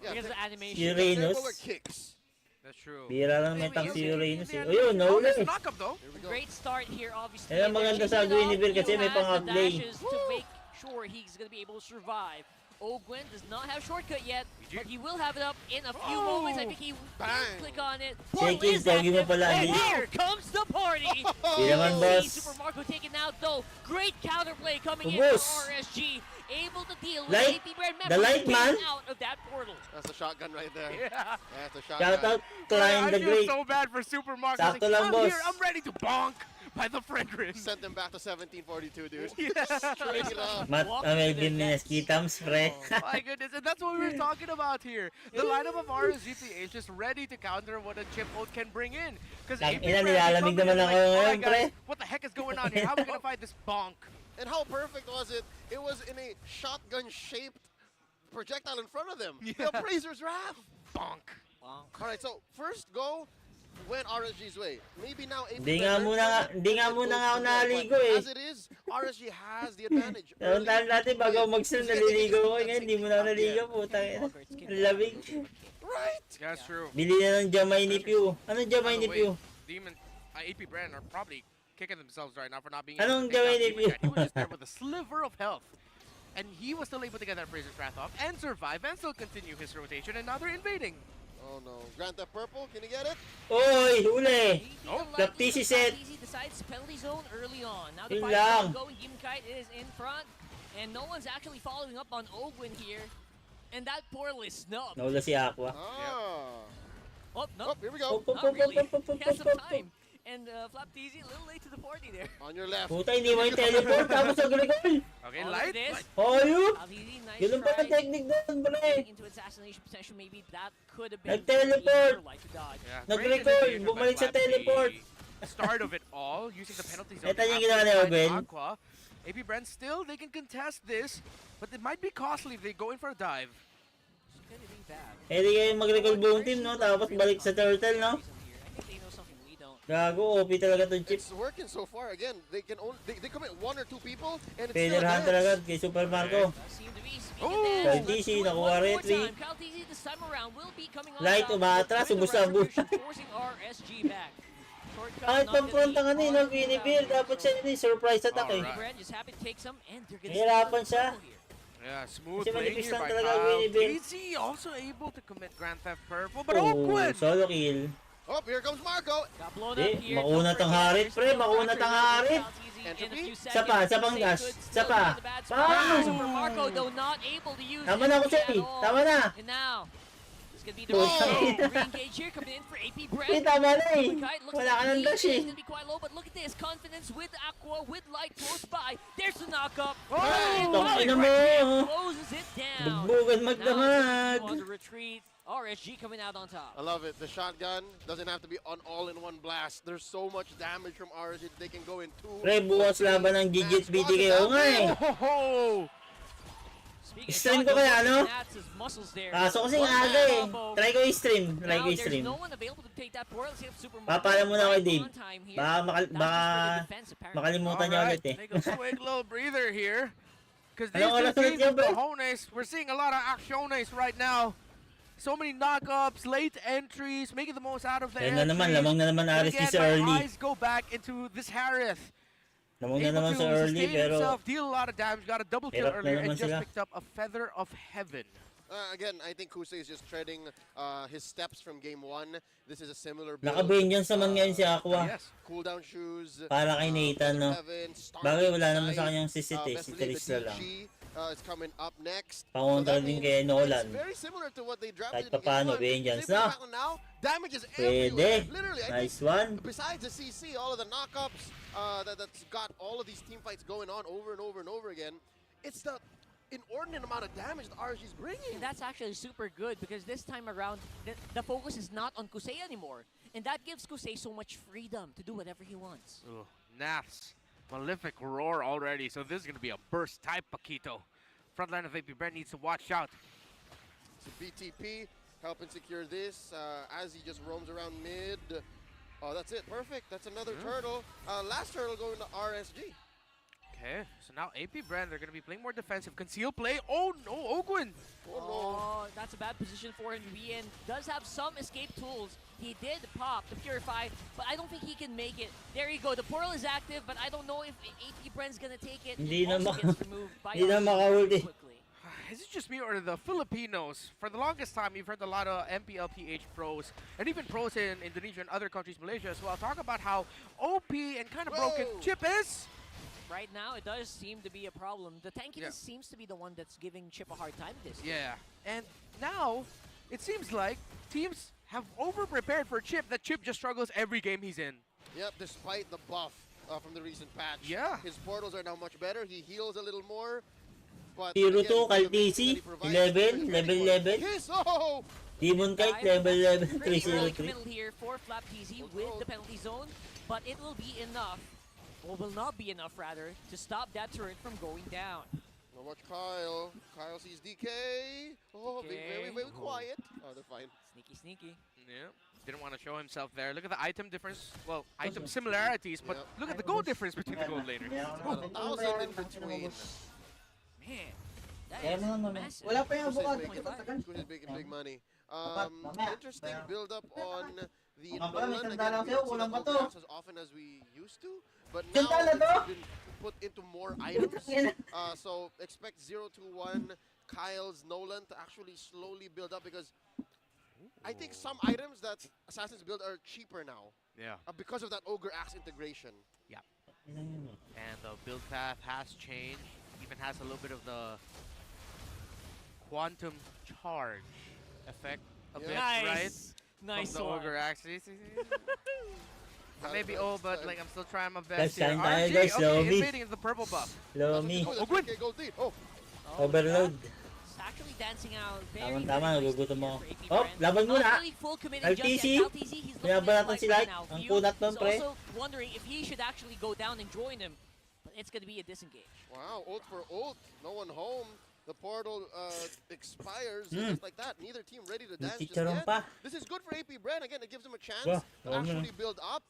Speaker 9: Yeah,
Speaker 8: Because of the
Speaker 1: Si
Speaker 8: animation.
Speaker 9: Terry
Speaker 1: Uranus.
Speaker 9: Bogard kicks.
Speaker 7: That's true.
Speaker 1: Bira lang may
Speaker 8: Wait,
Speaker 1: tank si
Speaker 8: wait,
Speaker 1: Uranus eh.
Speaker 7: Yeah,
Speaker 1: Ayun,
Speaker 7: oh,
Speaker 1: nahuli.
Speaker 7: there's a knock-up though.
Speaker 9: Here we go.
Speaker 8: Great start here, obviously.
Speaker 1: Yan ang
Speaker 8: And they're
Speaker 1: maganda sa
Speaker 8: chasing it off.
Speaker 1: Guinevere kasi
Speaker 8: Leo
Speaker 1: may
Speaker 8: has the
Speaker 1: pang-outplay.
Speaker 8: dashes to make sure he's going to be able to survive. Ogwen does not have shortcut yet, but he will have it up in a few moments. I think he will
Speaker 9: Bang.
Speaker 8: click on it.
Speaker 1: Shake
Speaker 8: Portal
Speaker 1: it,
Speaker 8: is
Speaker 1: pogi mo
Speaker 8: active,
Speaker 1: pala,
Speaker 8: and
Speaker 1: Lee.
Speaker 8: here comes the party.
Speaker 1: Di naman, boss.
Speaker 8: Super Marco taken out though. Great counterplay coming in
Speaker 1: Ubus.
Speaker 8: from RSG. Able to deal with
Speaker 1: Light-
Speaker 8: AP Bren
Speaker 1: the light man?
Speaker 8: out of that portal.
Speaker 9: That's a shotgun right there.
Speaker 7: Yeah.
Speaker 9: That's a
Speaker 1: Shout
Speaker 9: shotgun.
Speaker 1: out Klein
Speaker 7: I
Speaker 1: the
Speaker 7: feel
Speaker 1: Great.
Speaker 7: so bad for Super Mark.
Speaker 1: Sakto lang,
Speaker 7: I'm
Speaker 1: boss.
Speaker 7: here. I'm ready to bonk by the fragrance.
Speaker 9: Sent them back to 1742, dude.
Speaker 7: Yeah.
Speaker 9: Straight up.
Speaker 1: Matt Amelvin Mineskitams, pre.
Speaker 7: My goodness, and that's what we were talking about here. The lineup of RSGPH is just ready to counter what a chip ult can bring in. Because
Speaker 1: Ina, nilalamig naman ako ngayon, pre.
Speaker 7: What the heck is going on here? How are we gonna fight this bonk?
Speaker 9: And how perfect was it? It was in a shotgun-shaped projectile in front of them. The Appraiser's Wrath.
Speaker 7: Bonk.
Speaker 9: All right, so first go went RSG's way. Maybe now AP
Speaker 1: Hindi nga
Speaker 9: Bren
Speaker 1: muna nga,
Speaker 9: doesn't
Speaker 1: hindi nga
Speaker 9: get
Speaker 1: muna
Speaker 9: gold
Speaker 1: nga ako
Speaker 9: from there,
Speaker 1: naligo
Speaker 9: but
Speaker 1: eh.
Speaker 9: As it is, RSG has the advantage.
Speaker 1: Tandaan natin bago ako mag-stream naliligo ko. Ngayon, hindi mo na ako naligo, putang ina. Ang lamig.
Speaker 9: Right.
Speaker 7: That's true.
Speaker 1: Bili na ng Jamay ni Pew. Anong Jamay ni Pew?
Speaker 7: Demon, AP Bren are probably kicking themselves right now for not being
Speaker 1: Anong
Speaker 7: able to take
Speaker 1: gawin
Speaker 7: out
Speaker 1: ni
Speaker 7: Demon Cat. He
Speaker 1: Pew?
Speaker 7: was just there with a sliver of health. And he was still able to get that Appraiser's Wrath off and survive and still continue his rotation, and now they're invading.
Speaker 9: Oh no. Grand Theft Purple, can you get it?
Speaker 1: Oy, huli!
Speaker 7: Oh,
Speaker 1: the PC set.
Speaker 8: Easy decides penalty zone early on. Now
Speaker 1: Yun
Speaker 8: the fight
Speaker 1: lang.
Speaker 8: is going. Demon Kite is in front, and no one's actually following up on Ogwen here. And that portal is snubbed.
Speaker 1: Nawala si Aqua.
Speaker 9: Ah.
Speaker 8: Oh, no.
Speaker 9: Oh, here we go.
Speaker 1: Pop, pop,
Speaker 8: Not
Speaker 1: pop,
Speaker 8: really.
Speaker 1: pop, pop,
Speaker 8: He has
Speaker 1: pop,
Speaker 8: some
Speaker 1: pop,
Speaker 8: time. And Flap TZ a little late to the party there.
Speaker 9: On your left.
Speaker 1: Puta, hindi mo yung teleport, tapos nag-recall.
Speaker 7: Okay,
Speaker 8: Oh,
Speaker 7: light.
Speaker 8: look at this.
Speaker 1: Ayup!
Speaker 8: Flap TZ, nice
Speaker 1: Ganun pa
Speaker 8: try.
Speaker 1: ang technique doon, pre.
Speaker 8: Into assassination potential, maybe that could have been
Speaker 1: Nag-teleport.
Speaker 8: easier, like to dodge.
Speaker 7: Yeah,
Speaker 1: Nag-recall,
Speaker 7: great initiation by
Speaker 1: bumalik sa
Speaker 7: Flap.
Speaker 1: teleport.
Speaker 7: The start of it all, using the penalty zone.
Speaker 1: Ito yung
Speaker 7: to
Speaker 1: ginawa ni
Speaker 7: absolutely
Speaker 1: Owen.
Speaker 7: find Aqua. AP BREN still, they can contest this, but it might be costly if they go in for a dive.
Speaker 8: It's gonna be bad.
Speaker 1: Eh di kayo mag-recall buong team, no? Tapos balik sa turtle, no?
Speaker 8: I think they know something we don't.
Speaker 1: Gago, OP talaga tong chip.
Speaker 9: It's working so far. Again, they can only they commit 1 or 2 people, and it's
Speaker 1: Feather
Speaker 9: still a
Speaker 1: hunter agad
Speaker 9: dance.
Speaker 1: kay Super Marco.
Speaker 8: Seem to be
Speaker 7: Oh!
Speaker 8: speaking
Speaker 1: Kyle TC, nakuha retry.
Speaker 8: Kyle TC this time around will be coming on
Speaker 1: Light,
Speaker 8: top
Speaker 1: umaatras,
Speaker 8: with the
Speaker 1: ubos na ubos.
Speaker 8: retribution, forcing RSG back. Shortcut
Speaker 1: Kahit
Speaker 8: not gonna
Speaker 1: pang-front
Speaker 8: be
Speaker 1: ang ano,
Speaker 8: on
Speaker 1: no?
Speaker 8: the
Speaker 1: Guinevere,
Speaker 8: ground.
Speaker 1: dapat siya yun, surprise attack eh.
Speaker 7: Alright.
Speaker 8: BREN just happy to take some, and they're gonna
Speaker 1: Nahirapan siya.
Speaker 7: Yeah, smooth
Speaker 1: Kasi
Speaker 7: playing
Speaker 1: manipis
Speaker 7: here
Speaker 1: lang
Speaker 7: by
Speaker 1: talaga
Speaker 7: Kyle.
Speaker 1: Guinevere.
Speaker 7: TC also able to commit Grand Theft Purple, but
Speaker 1: Oh,
Speaker 7: awkward!
Speaker 1: solo kill.
Speaker 9: Oh, here comes Marco.
Speaker 8: Got blown
Speaker 1: Eh,
Speaker 8: up here.
Speaker 1: mauna
Speaker 8: Don't
Speaker 1: tang
Speaker 8: forget,
Speaker 1: harit,
Speaker 8: there's
Speaker 1: pre,
Speaker 8: still
Speaker 1: mauna
Speaker 8: pressure
Speaker 1: tang
Speaker 8: here with
Speaker 1: harit.
Speaker 8: Kyle TC in a
Speaker 9: Entropy?
Speaker 8: few
Speaker 1: Isa pa,
Speaker 8: seconds.
Speaker 1: isa pang
Speaker 8: TC
Speaker 1: dash,
Speaker 8: could
Speaker 1: isa
Speaker 8: still
Speaker 1: pa.
Speaker 8: be in the bad spot.
Speaker 1: Bang!
Speaker 8: Super Marco, though, not able to use
Speaker 1: Tama na ako,
Speaker 8: entropy
Speaker 1: Shay.
Speaker 8: at all.
Speaker 1: Tama na.
Speaker 8: And now, it's gonna be the
Speaker 1: Oh.
Speaker 8: re-engage here, coming in for AP
Speaker 1: Eh,
Speaker 8: BREN.
Speaker 1: tama na eh.
Speaker 8: Kite looks
Speaker 1: Wala ka
Speaker 8: like
Speaker 1: ng
Speaker 8: he
Speaker 1: dash
Speaker 8: is
Speaker 1: eh.
Speaker 8: gonna be quite low, but look at this confidence with Aqua, with Light close by. There's the knock-up.
Speaker 7: Oh!
Speaker 8: And
Speaker 1: Tangina
Speaker 8: Light
Speaker 1: mo.
Speaker 8: closes it down.
Speaker 1: Bugbugan
Speaker 8: Now
Speaker 1: magdamag.
Speaker 8: on the retreat. RSG coming out on top.
Speaker 9: I love it. The shotgun doesn't have to be on all-in-one blast. There's so much damage from RSG that they can go in 2.
Speaker 1: Pre, bukas laban ng Gigit BDK. O nga eh.
Speaker 7: Oh!
Speaker 8: Speaking of
Speaker 1: Stream ko
Speaker 8: shotgun,
Speaker 1: kaya, no?
Speaker 8: Nats, his muscles there.
Speaker 1: Kaso kasi
Speaker 8: One
Speaker 1: nga aga
Speaker 8: man
Speaker 1: eh.
Speaker 8: combo.
Speaker 1: Try ko i-stream. Try
Speaker 8: Now
Speaker 1: ko i-stream.
Speaker 8: there's no one available to take that portal. See if Super
Speaker 1: Papala
Speaker 8: Marco
Speaker 1: muna ako,
Speaker 8: right
Speaker 1: Dave.
Speaker 8: on time here.
Speaker 1: Baka,
Speaker 8: That's just for the defense, apparently.
Speaker 1: makalimutan niya
Speaker 7: Alright,
Speaker 1: ulit eh.
Speaker 7: take a quick little breather here. Because
Speaker 1: Anong
Speaker 7: these
Speaker 1: oras
Speaker 7: two
Speaker 1: ulit
Speaker 7: teams
Speaker 1: yan,
Speaker 7: with
Speaker 1: bro?
Speaker 7: cojones, we're seeing a lot of acciones right now. So many knockups, late entries, making the most out of the
Speaker 1: Kaya na naman,
Speaker 7: entries.
Speaker 1: lamang na naman
Speaker 7: But
Speaker 1: RSG
Speaker 7: again,
Speaker 1: sa
Speaker 7: my
Speaker 1: early.
Speaker 7: eyes go back into this Harith.
Speaker 1: Lamang na
Speaker 7: Able
Speaker 1: naman
Speaker 7: to
Speaker 1: sa early,
Speaker 7: sustain
Speaker 1: pero
Speaker 7: himself, deal a lot of damage, got a double kill
Speaker 1: hirap na
Speaker 7: earlier,
Speaker 1: naman
Speaker 7: and just
Speaker 1: sila.
Speaker 7: picked up a Feather of Heaven.
Speaker 9: Again, I think Kusei is just treading his steps from game 1. This is a similar build.
Speaker 1: naka-vengeance naman ngayon si Aqua.
Speaker 7: Yes.
Speaker 9: Cooldown shoes.
Speaker 1: Para kay Nathan, no? Bagay, wala naman sa kanyang
Speaker 9: Best
Speaker 1: sisit eh. Si
Speaker 9: believe the
Speaker 1: Trisla lang.
Speaker 9: DG is coming up next.
Speaker 1: Pangontra
Speaker 9: that
Speaker 1: din
Speaker 9: means
Speaker 1: kay Nolan.
Speaker 9: It's very similar to what they
Speaker 1: Kahit
Speaker 9: drafted in
Speaker 1: papaano,
Speaker 9: game 1.
Speaker 1: vengeance
Speaker 9: They bring
Speaker 1: na.
Speaker 9: it back now. Damage is
Speaker 1: Pwede.
Speaker 9: everywhere. Literally, I
Speaker 1: Nice
Speaker 9: think
Speaker 1: one.
Speaker 9: besides the CC, all of the knockups that's got all of these team fights going on over and over and over again, it's the inordinate amount of damage that RSG is bringing.
Speaker 8: And that's actually super good because this time around, the focus is not on Kusei anymore. And that gives Kusei so much freedom to do whatever he wants.
Speaker 7: Ugh, Nath's Malefic Roar already, so this is going to be a burst type Paquito. Frontline of AP BREN needs to watch out.
Speaker 9: So BTP helping secure this as he just roams around mid. Oh, that's it. Perfect. That's another turtle. Last turtle going to RSG.
Speaker 7: Okay, so now AP BREN, they're going to be playing more defensive. Conceal play. Oh no, Ogwin!
Speaker 8: Oh, that's a bad position for him to be in. Does have some escape tools. He did pop the Purify, but I don't think he can make it. There you go. The portal is active, but I don't know if AP BREN's going to take it.
Speaker 1: Hindi
Speaker 8: He also
Speaker 1: na
Speaker 8: gets removed by
Speaker 1: hindi na
Speaker 8: RSG
Speaker 1: makahuli.
Speaker 8: quickly.
Speaker 7: Is it just me or the Filipinos? For the longest time, you've heard a lot of MPL PH pros, and even pros in Indonesia and other countries, Malaysia as well, talk about how OP and kind of broken Chip is.
Speaker 8: Right now, it does seem to be a problem. The tankiness seems to be the one that's giving Chip a hard time this game.
Speaker 7: Yeah, and now it seems like teams have over-prepared for Chip, that Chip just struggles every game he's in.
Speaker 9: Yep, despite the buff from the recent patch.
Speaker 7: Yeah.
Speaker 9: His portals are now much better. He heals a little more. But
Speaker 1: Hero
Speaker 9: again,
Speaker 1: 2,
Speaker 9: the
Speaker 1: Kyle
Speaker 9: mix
Speaker 1: TC,
Speaker 9: that he provides
Speaker 1: 11,
Speaker 9: is
Speaker 1: level
Speaker 9: really good.
Speaker 1: 11.
Speaker 9: Yes, oh!
Speaker 1: Demon Kite, level 11,
Speaker 8: Pretty early
Speaker 1: 303.
Speaker 8: committal here for Flap TZ with the penalty zone, but it will be enough, or will not be enough rather, to stop that turret from going down.
Speaker 9: Now watch Kyle. Kyle sees DK. Oh, being very, very quiet. Oh, they're fine.
Speaker 8: Sneaky, sneaky.
Speaker 7: Yeah, didn't want to show himself there. Look at the item difference. Well, item similarities, but look at the gold difference between the gold laners.
Speaker 9: About 1,000 in between.
Speaker 8: Man, that
Speaker 1: Kaya
Speaker 8: is
Speaker 1: mo naman.
Speaker 8: massive.
Speaker 4: Wala pa yung
Speaker 9: Kusei's
Speaker 4: avocado.
Speaker 9: making-
Speaker 4: Ito, tagal.
Speaker 9: Kusei's making big money.
Speaker 4: Mamaya.
Speaker 9: Interesting build up on the
Speaker 4: Baka pala, may
Speaker 9: Nolan.
Speaker 4: sandala
Speaker 9: Again, we
Speaker 4: sa'yo,
Speaker 9: don't see
Speaker 4: kulang
Speaker 9: the
Speaker 4: pa to.
Speaker 9: Pokedex as often as we used to, but now
Speaker 4: Sandala to?
Speaker 9: it's been put into more items. So expect 0-1 Kyle's Nolan to actually slowly build up because I think some items that Assassins build are cheaper now
Speaker 7: Yeah.
Speaker 9: because of that Ogre Axe integration.
Speaker 7: And the build path has changed. Even has a little bit of the quantum charge effect a bit, right?
Speaker 8: Nice
Speaker 7: From the
Speaker 8: one.
Speaker 7: Ogre Axe. I may be old, but like I'm still trying my
Speaker 1: Guys,
Speaker 7: best here.
Speaker 1: shine tayo,
Speaker 7: RSG,
Speaker 1: guys.
Speaker 7: okay,
Speaker 1: Lobby.
Speaker 7: invading into the purple buff.
Speaker 1: Lomi.
Speaker 9: Oh, that's
Speaker 7: Ogwin.
Speaker 9: DK Gold Deed. Oh,
Speaker 1: Overload.
Speaker 8: It's actually dancing out very,
Speaker 1: Tama-tama,
Speaker 8: very
Speaker 1: nagugutom
Speaker 8: nicely
Speaker 1: ako.
Speaker 8: here for AP
Speaker 1: Oh,
Speaker 8: BREN.
Speaker 1: laban muna.
Speaker 8: Not really full committed just
Speaker 1: LTC.
Speaker 8: yet. LTC, he's looking
Speaker 1: Kinabanatan
Speaker 8: at
Speaker 1: si
Speaker 8: Light
Speaker 1: Light.
Speaker 8: right now.
Speaker 1: Ang
Speaker 8: View
Speaker 1: kunat nun,
Speaker 8: is
Speaker 1: pre.
Speaker 8: also wondering if he should actually go down and join him. But it's going to be a disengage.
Speaker 9: Wow, ult for ult. No one home. The portal expires just like that. Neither team ready to dance just
Speaker 1: chicharon
Speaker 9: yet.
Speaker 1: pa.
Speaker 9: This is good for AP BREN. Again, it gives them a chance
Speaker 1: Wow,
Speaker 9: to actually build up.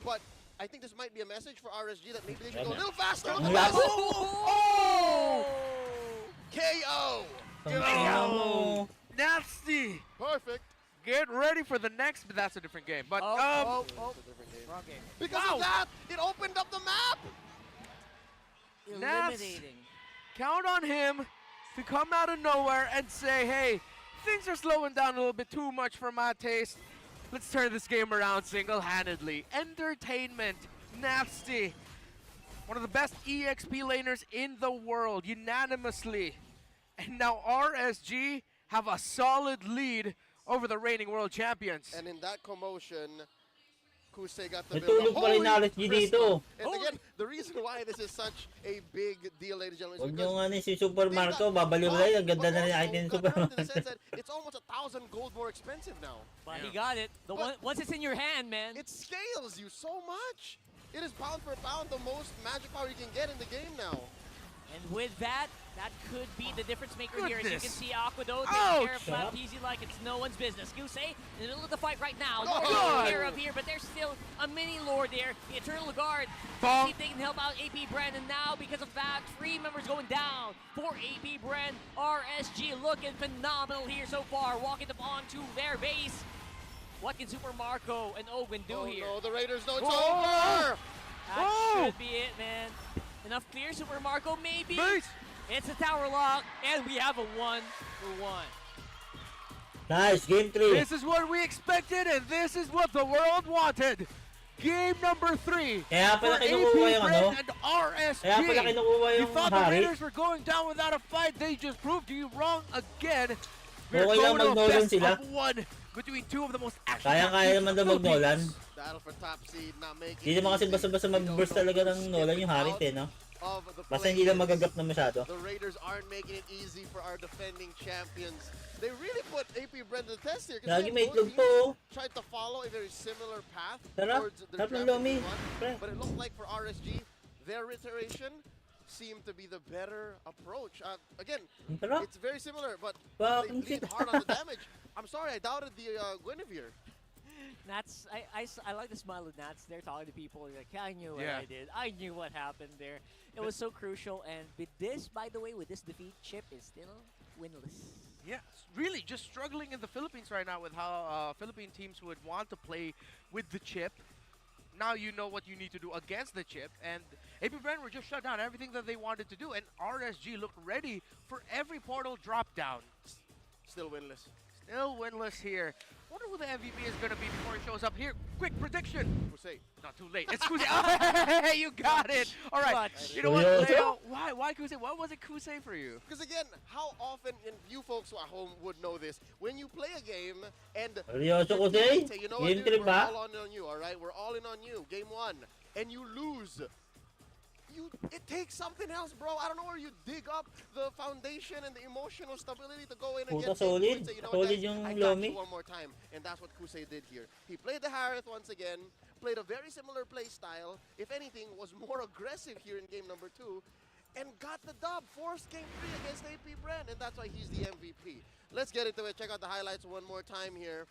Speaker 9: But I think this might be a message for RSG that maybe they should go a little faster. Look at this.
Speaker 7: Oh!
Speaker 9: KO.
Speaker 7: Oh! Nasty!
Speaker 9: Perfect.
Speaker 7: Get ready for the next, but that's a different game. But
Speaker 8: Wrong game.
Speaker 9: Because of that, it opened up the map.
Speaker 8: Eliminating.
Speaker 7: count on him to come out of nowhere and say, hey, things are slowing down a little bit too much for my taste. Let's turn this game around single-handedly. Entertainment, Nasty, one of the best EXP laners in the world, unanimously. And now RSG have a solid lead over the reigning world champions.
Speaker 9: And in that commotion, Kusei got the
Speaker 1: Natulog pa rin na RSG dito.
Speaker 9: And again, the reason why this is such a big deal, ladies and gentlemen,
Speaker 1: Huwag nyo nga si Super Marco, babaliw na yun. Ang ganda na rin item ni Super
Speaker 9: in the
Speaker 1: Marco.
Speaker 9: sense that it's almost 1,000 gold more expensive now.
Speaker 8: But he got it. Once it's in your hand, man.
Speaker 9: It scales you so much. It is pound for pound the most magic power you can get in the game now.
Speaker 8: And with that, that could be the difference maker here. As you can
Speaker 7: Goodness.
Speaker 8: see, Aquado
Speaker 7: Ouch!
Speaker 8: taking care of Flap easy like it's no one's business. Kusei in the middle of the fight right now.
Speaker 7: Oh,
Speaker 8: Lord
Speaker 7: God.
Speaker 8: taken care of here, but there's still a mini Lord there. The Eternal Guard.
Speaker 7: Bonk.
Speaker 8: See if they can help out AP BREN. And now, because of that, 3 members going down for AP BREN. RSG looking phenomenal here so far, walking them onto their base. What can Super Marco and Ogwin do here?
Speaker 9: No, the Raiders know it's
Speaker 8: Oh!
Speaker 9: over.
Speaker 8: That should be it, man. Enough clear, Super Marco, maybe.
Speaker 7: Base.
Speaker 8: It's a tower lock, and we have a 1-for-1.
Speaker 1: Nice, game 3.
Speaker 7: This is what we expected, and this is what the world wanted. Game number 3
Speaker 1: Kaya
Speaker 7: for
Speaker 1: pala
Speaker 7: AP
Speaker 1: kinukuha yung ano.
Speaker 7: BREN and RSG.
Speaker 1: Kaya pala kinukuha
Speaker 7: You
Speaker 1: yung
Speaker 7: thought the
Speaker 1: hari.
Speaker 7: Raiders were going down without a fight. They just proved you wrong again. We're
Speaker 1: Okay lang
Speaker 7: going to a
Speaker 1: mag-Nolan
Speaker 7: best
Speaker 1: sila.
Speaker 7: of 1 between 2 of the most action.
Speaker 1: Kaya naman daw mag-Nolan.
Speaker 9: Battle for top seed, not making
Speaker 1: Hindi naman kasi basta-basta mag-burst talaga ng Nolan yung Harit eh, no?
Speaker 9: of the
Speaker 1: Basta hindi lang
Speaker 9: players.
Speaker 1: magagap na masyado.
Speaker 9: The Raiders aren't making it easy for our defending champions. They really put AP BREN to the test here.
Speaker 1: Lagi may
Speaker 9: both
Speaker 1: itlog
Speaker 9: teams
Speaker 1: po.
Speaker 9: tried to follow a very similar path
Speaker 1: Sarap.
Speaker 9: towards the
Speaker 1: Sarap ng
Speaker 9: champions
Speaker 1: lomi.
Speaker 9: one,
Speaker 1: Pre.
Speaker 9: but it looked like for RSG, their iteration seemed to be the better approach. Again,
Speaker 1: Sarap.
Speaker 9: it's very similar, but
Speaker 1: Bakit
Speaker 9: they lead
Speaker 1: sila?
Speaker 9: hard on the damage. I'm sorry, I doubted the Guinevere.
Speaker 8: Nats, I like the smile of Nats. They're talking to people. Like, I knew what
Speaker 7: Yeah.
Speaker 8: I did. I knew what happened there. It was so crucial. And with this, by the way, with this defeat, Chip is still winless.
Speaker 7: Yeah, really just struggling in the Philippines right now with how Philippine teams would want to play with the chip. Now you know what you need to do against the chip, and AP BREN were just shut down everything that they wanted to do, and RSG looked ready for every portal drop down.
Speaker 9: Still winless.
Speaker 7: Still winless here. Wonder who the MVP is going to be before he shows up here. Quick prediction.
Speaker 9: Kusei.
Speaker 7: Not too late. It's Kusei. Oh, you got it. All right.
Speaker 8: Clutch.
Speaker 7: You know what,
Speaker 1: Seryoso?
Speaker 7: Leo? Why Kusei? What was it Kusei for you?
Speaker 9: Because again, how often, and you folks at home would know this, when you play a game and
Speaker 1: Seryoso ko,
Speaker 9: your teammates
Speaker 1: Jay?
Speaker 9: say, you know what,
Speaker 1: Game
Speaker 9: dude,
Speaker 1: 3
Speaker 9: we're
Speaker 1: ba?
Speaker 9: all on you, all right? We're all in on you, game 1, and you lose. It takes something else, bro. I don't know where you dig up the foundation and the emotional stability to go in and
Speaker 1: Puta,
Speaker 9: get game 2
Speaker 1: solid.
Speaker 9: and say, you know what,
Speaker 1: Solid
Speaker 9: guys,
Speaker 1: yung
Speaker 9: I got
Speaker 1: Lomi.
Speaker 9: you one more time. And that's what Kusei did here. He played the Harith once again, played a very similar play style. If anything, was more aggressive here in game number 2, and got the dub. Forced game 3 against AP BREN, and that's why he's the MVP. Let's get into it. Check out the highlights one more time here.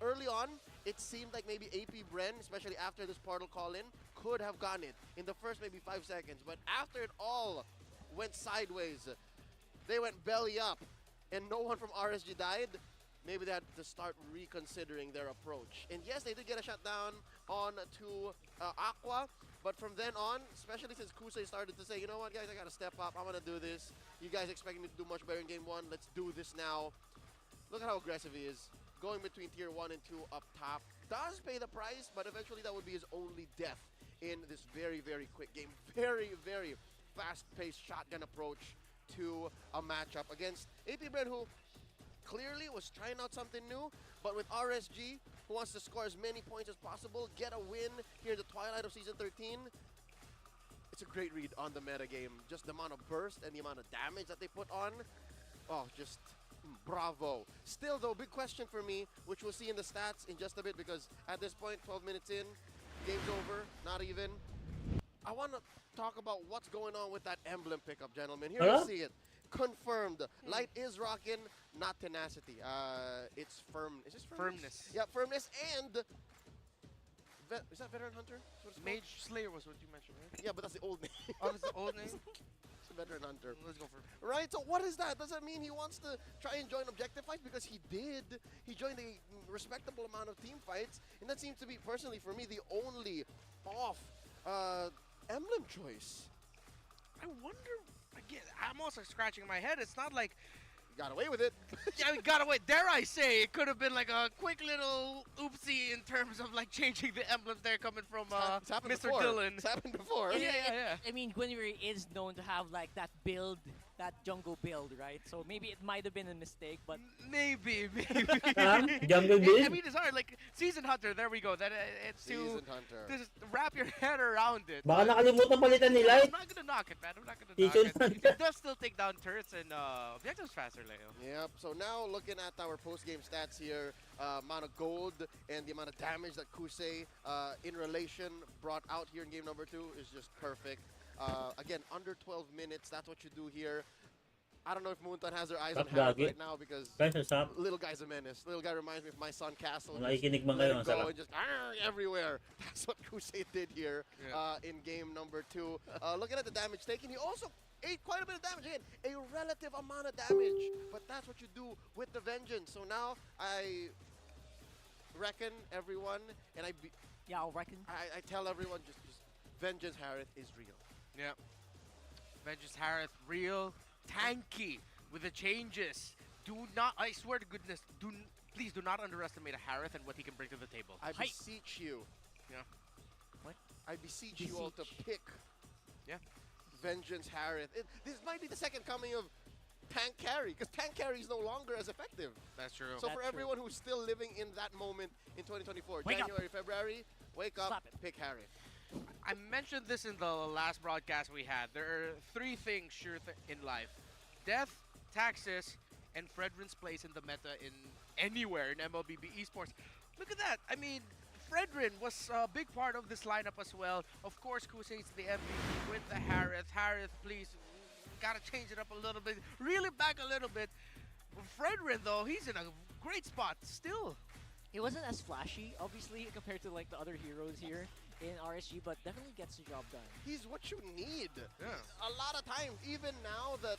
Speaker 9: Early on, it seemed like maybe AP BREN, especially after this portal call-in, could have gotten it in the first maybe 5 seconds. But after it all went sideways, they went belly up, and no one from RSG died. Maybe they had to start reconsidering their approach. And yes, they did get a shutdown on to Aqua, but from then on, especially since Kusei started to say, you know what, guys, I gotta step up. I'm gonna do this. You guys expect me to do much better in game 1. Let's do this now. Look at how aggressive he is. Going between tier 1 and 2 up top. Does pay the price, but eventually that would be his only death in this very, very quick game. Very, very fast-paced shotgun approach to a matchup against AP BREN, who clearly was trying out something new, but with RSG, who wants to score as many points as possible, get a win here in the twilight of Season 13, it's a great read on the meta game. Just the amount of burst and the amount of damage that they put on. Oh, just bravo. Still, though, big question for me, which we'll see in the stats in just a bit, because at this point, 12 minutes in, game's over, not even. I want to talk about what's going on with that emblem pickup, gentlemen. Here
Speaker 1: Huh?
Speaker 9: you see it. Confirmed. Light is rocking, not tenacity. It's firm. Is this firmness?
Speaker 7: Firmness.
Speaker 9: Yeah, firmness and... is that Veteran Hunter? That's what it's called?
Speaker 7: Mage Slayer was what you mentioned, right?
Speaker 9: Yeah, but that's the old name.
Speaker 7: Oh, that's the old name?
Speaker 9: It's a Veteran Hunter.
Speaker 7: Let's go for
Speaker 9: Right, so what is that? Does that mean he wants to try and join objective fights? Because he did. He joined a respectable amount of team fights, and that seems to be, personally for me, the only off emblem choice.
Speaker 7: I wonder, again, I'm also scratching my head. It's not like...
Speaker 9: Got away with it.
Speaker 7: Yeah, we got away. Dare I say, it could have been like a quick little oopsie in terms of like changing the emblems there coming from
Speaker 9: It's happened
Speaker 7: Mr.
Speaker 9: before.
Speaker 7: Dillon.
Speaker 9: It's happened before.
Speaker 7: Yeah.
Speaker 8: I mean, Guinevere is known to have like that build, that jungle build, right? So maybe it might have been a mistake, but
Speaker 7: Maybe.
Speaker 1: Jungle build?
Speaker 7: I mean, it's hard. Like, Season Hunter, there we go. That it's to
Speaker 9: Season Hunter.
Speaker 7: just wrap your head around it.
Speaker 1: Baka nakalimutan palitan ni Light.
Speaker 7: I'm not gonna knock it, man. I'm not gonna
Speaker 1: Season
Speaker 7: knock it.
Speaker 1: Hunter.
Speaker 7: It does still take down turrets and objectives faster, Leo.
Speaker 9: Yep, so now looking at our post-game stats here, amount of gold and the amount of damage that Kusei in relation brought out here in game number 2 is just perfect. Again, under 12 minutes, that's what you do here. I don't know if Moonton has their eyes on Harith right now because little guy's a menace. Little guy reminds me of my son Castle.
Speaker 1: Nakikinig man
Speaker 9: Let
Speaker 1: kayo,
Speaker 9: it go
Speaker 1: masarap.
Speaker 9: and just everywhere. That's what Kusei did here in game number 2. Looking at the damage taken, he also ate quite a bit of damage. Again, a relative amount of damage. But that's what you do with the Vengeance. So now I reckon everyone, and
Speaker 8: I'll reckon.
Speaker 9: I tell everyone just Vengeance Harith is real.
Speaker 7: Yeah. Vengeance Harith, real, tanky with the changes. Do not, I swear to goodness, please do not underestimate a Harith and what he can bring to the table.
Speaker 9: I beseech you.
Speaker 7: Yeah.
Speaker 8: What?
Speaker 9: I beseech you all to pick Vengeance Harith. This might be the second coming of Tank Carry, because Tank Carry is no longer as effective.
Speaker 7: That's true.
Speaker 9: So for everyone who's still living in that moment in 2024, January, February, wake up, pick Harith.
Speaker 7: I mentioned this in the last broadcast we had. There are 3 things sure in life. Death, taxes, and Fredrin's place in the meta in anywhere in MLBB esports. Look at that. I mean, Fredrin was a big part of this lineup as well. Of course, Kusei's the MVP with the Harith. Harith, please, gotta change it up a little bit. Reel it back a little bit. Fredrin, though, he's in a great spot still.
Speaker 8: It wasn't as flashy, obviously, compared to like the other heroes here in RSG, but definitely gets the job done.
Speaker 9: He's what you need.
Speaker 7: Yeah.
Speaker 9: A lot of times, even now that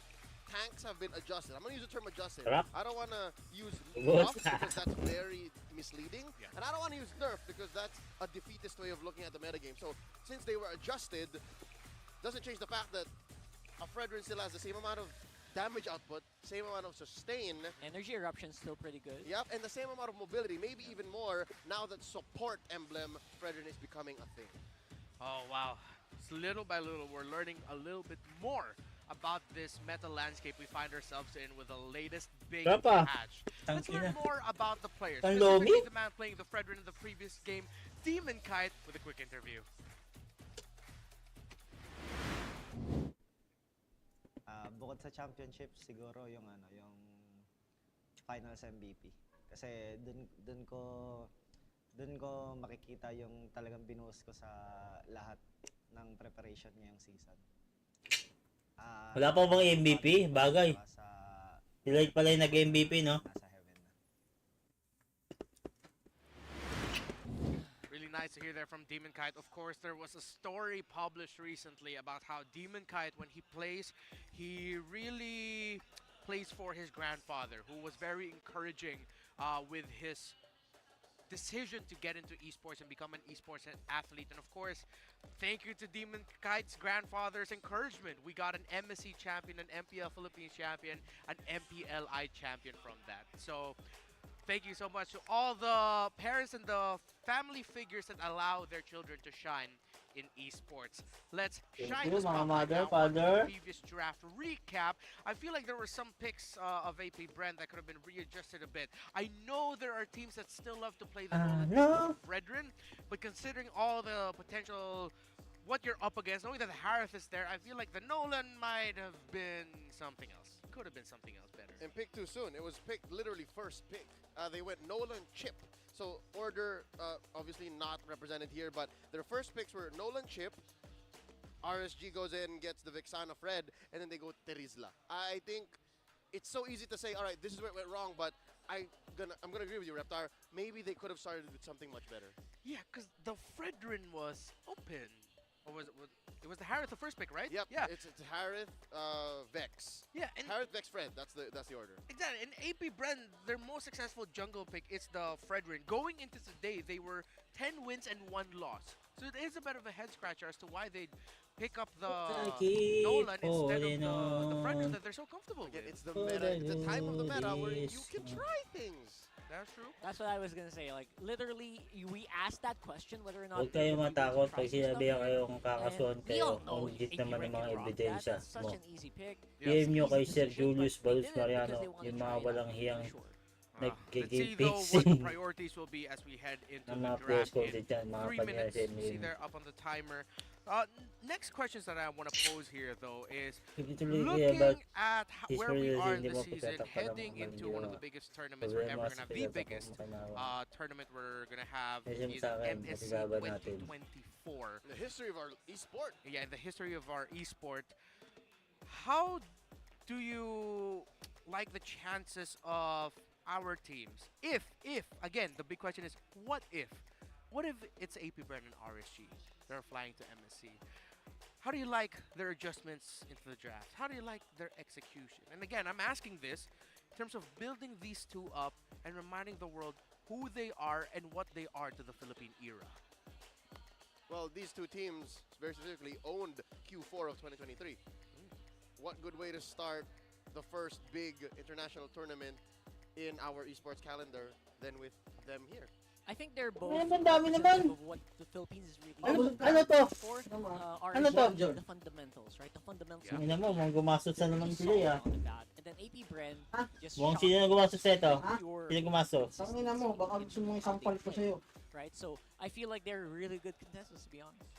Speaker 9: tanks have been adjusted. I'm going to use the term adjusted.
Speaker 1: Sarap.
Speaker 9: I don't want to use
Speaker 1: What?
Speaker 9: buff because that's very misleading.
Speaker 7: Yeah.
Speaker 9: And I don't want to use nerf because that's a defeatist way of looking at the metagame. So since they were adjusted, doesn't change the fact that a Fredrin still has the same amount of damage output, same amount of sustain.
Speaker 8: Energy Eruption's still pretty good.
Speaker 9: Yep, and the same amount of mobility, maybe even more now that support emblem Fredrin is becoming a thing.
Speaker 7: Oh, wow. So little by little, we're learning a little bit more about this meta landscape we find ourselves in with the latest big patch. Let's learn more about the players. Specifically the man playing the Fredrin in the previous game, Demon Kite, with a quick interview.
Speaker 13: Bukod sa championship, siguro yung finals MVP. Kasi dun ko makikita yung talagang binuhos ko sa lahat ng preparation ngayong season.
Speaker 1: Wala pa bang MVP? Bagay. Si Light pala yung nag-MVP, no?
Speaker 13: Nasa heaven na.
Speaker 7: Really nice to hear that from Demon Kite. Of course, there was a story published recently about how Demon Kite, when he plays, he really plays for his grandfather, who was very encouraging with his decision to get into esports and become an esports athlete. And of course, thank you to Demon Kite's grandfather's encouragement. We got an MSC champion, an MPL Philippines champion, an MPLI champion from that. So thank you so much to all the parents and the family figures that allow their children to shine in esports. Let's shine the spotlight now on the previous draft recap. I feel like there were some picks of AP BREN that could have been readjusted a bit. I know there are teams that still love to play the Fredrin, but considering all the potential, what you're up against, knowing that the Harith is there, I feel like the Nolan might have been something else. Could have been something else better.
Speaker 9: And picked too soon. It was picked literally first pick. They went Nolan, Chip. So order obviously not represented here, but their first picks were Nolan, Chip, RSG goes in, gets the Vixana Fred, and then they go Terizla. I think it's so easy to say, all right, this is where it went wrong, but I'm gonna agree with you, Reptar. Maybe they could have started with something much better.
Speaker 7: Yeah, because the Fredrin was open. Or was it was the Harith the first pick, right?
Speaker 9: Yep.
Speaker 7: Yeah.
Speaker 9: It's Harith, Vex.
Speaker 7: Yeah, and
Speaker 9: Harith, Vex, Fred. That's the order.
Speaker 7: exactly. In AP BREN, their most successful jungle pick is the Fredrin. Going into today, they were 10 wins and 1 loss. So it is a bit of a head scratcher as to why they pick up the Nolan instead of the Fredrin that they're so comfortable
Speaker 9: Again,
Speaker 7: with.
Speaker 9: it's the meta. It's the time of the meta where you can try things.
Speaker 7: That's true.
Speaker 8: That's what I was gonna say. Like, literally, we asked that question whether or not...
Speaker 1: Huwag kayong matakot pag sinabi kayong
Speaker 8: And
Speaker 1: kakasuhan
Speaker 8: we all
Speaker 1: kayo.
Speaker 8: know
Speaker 1: Legit
Speaker 8: AP
Speaker 1: naman
Speaker 8: BREN
Speaker 1: yung mga
Speaker 8: can rock that.
Speaker 1: ebidensya
Speaker 8: That's such
Speaker 1: mo.
Speaker 8: an easy pick.
Speaker 1: PM nyo kay
Speaker 8: Easy
Speaker 1: Sir
Speaker 8: decision,
Speaker 1: Julius
Speaker 8: but they
Speaker 1: Balus
Speaker 8: did it because
Speaker 1: Mariano,
Speaker 8: they wanted
Speaker 1: yung
Speaker 8: to
Speaker 1: mga
Speaker 8: try it
Speaker 1: walang
Speaker 8: out,
Speaker 1: hiyang
Speaker 8: for sure.
Speaker 7: Let's
Speaker 1: nag-game
Speaker 7: see though what the
Speaker 1: fixing.
Speaker 7: priorities will be as we head into
Speaker 1: Ang
Speaker 7: the
Speaker 1: mga
Speaker 7: draft
Speaker 1: players ko
Speaker 7: in
Speaker 1: dyan, mga
Speaker 7: 3
Speaker 1: kanya
Speaker 7: minutes.
Speaker 1: sa
Speaker 7: See
Speaker 1: ML.
Speaker 7: there up on the timer. Next questions that I want to pose here though is
Speaker 1: Tuloy-tuloy
Speaker 7: looking
Speaker 1: about
Speaker 7: at
Speaker 1: his
Speaker 7: where we are in
Speaker 1: hindi
Speaker 7: the
Speaker 1: mo
Speaker 7: season,
Speaker 1: pagtatakpan ng
Speaker 7: heading
Speaker 1: mga
Speaker 7: into one of the biggest tournaments
Speaker 1: problema
Speaker 7: we're ever
Speaker 1: sa
Speaker 7: gonna have. The
Speaker 1: pagtatakpan
Speaker 7: biggest
Speaker 1: mo kailangan.
Speaker 7: tournament we're gonna have
Speaker 1: Kasi
Speaker 7: is
Speaker 1: sa akin,
Speaker 7: MSC
Speaker 1: matilaban natin.
Speaker 7: 2024.
Speaker 9: The history of our esport.
Speaker 7: Yeah, in the history of our esport. How do you like the chances of our teams? If again, the big question is, what if? What if it's AP BREN and RSG? They're flying to MSC. How do you like their adjustments into the draft? How do you like their execution? And again, I'm asking this in terms of building these two up and reminding the world who they are and what they are to the Philippine era.
Speaker 9: Well, these two teams very specifically owned Q4 of 2023. What good way to start the first big international tournament in our esports calendar than with them here?
Speaker 8: I think they're both
Speaker 1: Ang dami naman.
Speaker 8: of what the Philippines is really
Speaker 1: Ano to?
Speaker 8: for.
Speaker 1: Ano to,
Speaker 8: RSG,
Speaker 1: John?
Speaker 8: the fundamentals, right? The fundamentals.
Speaker 1: Hindi naman, mukhang gumastos na naman sila ah.
Speaker 8: On that. And then AP BREN just
Speaker 1: Mukhang
Speaker 8: shot
Speaker 1: sino na gumastos sa ito?
Speaker 8: pure
Speaker 1: Sino gumastos?
Speaker 4: Tangina mo, baka gusto mong isampal ko sa'yo.
Speaker 8: right? So I feel like they're really good contestants, to be honest.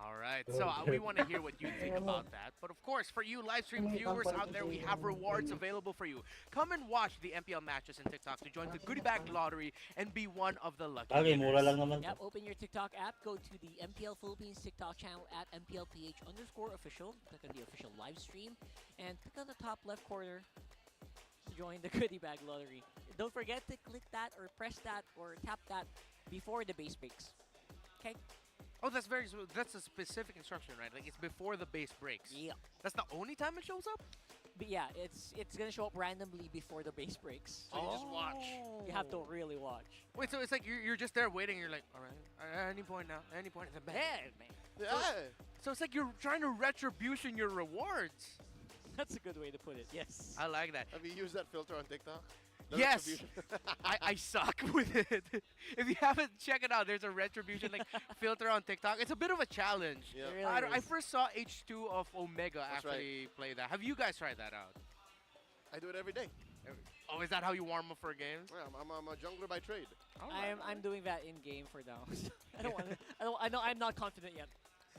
Speaker 7: All right, so we want to hear what you think about that. But of course, for you live stream viewers out there, we have rewards available for you. Come and watch the MPL matches in TikTok to join the goodie bag lottery and be one of the lucky
Speaker 1: Okay, mura
Speaker 7: winners.
Speaker 1: lang naman to.
Speaker 8: Yep, open your TikTok app, go to the MPL Philippines TikTok channel at MPLPH_official, click on the official live stream, and click on the top left corner to join the goodie bag lottery. Don't forget to click that or press that or tap that before the base breaks. Okay?
Speaker 7: Oh, that's a specific instruction, right? Like it's before the base breaks.
Speaker 8: Yeah.
Speaker 7: That's the only time it shows up?
Speaker 8: But yeah, it's gonna show up randomly before the base breaks.
Speaker 9: So you just watch.
Speaker 8: You have to really watch.
Speaker 7: Wait, so it's like you're just there waiting. You're like, all right, at any point now, at any point. It's a bad man.
Speaker 9: Yeah.
Speaker 7: So it's like you're trying to retribution your rewards.
Speaker 8: That's a good way to put it. Yes.
Speaker 7: I like that.
Speaker 9: Have you used that filter on TikTok? The
Speaker 7: Yes,
Speaker 9: retribution?
Speaker 7: I suck with it. If you haven't, check it out. There's a retribution like filter on TikTok. It's a bit of a challenge.
Speaker 9: Yeah.
Speaker 8: It really
Speaker 7: I
Speaker 8: is.
Speaker 7: first saw H2 of Omega
Speaker 9: That's
Speaker 7: actually play that. Have you guys tried that out?
Speaker 9: I do it every day.
Speaker 7: Oh, is that how you warm up for games?
Speaker 9: Yeah, I'm a jungler by trade.
Speaker 8: I'm doing that in game for now. I don't want to. I know I'm not confident yet.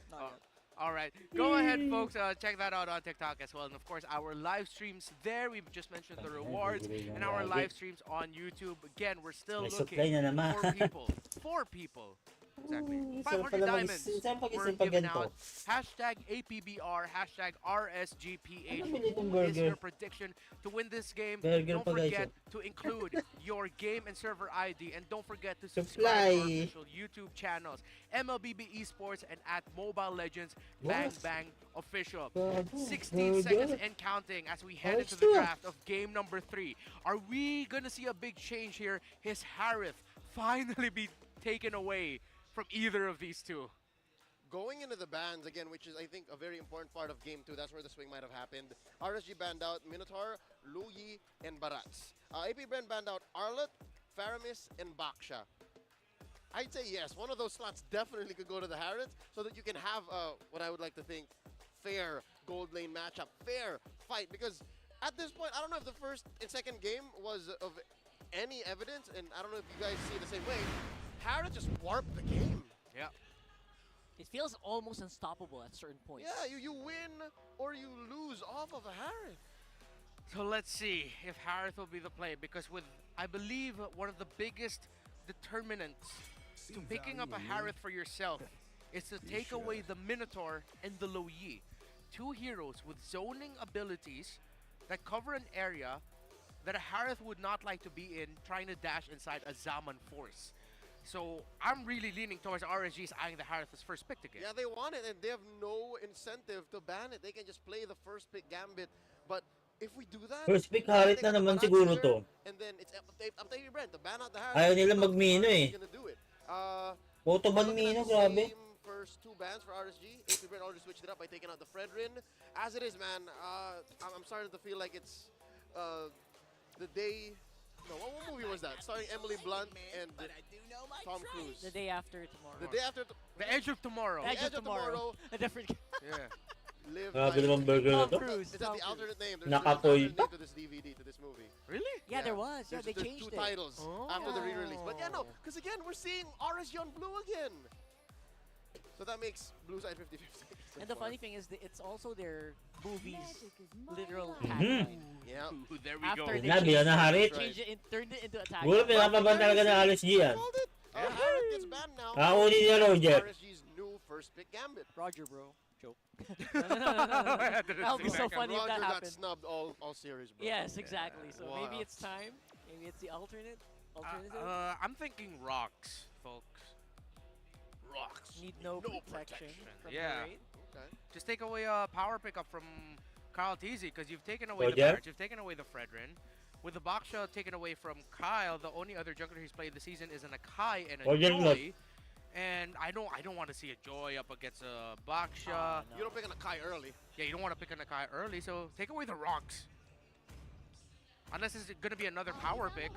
Speaker 8: Not yet.
Speaker 7: All right, go ahead, folks. Check that out on TikTok as well, and of course our live streams there. We've just mentioned the rewards and our live streams on YouTube. Again, we're still
Speaker 1: May supply
Speaker 7: looking
Speaker 1: na naman.
Speaker 7: for people. 4 people. Exactly.
Speaker 1: Sarap
Speaker 7: 500
Speaker 1: pala
Speaker 7: diamonds
Speaker 1: saan pag
Speaker 7: were
Speaker 1: isipag
Speaker 7: given
Speaker 1: ganito?
Speaker 7: out. Hashtag APBR, hashtag RSGPH.
Speaker 1: Ano bilhin
Speaker 7: Who
Speaker 1: ng
Speaker 7: is
Speaker 1: burger?
Speaker 7: your prediction to win this game?
Speaker 1: Burger
Speaker 7: Don't
Speaker 1: pa, guys,
Speaker 7: forget
Speaker 1: oh.
Speaker 7: to include your game and server ID, and don't forget to
Speaker 1: Supply.
Speaker 7: subscribe to our official YouTube channels, MLBB Esports and at Mobile Legends Bang
Speaker 1: What?
Speaker 7: Bang Official.
Speaker 1: God,
Speaker 7: 16
Speaker 1: burger.
Speaker 7: seconds and counting as we head into the draft of game number 3. Are we gonna see a big change here? His Harith finally be taken away from either of these two?
Speaker 9: Going into the bans again, which is I think a very important part of game 2. That's where the swing might have happened. RSG banned out Minotaur, Luyi, and Barats. AP BREN banned out Arlet, Faramis, and Baksha. I'd say yes, one of those slots definitely could go to the Harrods so that you can have what I would like to think fair gold lane matchup, fair fight. Because at this point, I don't know if the first and second game was of any evidence, and I don't know if you guys see it the same way. Harrods just warped the game.
Speaker 7: Yeah.
Speaker 8: It feels almost unstoppable at certain points.
Speaker 9: Yeah, you win or you lose off of a Harith.
Speaker 7: So let's see if Harith will be the play, because with, I believe, one of the biggest determinants to picking up a Harith for yourself is to take away the Minotaur and the Lo Yi. Two heroes with zoning abilities that cover an area that a Harith would not like to be in, trying to dash inside a Zaman force. So I'm really leaning towards RSG's eyeing the Harith as first pick to get.
Speaker 9: Yeah, they want it, and they have no incentive to ban it. They can just play the first pick gambit. But if we do that,
Speaker 1: First pick Harith na naman siguro to.
Speaker 9: and then it's up to AB Brent to ban out the Harith.
Speaker 1: Ayaw nila magmino eh.
Speaker 9: Gonna do it.
Speaker 1: Photo ban mino, grabe.
Speaker 9: First two bans for RSG. AB Brent already switched it up by taking out the Fredrin. As it is, man, I'm starting to feel like it's the day. No, what movie was that? Starring Emily Blunt and Tom Cruise.
Speaker 8: The day after tomorrow.
Speaker 9: The day after.
Speaker 7: The Edge of Tomorrow.
Speaker 8: Edge of Tomorrow. A different.
Speaker 7: Yeah.
Speaker 9: Live
Speaker 1: Grabe naman burger na to.
Speaker 9: Is that the alternate name? There's
Speaker 1: Nakapoy.
Speaker 9: an alternate name to this DVD, to this movie.
Speaker 7: Really?
Speaker 8: Yeah, there was. Yeah, they
Speaker 9: There's
Speaker 8: changed
Speaker 9: two titles after the
Speaker 8: Oh.
Speaker 9: re-release. But yeah, no, because again, we're seeing RSG on blue again. So that makes blue side 50-50.
Speaker 8: And the funny thing is, it's also their movie's literal
Speaker 1: Mhm.
Speaker 8: tagline.
Speaker 9: Yeah.
Speaker 7: Ooh, there we
Speaker 8: After
Speaker 7: go.
Speaker 8: they
Speaker 1: Sinabi na Harith.
Speaker 8: changed it, turned it into a
Speaker 1: Siguro
Speaker 8: tagline.
Speaker 1: pinapaban talaga ng RSG yan.
Speaker 9: Harith gets banned now.
Speaker 1: Uli niya Roger.
Speaker 9: RSG's new first pick gambit.
Speaker 8: Roger, bro. Joke. no. That would be so funny if
Speaker 9: Roger
Speaker 8: that
Speaker 9: got
Speaker 8: happened.
Speaker 9: snubbed all series, bro.
Speaker 8: Yes, exactly. So
Speaker 9: Wow.
Speaker 8: maybe it's time. Maybe it's the alternative.
Speaker 7: I'm thinking rocks, folks. Rocks.
Speaker 8: Need no protection from the
Speaker 7: Yeah.
Speaker 8: raid.
Speaker 9: Okay.
Speaker 7: Just take away a power pickup from Kyle Teasy because you've taken away the
Speaker 1: Roger?
Speaker 7: Barrett, you've taken away the Fredrin. With the Baksha taken away from Kyle, the only other jungler he's played this season is an Akai and a
Speaker 1: Roger,
Speaker 7: Joy. And I don't want to see a Joy up against a Baksha.
Speaker 9: You don't pick an Akai early.
Speaker 7: Yeah, you don't want to pick an Akai early, so take away the rocks. Unless it's going to be another power pick.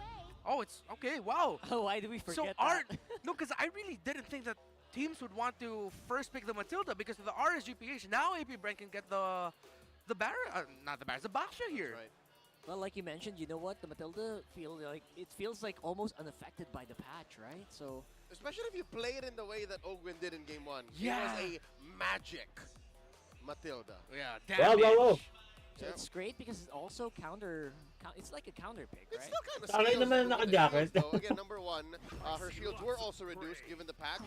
Speaker 7: Oh, it's okay. Wow.
Speaker 8: Oh, why did we forget
Speaker 7: So
Speaker 8: that?
Speaker 7: no, because I really didn't think that teams would want to first pick the Matilda because of the RSGPH. Now AP Brent can get the Barret, not the Barret, the Baksha here.
Speaker 9: Right.
Speaker 8: Well, like you mentioned, you know what? The Matilda feels like almost unaffected by the patch, right? So
Speaker 9: Especially if you play it in the way that Ogwin did in game 1.
Speaker 7: Yeah.
Speaker 9: It was a magic Matilda.
Speaker 7: Yeah,
Speaker 1: Wow,
Speaker 7: damage.
Speaker 1: wow, wow.
Speaker 8: So it's great because it's also it's like a counter pick,
Speaker 9: It's
Speaker 8: right?
Speaker 9: still kind of
Speaker 1: Sakay naman naka-jacket.
Speaker 9: Again, number one, her shields were also reduced given the patch.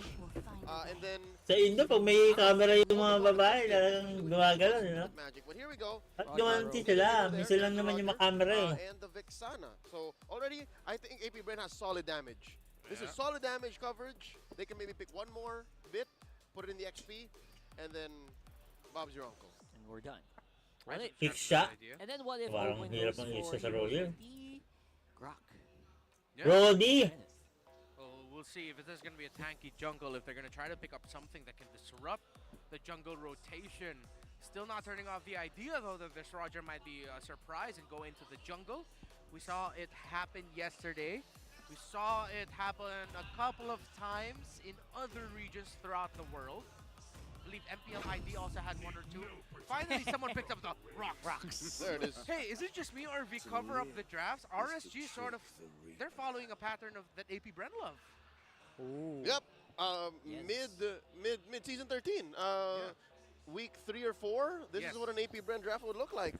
Speaker 9: And then
Speaker 1: Sa Indo, pag may camera yung mga babae, talagang gumagalaw, you know?
Speaker 9: magic. But here we go.
Speaker 1: At gumanti sila. Minsan lang naman yung makamera eh.
Speaker 9: And the Vexana. So already, I think AP Brain has solid damage. This is solid damage coverage. They can maybe pick one more bit, put it in the XP, and then Bob's your uncle.
Speaker 8: And we're done.
Speaker 7: Right.
Speaker 8: What if-
Speaker 1: Kick shot.
Speaker 8: And then what if
Speaker 1: Parang
Speaker 8: Owen
Speaker 1: hirap
Speaker 8: goes
Speaker 1: ng
Speaker 8: for
Speaker 1: isa sa
Speaker 8: heroes
Speaker 1: roller.
Speaker 8: like the Grok?
Speaker 7: Yeah.
Speaker 1: Rodi!
Speaker 7: Well, we'll see if there's going to be a tanky jungle, if they're going to try to pick up something that can disrupt the jungle rotation. Still not turning off the idea, though, that this Roger might be a surprise and go into the jungle. We saw it happen yesterday. We saw it happen a couple of times in other regions throughout the world. I believe MPL ID also had one or two. Finally, someone picked up the rocks.
Speaker 9: There it is.
Speaker 7: Hey, is it just me or if we cover up the drafts, RSG sort of, they're following a pattern of that AP Bren love.
Speaker 9: Yep.
Speaker 8: Yes.
Speaker 9: Mid season 13. Week 3 or 4. This
Speaker 7: Yes.
Speaker 9: is what an AP Brand draft would look like.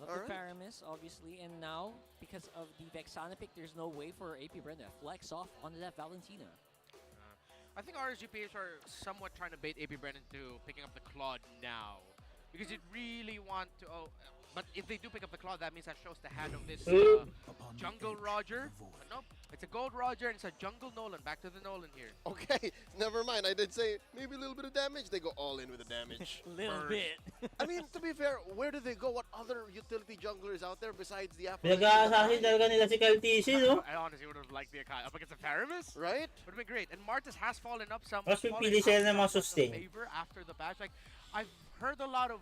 Speaker 8: Love the Paramis, obviously, and now, because of the Vexana pick, there's no way for AP Brenda to flex off onto that Valentina.
Speaker 7: I think RSGPH are somewhat trying to bait AP Bren into picking up the Claude now. Because you really want to... but if they do pick up the Claude, that means that shows the hand of this Jungle Roger. Nope, it's a Gold Roger and it's a Jungle Nolan. Back to the Nolan here.
Speaker 9: Okay, never mind. I did say maybe a little bit of damage. They go all in with the damage.
Speaker 8: Little bit.
Speaker 9: I mean, to be fair, where do they go? What other utility junglers out there besides the
Speaker 1: Pinag-aasahin talaga nila si Kaltisi, no?
Speaker 7: I honestly would have liked the Akai up against the Paramis.
Speaker 9: Right?
Speaker 7: Would have been great. And Martis has fallen up some.
Speaker 1: Mas pipili sila ng mga sustain.
Speaker 7: Favor after the patch. Like, I've heard a lot of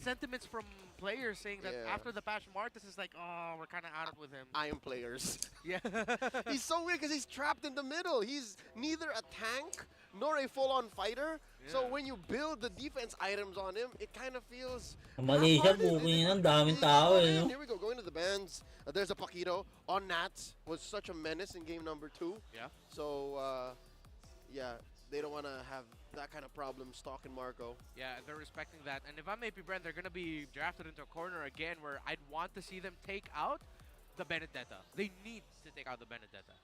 Speaker 7: sentiments from players saying that after the patch, Martis is like, oh, we're kind of out with him.
Speaker 9: I am players.
Speaker 7: Yeah.
Speaker 9: He's so weird because he's trapped in the middle. He's neither a tank nor a full-on fighter. So when you build the defense items on him, it kind of feels...
Speaker 1: Malaysia, bukin ang daming tao eh, no?
Speaker 9: Here we go, going to the bands. There's a Paquito on Nats. Was such a menace in game number 2.
Speaker 7: Yeah.
Speaker 9: So, yeah, they don't want to have that kind of problem stalking Marco.
Speaker 7: Yeah, they're respecting that. And if I'm AP Bren, they're going to be drafted into a corner again where I'd want to see them take out the Benedetta. They need to take out the Benedetta.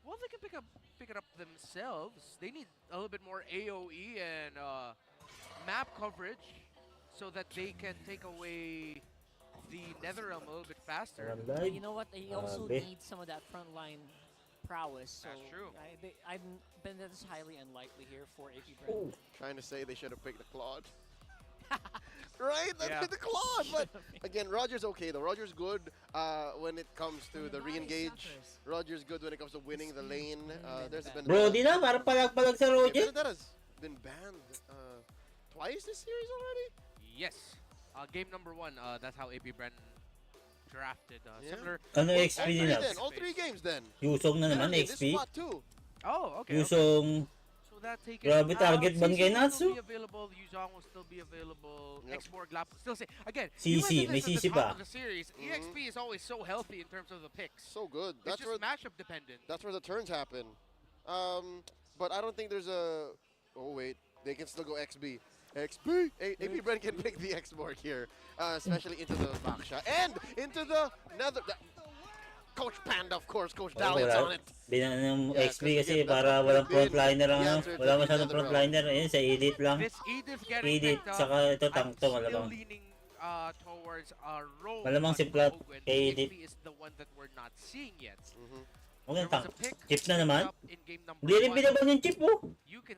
Speaker 7: Well, they can pick it up themselves. They need a little bit more AOE and map coverage so that they can take away the Netherrealm a little bit faster.
Speaker 8: But you know what? They also need some of that frontline prowess. So
Speaker 7: That's true.
Speaker 8: I've been that's highly unlikely here for AP BREN.
Speaker 9: Trying to say they should have picked the Claude. Right? That's
Speaker 7: Yeah.
Speaker 9: the Claude. But again, Roger's okay though. Roger's good when it comes to the re-engage. Roger's good when it comes to winning the lane. There's been
Speaker 1: Brody na, parang palag-palag sa Roger.
Speaker 9: that has been banned twice this series already.
Speaker 7: Yes. Game number 1, that's how AP BREN drafted. Similar.
Speaker 1: Ano XP nila?
Speaker 9: All 3 games then.
Speaker 1: Yusong na naman,
Speaker 9: This
Speaker 1: XP.
Speaker 9: spot too.
Speaker 7: Oh, okay.
Speaker 1: Yusong,
Speaker 7: So that taken
Speaker 1: grabe target ban kay
Speaker 7: CC will
Speaker 1: Natsu.
Speaker 7: still be available. Yuzong will still be available. X-Borg Lap will still say again.
Speaker 1: CC,
Speaker 7: you mentioned
Speaker 1: may
Speaker 7: this at
Speaker 1: CC
Speaker 7: the top
Speaker 1: pa.
Speaker 7: of the series. EXP is always so healthy in terms of the picks.
Speaker 9: So good.
Speaker 7: It's just matchup dependent.
Speaker 9: That's where the turns happen. But I don't think there's a. Oh wait, they can still go XB. XB. AP BREN can pick the X-Borg here, especially into the Baksha and into the Nether. Coach Panda, of course. Coach Dalian's on it.
Speaker 1: Binan ng
Speaker 9: Yeah,
Speaker 1: XP
Speaker 9: because
Speaker 1: kasi
Speaker 9: again,
Speaker 1: para
Speaker 9: that
Speaker 1: walang
Speaker 9: would have
Speaker 1: frontliner
Speaker 9: been
Speaker 1: ang
Speaker 9: the
Speaker 1: ano.
Speaker 9: answer to
Speaker 1: Wala
Speaker 9: the
Speaker 1: masyadong
Speaker 9: Netherrealm.
Speaker 1: frontliner. Ayun, sa edit lang.
Speaker 7: This Edith getting
Speaker 1: Edit,
Speaker 7: picked up.
Speaker 1: saka ito
Speaker 7: I'm
Speaker 1: tangto
Speaker 7: still
Speaker 1: malamang.
Speaker 7: leaning towards a roll.
Speaker 1: Malamang si
Speaker 7: on
Speaker 1: Plat
Speaker 7: Ogwen.
Speaker 1: kay Edith.
Speaker 7: EXP is the one that we're not seeing yet.
Speaker 1: Okay,
Speaker 7: There was a pick
Speaker 1: chip na naman.
Speaker 7: up in game number
Speaker 1: Hindi rin
Speaker 7: 1.
Speaker 1: binaban yung chip, oh.
Speaker 7: You can.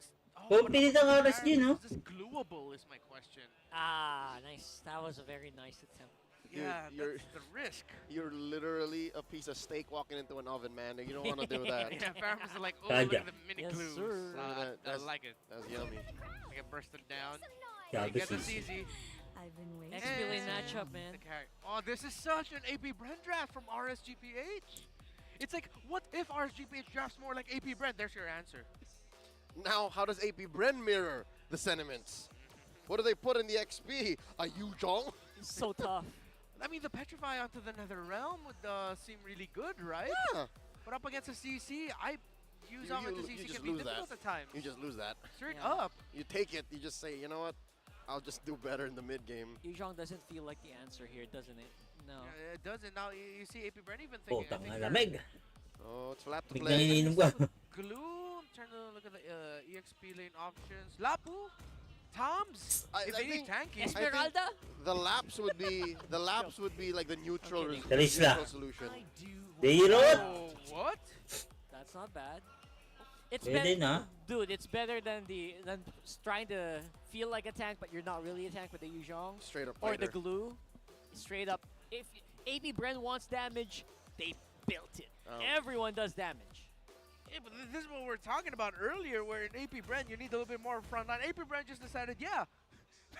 Speaker 1: Kung pilit ang RSG, no?
Speaker 7: Is this gluable? Is my question.
Speaker 8: Ah, nice. That was a very nice attempt.
Speaker 7: Yeah,
Speaker 9: You're-
Speaker 7: that's the risk.
Speaker 9: You're literally a piece of steak walking into an oven, man. You don't want to do that.
Speaker 7: Yeah, Farmers are like, oh, look
Speaker 1: Kaya.
Speaker 7: at the mini
Speaker 8: Yes,
Speaker 7: clues.
Speaker 8: sir.
Speaker 7: I like it.
Speaker 9: That's yummy.
Speaker 7: I can burst them down.
Speaker 1: Yeah,
Speaker 7: You get
Speaker 1: this
Speaker 7: this
Speaker 1: is-
Speaker 7: easy.
Speaker 6: I've been waiting.
Speaker 8: XP lane matchup, man.
Speaker 7: The carry. Oh, this is such an AP BREN draft from RSGPH. It's like, what if RSGPH drafts more like AP BREN? There's your answer.
Speaker 9: Now, how does AP BREN mirror the sentiments? What do they put in the XP? A Yuzhong?
Speaker 8: So tough.
Speaker 7: I mean, the Petrify onto the Netherrealm would seem really good, right?
Speaker 9: Yeah.
Speaker 7: But up against a CC, I use on into CC
Speaker 9: just
Speaker 7: can be
Speaker 9: lose
Speaker 7: difficult
Speaker 9: that.
Speaker 7: at times.
Speaker 9: You just lose that.
Speaker 7: Straight
Speaker 8: Yeah.
Speaker 7: up.
Speaker 9: You take it. You just say, you know what? I'll just do better in the mid game.
Speaker 8: Yuzhong doesn't feel like the answer here, doesn't it? No.
Speaker 7: Yeah, it doesn't. Now you see AP BREN even
Speaker 1: Oh,
Speaker 7: thinking. I
Speaker 1: tang
Speaker 7: think
Speaker 1: lamig.
Speaker 9: Oh, it's flap to
Speaker 1: Biglang
Speaker 9: play.
Speaker 1: iniinom ko.
Speaker 7: Glue. I'm trying to look at the EXP lane options. Lapu. Toms.
Speaker 9: I
Speaker 7: If they
Speaker 9: think-
Speaker 7: need tanky.
Speaker 8: Esmeralda?
Speaker 9: The laps would be like the neutral,
Speaker 8: Okay.
Speaker 1: The Risla.
Speaker 9: neutral solution.
Speaker 1: Beirut!
Speaker 7: Oh, what?
Speaker 8: That's not bad. It's
Speaker 1: Pwede
Speaker 8: better,
Speaker 1: na.
Speaker 8: dude. It's better than trying to feel like a tank, but you're not really a tank with the Yuzhong
Speaker 9: Straight up
Speaker 8: or the
Speaker 9: fighter.
Speaker 8: glue. Straight up. If AP BREN wants damage, they built it.
Speaker 9: Oh.
Speaker 8: Everyone does damage.
Speaker 7: Yeah, but this is what we were talking about earlier, where in AP BREN you need a little bit more frontline. AP BREN just decided, yeah,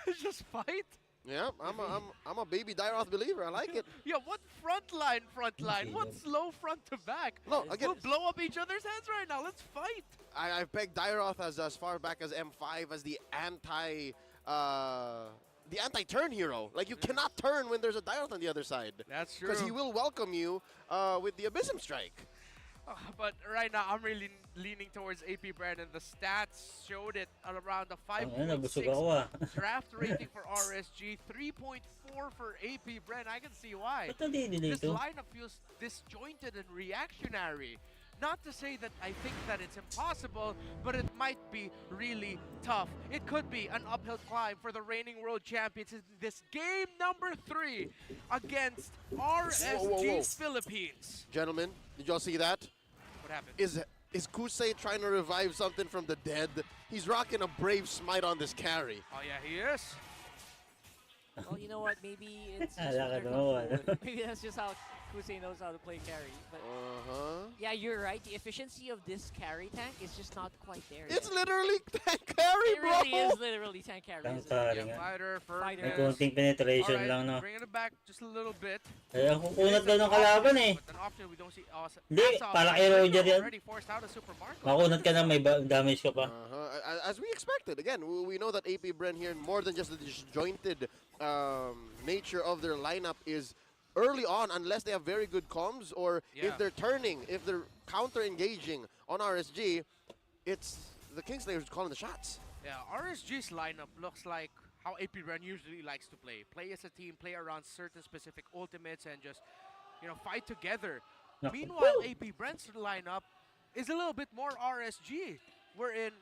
Speaker 7: let's just fight.
Speaker 9: Yeah, I'm a baby Dairoth believer. I like it.
Speaker 7: Yeah, what frontline? What slow front to back?
Speaker 9: No, again,
Speaker 7: We'll blow up each other's heads right now. Let's fight.
Speaker 9: I've pegged Dairoth as far back as M5 as the anti-turn hero. Like you cannot turn when there's a Dairoth on the other side.
Speaker 7: That's true.
Speaker 9: Because he will welcome you with the Abysm Strike.
Speaker 7: But right now, I'm really leaning towards AP BREN, and the stats showed it at around the
Speaker 1: Nabusog
Speaker 7: 5.6
Speaker 1: ako ah.
Speaker 7: draft rating for RSG, 3.4 for AP BREN. I can see why.
Speaker 1: Ba't nadi-delay
Speaker 7: This
Speaker 1: ito?
Speaker 7: lineup feels disjointed and reactionary. Not to say that I think that it's impossible, but it might be really tough. It could be an uphill climb for the reigning world champions in this game number 3 against RSG Philippines.
Speaker 9: Gentlemen, did y'all see that?
Speaker 7: What happened?
Speaker 9: Is Kusei trying to revive something from the dead? He's rocking a brave smite on this carry.
Speaker 7: Oh yeah, he is.
Speaker 8: Well, you know what? Maybe it's just
Speaker 1: Ala
Speaker 8: what
Speaker 1: ka
Speaker 8: they're
Speaker 1: naman.
Speaker 8: comfortable with. Maybe that's just how Kusei knows how to play carry. But yeah, you're right. The efficiency of this carry tank is just not quite there.
Speaker 9: It's
Speaker 8: yet.
Speaker 9: literally tank carry,
Speaker 8: It
Speaker 9: bro.
Speaker 8: really is literally tank carry.
Speaker 1: Tank
Speaker 8: isn't it?
Speaker 1: carry
Speaker 7: Yeah,
Speaker 1: nga.
Speaker 7: fighter,
Speaker 8: Fighter.
Speaker 1: May
Speaker 7: firmness.
Speaker 1: konting penetration
Speaker 7: Alright,
Speaker 1: lang, no?
Speaker 7: bringing it back just a little bit.
Speaker 1: Eh, ako kunat daw ng kalaban eh.
Speaker 7: But an option we don't see.
Speaker 1: Hindi, para kay Roger yan.
Speaker 7: Already forced out a Super Marco.
Speaker 1: Makunat ka na, may damage ka pa.
Speaker 9: As we expected. Again, we know that AP BREN here, more than just the disjointed nature of their lineup, is early on, unless they have very good comms, or
Speaker 7: Yeah.
Speaker 9: if they're turning, if they're counter-engaging on RSG, it's the Kingslayer who's calling the shots.
Speaker 7: Yeah, RSG's lineup looks like how AP BREN usually likes to play. Play as a team, play around certain specific ultimates, and just, fight together.
Speaker 1: No.
Speaker 7: Meanwhile, AP BREN's lineup is a little bit more RSG, wherein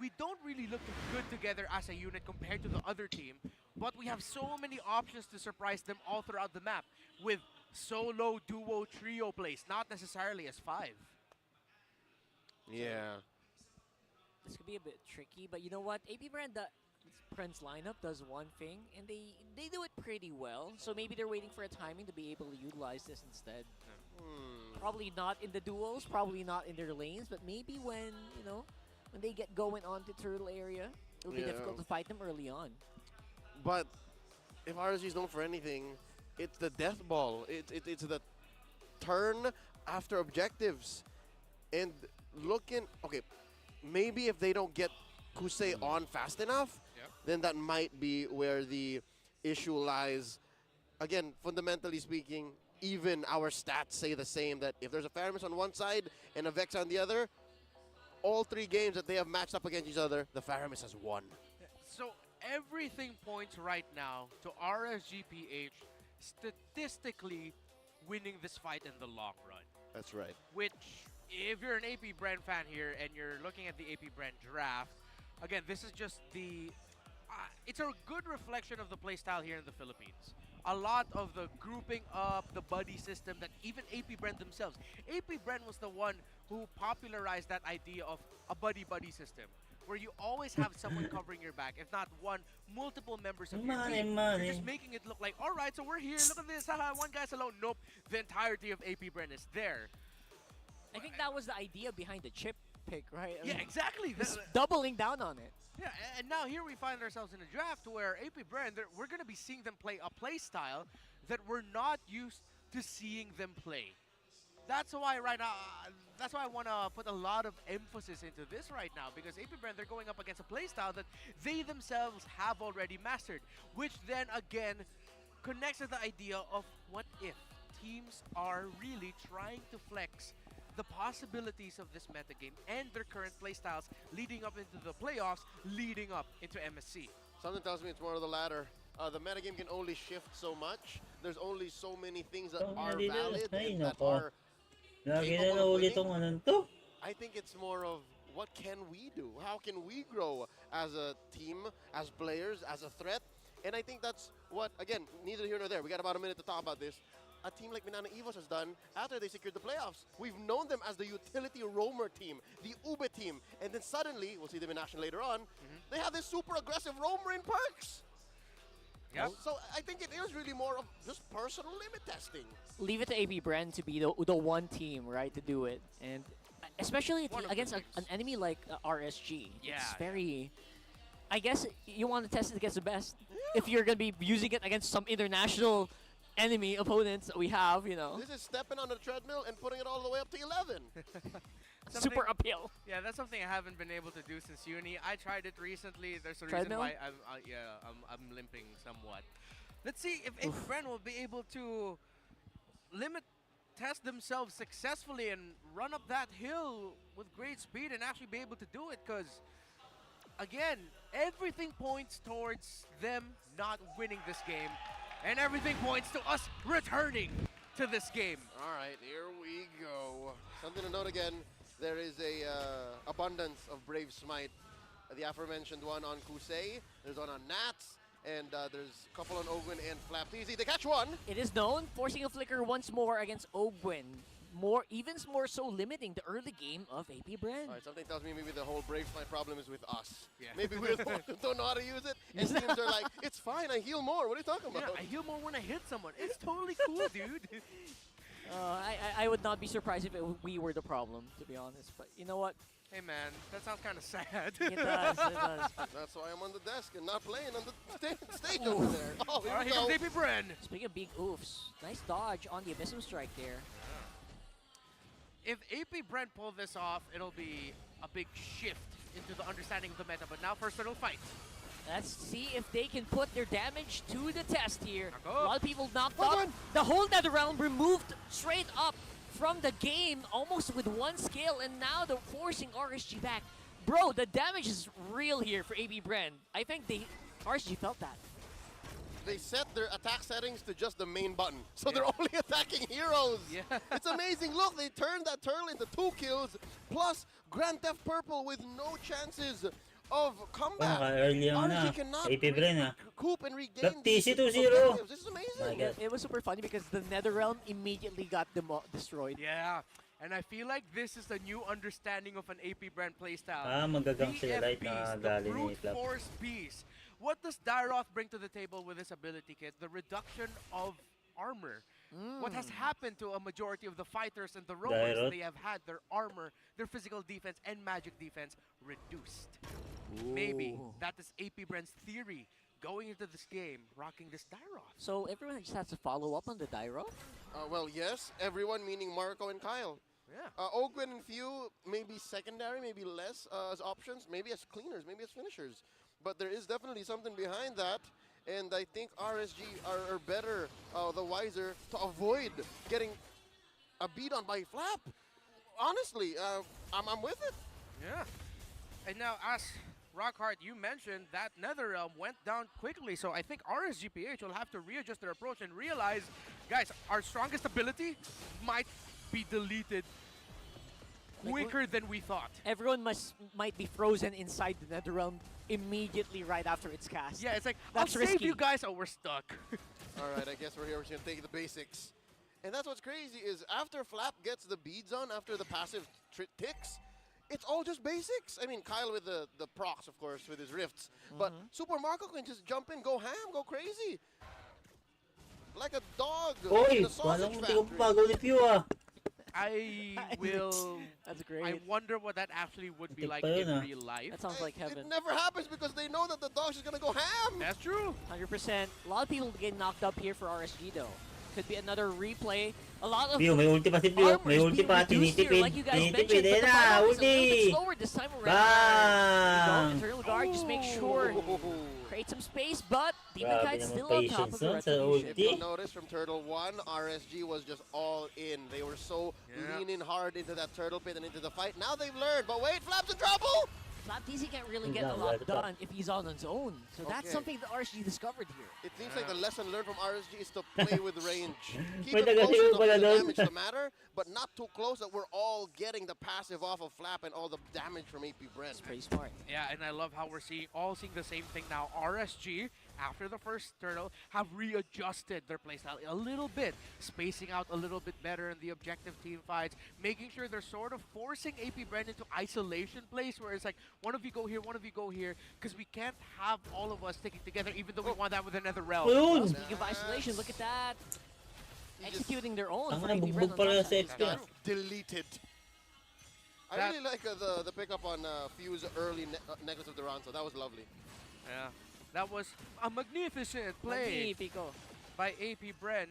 Speaker 7: we don't really look good together as a unit compared to the other team, but we have so many options to surprise them all throughout the map with solo, duo, trio plays, not necessarily as 5.
Speaker 9: Yeah.
Speaker 8: This could be a bit tricky, but you know what? AP Bren's lineup does one thing, and they do it pretty well. So maybe they're waiting for a timing to be able to utilize this instead. Probably not in the duels, probably not in their lanes, but maybe when, you know, when they get going onto turtle area, it'll be difficult to fight them early on.
Speaker 9: But if RSG is known for anything, it's the death ball. It's the turn after objectives. And okay, maybe if they don't get Kusei on fast enough, then that might be where the issue lies. Again, fundamentally speaking, even our stats say the same, that if there's a Faramis on one side and a Vex on the other, all 3 games that they have matched up against each other, the Faramis has won.
Speaker 7: So everything points right now to RSGPH statistically winning this fight in the long run.
Speaker 9: That's right.
Speaker 7: Which, if you're an AP Bren fan here and you're looking at the AP Bren draft, again, this is just the... it's a good reflection of the playstyle here in the Philippines. A lot of the grouping up, the buddy system that even AP Bren themselves. AP Bren was the one who popularized that idea of a buddy-buddy system, where you always have someone covering your back, if not one, multiple members of your team. You're just making it look like, all right, so we're here, look at this, haha, one guy's alone. Nope, the entirety of AP Bren is there.
Speaker 8: I think that was the idea behind the chip pick, right? I
Speaker 7: Yeah,
Speaker 8: mean,
Speaker 7: exactly.
Speaker 8: just doubling down on it.
Speaker 7: Yeah, and now here we find ourselves in a draft where AP Bren, we're going to be seeing them play a play style that we're not used to seeing them play. That's why right now, that's why I want to put a lot of emphasis into this right now, because AP Bren, they're going up against a play style that they themselves have already mastered, which then again connects to the idea of what if teams are really trying to flex the possibilities of this metagame and their current playstyles leading up into the playoffs, leading up into MSC.
Speaker 9: Something tells me it's more of the latter. The metagame can only shift so much. There's only so many things that are valid and that are capable of winning. I think it's more of what can we do? How can we grow as a team, as players, as a threat? And I think that's what, again, neither here nor there. We got about a minute to talk about this. A team like Minana Evos has done after they secured the playoffs. We've known them as the utility roamer team, the Ube team, and then suddenly, we'll see them in action later on, they have this super aggressive roamer in Perks.
Speaker 7: Yep.
Speaker 9: So I think it is really more of just personal limit testing.
Speaker 8: Leave it to AP Bren to be the one team, right, to do it. And especially against an enemy like RSG.
Speaker 7: Yeah.
Speaker 8: It's very... I guess you want to test it against the best. If you're going to be using it against some international enemy opponents that we have, you know.
Speaker 9: This is stepping on the treadmill and putting it all the way up to 11.
Speaker 8: Super uphill.
Speaker 7: Yeah, that's something I haven't been able to do since uni. I tried it recently. There's a
Speaker 8: Treadmill?
Speaker 7: reason why I'm limping somewhat. Let's see if AP Bren will be able to limit test themselves successfully and run up that hill with great speed and actually be able to do it, because again, everything points towards them not winning this game, and everything points to us returning to this game.
Speaker 9: All right, here we go. Something to note again, there is a abundance of Brave Smite. The aforementioned one on Kusei, there's one on Nats, and there's a couple on Ogwin and Flapteasy. They catch one!
Speaker 8: It is known, forcing a flicker once more against Ogwin. Even more so limiting the early game of AP Bren.
Speaker 9: All right, something tells me maybe the whole Brave Smite problem is with us.
Speaker 7: Yeah.
Speaker 9: Maybe we don't know how to use it, and teams are like, it's fine, I heal more. What are you talking about?
Speaker 7: Yeah, I heal more when I hit someone. It's totally cool, dude.
Speaker 8: I would not be surprised if we were the problem, to be honest. But you know what?
Speaker 7: Hey man, that sounds kind of sad.
Speaker 8: It does, it does.
Speaker 9: That's why I'm on the desk and not playing on the stage over there. Oh, here we go.
Speaker 7: Here's AP Bren.
Speaker 8: Speaking of big oofs, nice dodge on the Abyssum Strike there.
Speaker 7: If AP Bren pull this off, it'll be a big shift into the understanding of the meta. But now first it'll fight.
Speaker 8: Let's see if they can put their damage to the test here. A
Speaker 7: Nako.
Speaker 8: lot of people knocked out. The whole Nether Realm removed straight up from the game, almost with one skill, and now they're forcing RSG back. Bro, the damage is real here for AP Bren. I think RSG felt that.
Speaker 9: they set their attack settings to just the main button. So they're only attacking heroes.
Speaker 7: Yeah.
Speaker 9: It's amazing. Look, they turned that turtle into 2 kills, plus Grand Theft Purple with no chances of comeback.
Speaker 1: Early on na.
Speaker 9: RSG cannot
Speaker 1: AP BREN na.
Speaker 9: recoup and regain
Speaker 1: Got
Speaker 9: these
Speaker 1: TC 2-0.
Speaker 9: objectives. This is amazing.
Speaker 1: My God.
Speaker 8: It was super funny because the Netherrealm immediately got destroyed.
Speaker 7: Yeah. And I feel like this is the new understanding of an AP brand playstyle.
Speaker 1: Magagang sila, right?
Speaker 7: BFBs,
Speaker 1: Na
Speaker 7: the
Speaker 1: dali ni
Speaker 7: brute
Speaker 1: Flap.
Speaker 7: force beast. What does Dairoth bring to the table with this ability kit? The reduction of armor. What has happened to a majority of the fighters and the roamers?
Speaker 1: Dairoth?
Speaker 7: They have had their armor, their physical defense, and magic defense reduced. Maybe that is AP Brand's theory going into this game, rocking this Dairoth.
Speaker 8: So everyone just has to follow up on the Dairoth?
Speaker 9: Well, yes, everyone meaning Marco and Kyle.
Speaker 7: Yeah.
Speaker 9: Ogwen and Few, maybe secondary, maybe less as options, maybe as cleaners, maybe as finishers. But there is definitely something behind that. And I think RSG are better, the wiser, to avoid getting a beat on by Flap. Honestly, I'm with it.
Speaker 7: Yeah. And now, as Rockhart, you mentioned that Netherrealm went down quickly, so I think RSGPH will have to readjust their approach and realize, guys, our strongest ability might be deleted quicker than we thought.
Speaker 8: Everyone might be frozen inside the Netherrealm immediately right after it's cast.
Speaker 7: Yeah, it's like,
Speaker 8: That's
Speaker 7: I'll save
Speaker 8: risky.
Speaker 7: you guys. Oh, we're stuck.
Speaker 9: All right, I guess we're here. We're just going to take the basics. And that's what's crazy is after Flap gets the beads on, after the passive ticks, it's all just basics. I mean, Kyle with the procs, of course, with his rifts. But Super Marco can just jump in, go ham, go crazy. Like a dog in
Speaker 1: Oy,
Speaker 9: a sausage
Speaker 1: paano mo
Speaker 9: factory.
Speaker 1: pagaw ni Pew ah?
Speaker 7: I will.
Speaker 8: That's great.
Speaker 7: I wonder what that actually would be like
Speaker 1: pa yun,
Speaker 7: in
Speaker 1: ah.
Speaker 7: real life.
Speaker 8: That sounds like heaven.
Speaker 9: It never happens because they know that the dog's just going to go ham.
Speaker 7: That's true.
Speaker 8: 100%. A lot of people get knocked up here for RSG though. Could be another replay. A lot of
Speaker 1: Pew, may ulti pa si Pew. May
Speaker 8: armors
Speaker 1: ulti
Speaker 8: being
Speaker 1: pa.
Speaker 8: reduced here,
Speaker 1: Tinitipid.
Speaker 8: like you guys
Speaker 1: Tinitipid.
Speaker 8: mentioned, but
Speaker 1: Ayan
Speaker 8: the
Speaker 1: na,
Speaker 8: firearm is a little bit
Speaker 1: ulti.
Speaker 8: slower this time around.
Speaker 1: Bang!
Speaker 8: Eternal Guard, just make sure create some space, but Demon
Speaker 1: Grabe
Speaker 8: Knight
Speaker 1: naman
Speaker 8: still on top
Speaker 1: patience
Speaker 8: of the
Speaker 1: nun sa
Speaker 8: retribution.
Speaker 9: If you'll notice from Turtle 1, RSG was just all in. They were so leaning hard into that turtle pit and into the fight. Now they've learned, but wait, Flap's in trouble!
Speaker 8: Flap TC can't really get a lot done if he's on his own. So that's
Speaker 9: Okay.
Speaker 8: something that RSG discovered here.
Speaker 9: It seems like the lesson learned from RSG is to play with range. Keep
Speaker 1: May
Speaker 9: it close
Speaker 1: tagasigaw
Speaker 9: enough
Speaker 1: pala
Speaker 9: for the
Speaker 1: doon.
Speaker 9: damage to matter, but not too close that we're all getting the passive off of Flap and all the damage from AP BREN.
Speaker 8: It's pretty smart.
Speaker 7: Yeah, and I love how we're seeing the same thing now. RSG, after the first turtle, have readjusted their playstyle a little bit, spacing out a little bit better in the objective team fights, making sure they're sort of forcing AP BREN into isolation plays where it's like, one of you go here, one of you go here, because we can't have all of us sticking together, even though we want that with another realm.
Speaker 1: Ayun!
Speaker 8: Speaking of isolation, look at that. Executing their own.
Speaker 1: Ang
Speaker 8: for AP
Speaker 1: nabugbog
Speaker 8: Bren on
Speaker 1: pala
Speaker 8: top
Speaker 1: sa
Speaker 8: side.
Speaker 1: XP ah.
Speaker 9: Deleted. I really like the pickup on Few's early Necklace of the Ronso. That was lovely.
Speaker 7: Yeah, that was a magnificent play
Speaker 8: Magnifico.
Speaker 7: by AP BREN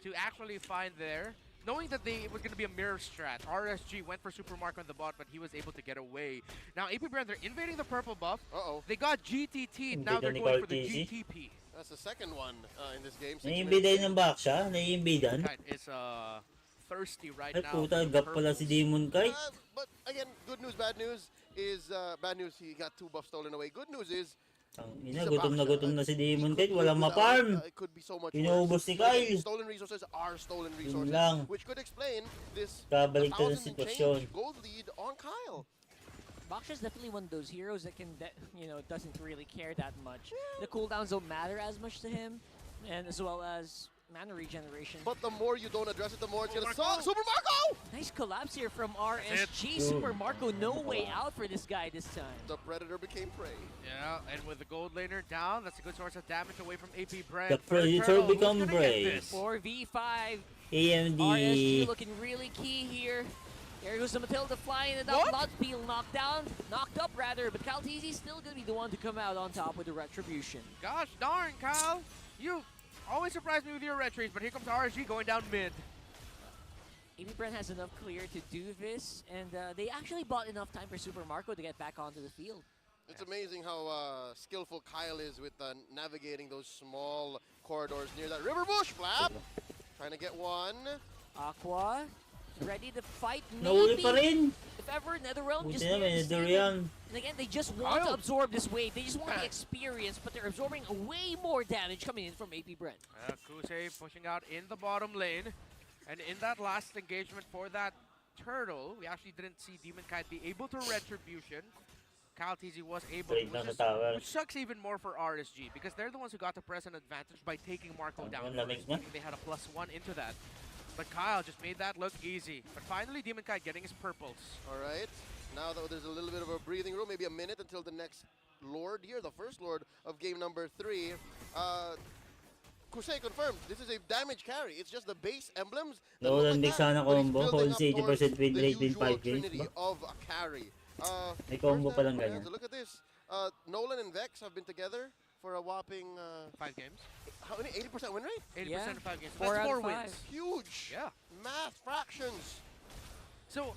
Speaker 7: to actually find there. Knowing that it was going to be a mirror strat, RSG went for Super Mark on the bot, but he was able to get away. Now, AP BREN, they're invading the purple buff. They got GTT, now they're going for the GTP.
Speaker 9: That's the second one in this game. 6
Speaker 1: Naiimbiday ng back siya? Naiimbidan?
Speaker 7: Kind is thirsty right
Speaker 1: Ay
Speaker 7: now.
Speaker 1: puta, gap pala si Demon Kai.
Speaker 9: But again, good news, bad news is bad news. He got 2 buffs stolen away. Good news is
Speaker 1: Ina, gutom na si Demon Kai. Walang ma-farm.
Speaker 9: it could be so much
Speaker 1: Inuubos
Speaker 9: worse.
Speaker 1: si Kyle.
Speaker 9: Stolen resources are stolen
Speaker 1: Yun
Speaker 9: resources,
Speaker 1: lang.
Speaker 9: which could explain this
Speaker 1: Kabalik to
Speaker 9: 1,000
Speaker 1: ng
Speaker 9: and
Speaker 1: sitwasyon.
Speaker 9: change gold lead on Kyle.
Speaker 8: Baksha's definitely one of those heroes that can, doesn't really care that much. The cooldowns don't matter as much to him, and as well as mana regeneration.
Speaker 9: But the more you don't address it, the more it's gonna suck. Super Marco!
Speaker 8: Nice collapse here from RSG. Super Marco, no way out for this guy this time.
Speaker 9: The Predator became prey.
Speaker 7: Yeah, and with the gold laner down, that's a good source of damage away from AP BREN.
Speaker 1: The Predator become brave.
Speaker 8: 4v5.
Speaker 1: AMD.
Speaker 8: RSG looking really key here. There goes the Matilda flying it up. Bloodpeel knocked up rather, but Calteezy's still gonna be the one to come out on top with the retribution.
Speaker 7: Gosh darn, Kyle. You always surprise me with your retries, but here comes RSG going down mid.
Speaker 8: AP BREN has enough clear to do this, and they actually bought enough time for Super Marco to get back onto the field.
Speaker 9: It's amazing how skillful Kyle is with navigating those small corridors near that river bush. Flap, trying to get one.
Speaker 8: Aqua, ready to fight.
Speaker 1: Nahuli pa rin.
Speaker 8: if ever NetherRealm
Speaker 1: Buti
Speaker 8: just
Speaker 1: na, may
Speaker 8: near the
Speaker 1: Durian.
Speaker 8: And again, they just want to absorb this wave. They just want the experience, but they're absorbing way more damage coming in from AP BREN.
Speaker 7: Kusei pushing out in the bottom lane. And in that last engagement for that turtle, we actually didn't see Demon Kite be able to retribution. Kaltizi was able to, which sucks even more for RSG because they're the ones who got the present advantage by taking Marco down first. They had a +1 into that. But Kyle just made that look easy. But finally, Demon Kite getting his purples.
Speaker 9: All right. Now that there's a little bit of a breathing room, maybe a minute until the next Lord here, the first Lord of game number 3. Kusei confirmed, this is a damage carry. It's just the base emblems.
Speaker 1: Nolan big sana combo, holds 80% win rate in 5 games.
Speaker 9: Of a carry.
Speaker 1: May combo pa lang ganyan.
Speaker 9: Look at this. Nolan and Vex have been together for a whopping
Speaker 7: 5 games.
Speaker 9: How many? 80% win rate?
Speaker 7: 80% of 5 games. So
Speaker 8: 4
Speaker 7: that's
Speaker 8: out
Speaker 7: 4
Speaker 8: of 5.
Speaker 7: wins.
Speaker 9: Huge.
Speaker 7: Yeah.
Speaker 9: Math fractions.
Speaker 7: So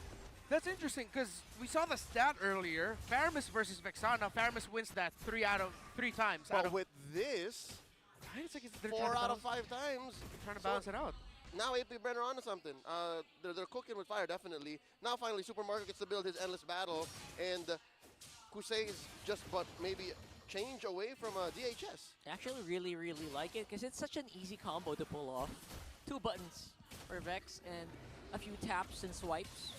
Speaker 7: that's interesting because we saw the stat earlier. Faramis versus Vexana. Faramis wins that 3 times.
Speaker 9: But with this,
Speaker 7: it's like they're
Speaker 9: 4 out of 5 times.
Speaker 7: Trying to balance it out.
Speaker 9: Now AP BREN are onto something. They're cooking with fire, definitely. Now finally Supermarket gets to build his endless battle, and Kusei is just but maybe change away from DHS.
Speaker 8: I actually really, really like it because it's such an easy combo to pull off. 2 buttons for Vex and a few taps and swipes